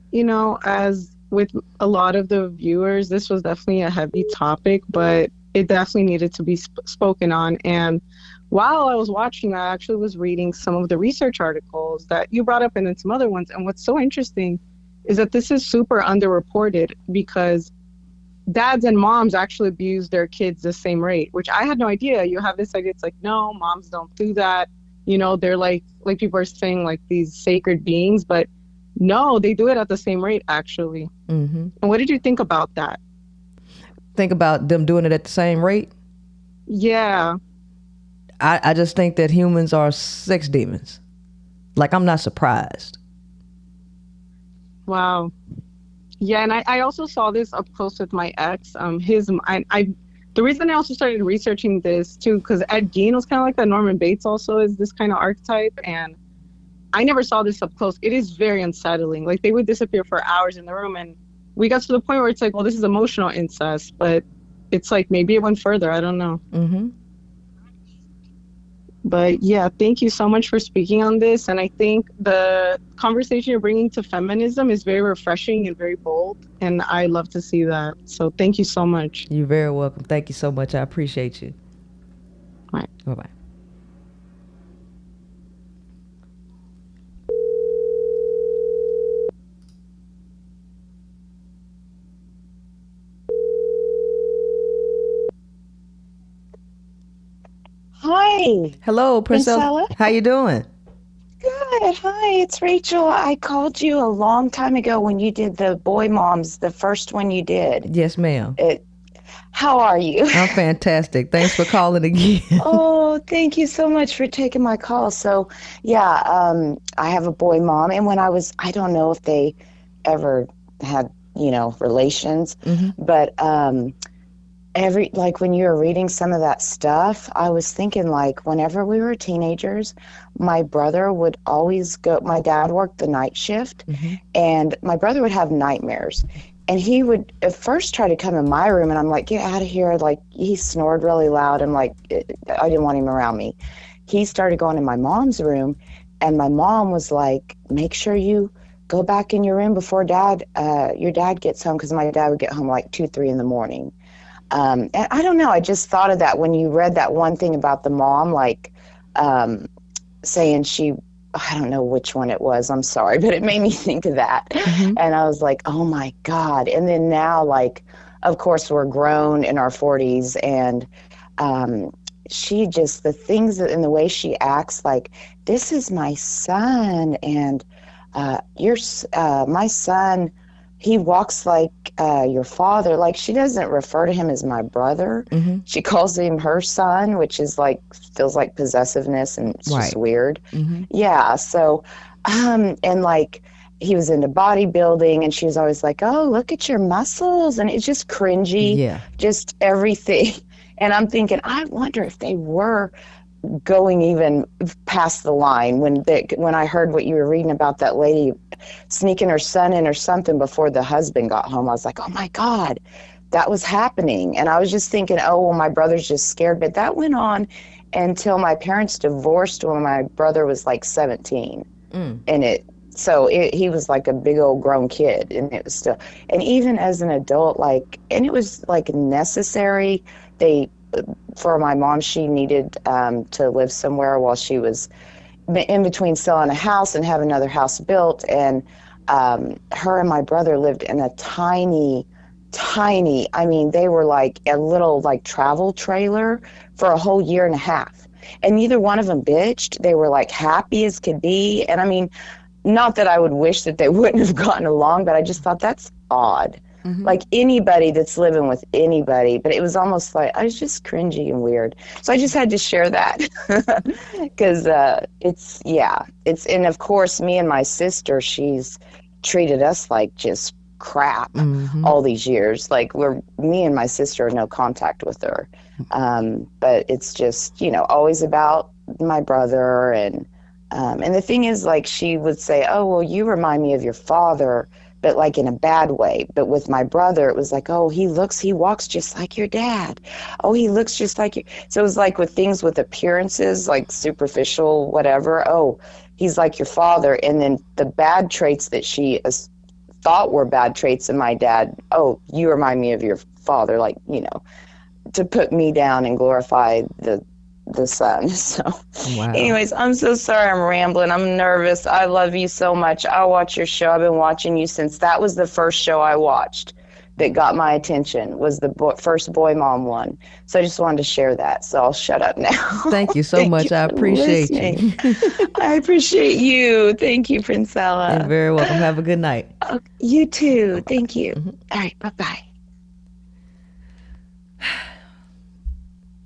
as with a lot of the viewers, this was definitely a heavy topic, but it definitely needed to be spoken on. And while I was watching, I actually was reading some of the research articles that you brought up and then some other ones. And what's so interesting is that this is super underreported because dads and moms actually abuse their kids the same rate, which I had no idea. You have this idea, it's like, no, moms don't do that. They're like people are saying, like these sacred beings, but no, they do it at the same rate, actually. Mm-hmm. And what did you think about that? Think about them doing it at the same rate? Yeah. I just think that humans are sex demons. Like, I'm not surprised. Wow. Yeah, and I also saw this up close with my ex. The reason I also started researching this too, because Ed Gein was kind of like that. Norman Bates also is this kind of archetype, and I never saw this up close. It is very unsettling. Like, they would disappear for hours in the room, and we got to the point where it's like, well, this is emotional incest, but it's like maybe it went further. I don't know. Mm-hmm. But yeah, thank you so much for speaking on this. And I think the conversation you're bringing to feminism is very refreshing and very bold. And I love to see that. So thank you so much. You're very welcome. Thank you so much. I appreciate you. All right. Bye-bye. Hi. Hello, Princella. How you doing? Good. Hi, it's Rachel. I called you a long time ago when you did the boy moms, the first one you did. Yes, ma'am. How are you? I'm fantastic. Thanks for calling again. Oh, thank you so much for taking my call. So, yeah, I have a boy mom, and I don't know if they ever had, relations, but when you were reading some of that stuff, I was thinking, like, whenever we were teenagers, my brother would always my dad worked the night shift, and my brother would have nightmares. And he would at first try to come in my room, and I'm like, get out of here. Like, he snored really loud. I'm like, I didn't want him around me. He started going in my mom's room, and my mom was like, make sure you go back in your room before your dad gets home, because my dad would get home like 2, 3 in the morning. And I don't know, I just thought of that when you read that one thing about the mom, like saying I don't know which one it was, I'm sorry, but it made me think of that. And I was like, oh my God. And then now, like, of course, we're grown in our 40s, and she just, the things in the way she acts, like, this is my son, and my son, he walks like your father. Like, she doesn't refer to him as my brother. She calls him her son, which is like, feels like possessiveness, and it's just weird. Yeah. So, and like, he was into bodybuilding, and she was always like, oh, look at your muscles. And it's just cringy, just everything. And I'm thinking, I wonder if they were going even past the line when I heard what you were reading about that lady sneaking her son in or something before the husband got home. I was like, oh my God, that was happening. And I was just thinking, oh, well, my brother's just scared. But that went on until my parents divorced when my brother was like 17. And he was like a big old grown kid, and it was still, and even as an adult, like, and it was like necessary. For my mom, she needed to live somewhere while she was in between selling a house and have another house built. And her and my brother lived in a tiny, I mean, they were like a little like travel trailer for a whole year and a half. And neither one of them bitched. They were like happy as could be. And I mean, not that I would wish that they wouldn't have gotten along, but I just thought that's odd. Mm-hmm. Like anybody that's living with anybody, but it was almost like I was just cringy and weird. So I just had to share that because it's and of course me and my sister, she's treated us like just crap all these years. Like me and my sister have no contact with her, but it's just always about my brother and the thing is, like, she would say, oh well, you remind me of your father, but like in a bad way. But with my brother, it was like, oh, he walks just like your dad. Oh, he looks just like you. So it was like with things with appearances, like superficial, whatever. Oh, he's like your father. And then the bad traits that she thought were bad traits in my dad. Oh, you remind me of your father, like, to put me down and glorify the son. So anyways, I'm so sorry I'm rambling. I'm nervous. I love you so much. I'll watch your show. I've been watching you since that was the first show I watched that got my attention, was the first Boy Mom one. So I just wanted to share that. So I'll shut up now. Thank you so much. I appreciate you. I appreciate you. Thank you, Princella. You're very welcome. Have a good night. You too. Thank you. All right. Bye-bye.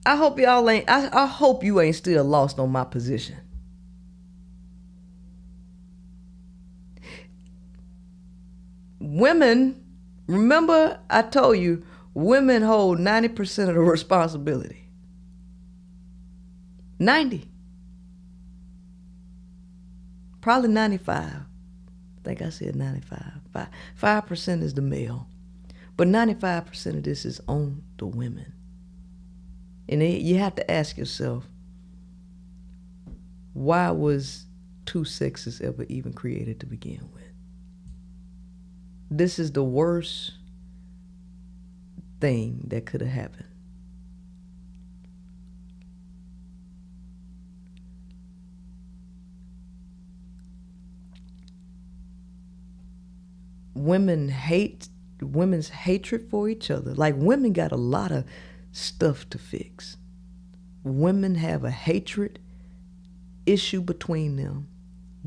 I hope y'all ain't. I hope you ain't still lost on my position. Women, remember I told you, women hold 90% of the responsibility. 90. Probably 95. I think I said 95. 5% is the male. But 95% of this is on the women. And you have to ask yourself, why was two sexes ever even created to begin with? This is the worst thing that could have happened. Women's hatred for each other. Like, women got a lot of stuff to fix. Women have a hatred issue between them,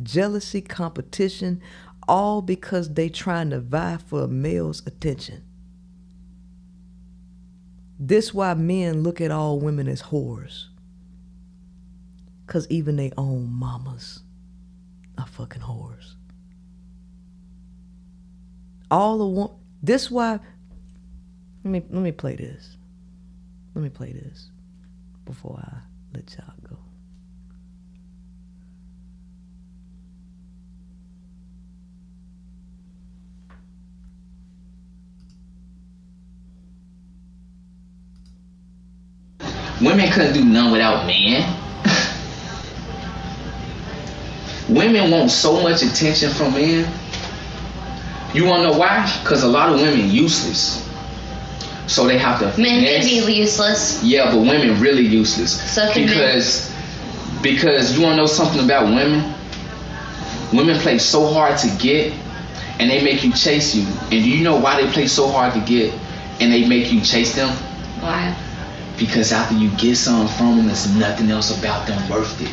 jealousy, competition, all because they trying to vie for a male's attention. This why men look at all women as whores, because even their own mamas are fucking whores. This why. Let me play this. Let me play this before I let y'all go. Women couldn't do none without men. Women want so much attention from men. You wanna know why? Because a lot of women useless. So they have to men can be useless. Yeah, but women really useless. So can because you wanna know something about women? Women play so hard to get and they make you chase you. And do you know why they play so hard to get and they make you chase them? Why? Because after you get something from them, there's nothing else about them worth it.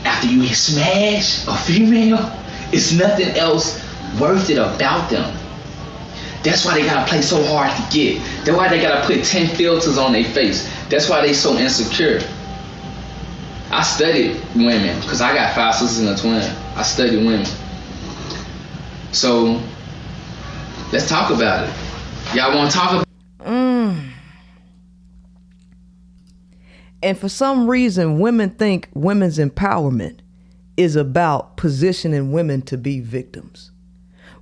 After you smash a female, it's nothing else worth it about them. That's why they gotta play so hard to get. That's why they gotta put 10 filters on their face. That's why they so insecure. I studied women, because I got 5 sisters and a twin. I studied women. So, let's talk about it. Y'all wanna talk about And for some reason, women think women's empowerment is about positioning women to be victims.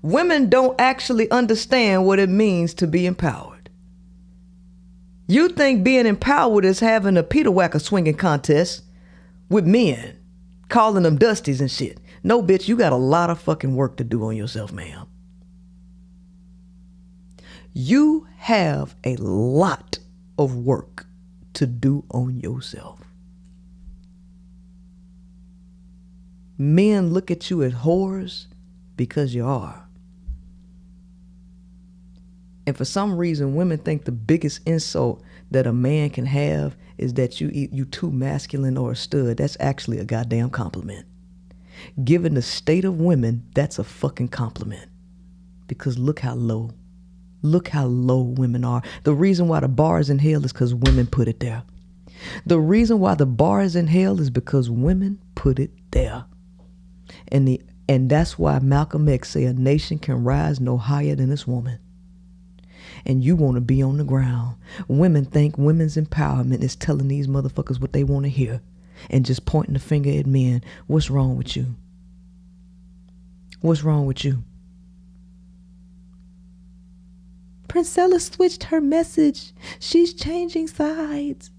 Women don't actually understand what it means to be empowered. You think being empowered is having a Peter Whacker swinging contest with men, calling them dusties and shit. No, bitch, you got a lot of fucking work to do on yourself, ma'am. You have a lot of work to do on yourself. Men look at you as whores because you are. And for some reason, women think the biggest insult that a man can have is that you too masculine or a stud. That's actually a goddamn compliment. Given the state of women, that's a fucking compliment. Because look how low women are. The reason why the bar is in hell is because women put it there. The reason why the bar is in hell is because women put it there. And that's why Malcolm X say a nation can rise no higher than its woman. And you want to be on the ground. Women think women's empowerment is telling these motherfuckers what they want to hear and just pointing the finger at men. What's wrong with you? What's wrong with you? Princella switched her message. She's changing sides.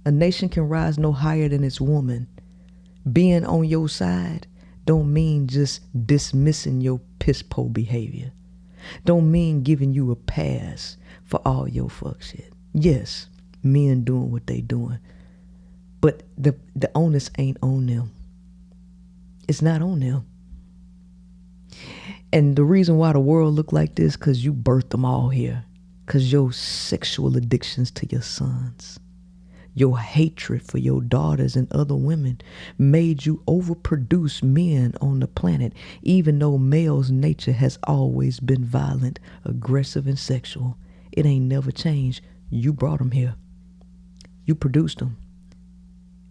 A nation can rise no higher than its woman. Being on your side don't mean just dismissing your piss-poor behavior. Don't mean giving you a pass for all your fuck shit. Yes, men doing what they doing. But the onus ain't on them. It's not on them. And the reason why the world look like this, because you birthed them all here. Because your sexual addictions to your sons, your hatred for your daughters and other women made you overproduce men on the planet, even though male's nature has always been violent, aggressive, and sexual. It ain't never changed. You brought them here. You produced them.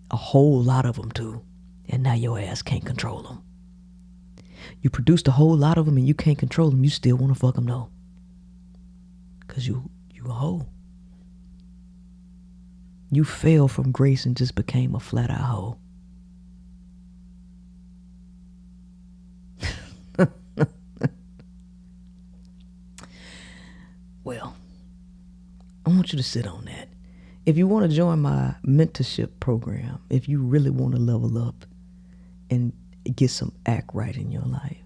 A whole lot of them too. And now your ass can't control them. You produced a whole lot of them and you can't control them. You still want to fuck them though. Because you a hoe. You fell from grace and just became a flat out hoe. Well, I want you to sit on that. If you want to join my mentorship program, if you really want to level up and get some act right in your life,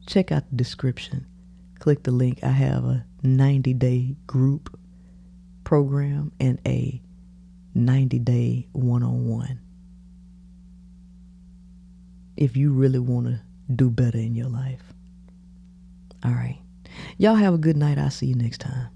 check out the description. Click the link. I have a 90-day group program and a 90-day one-on-one. If you really want to do better in your life. All right. Y'all have a good night. I'll see you next time.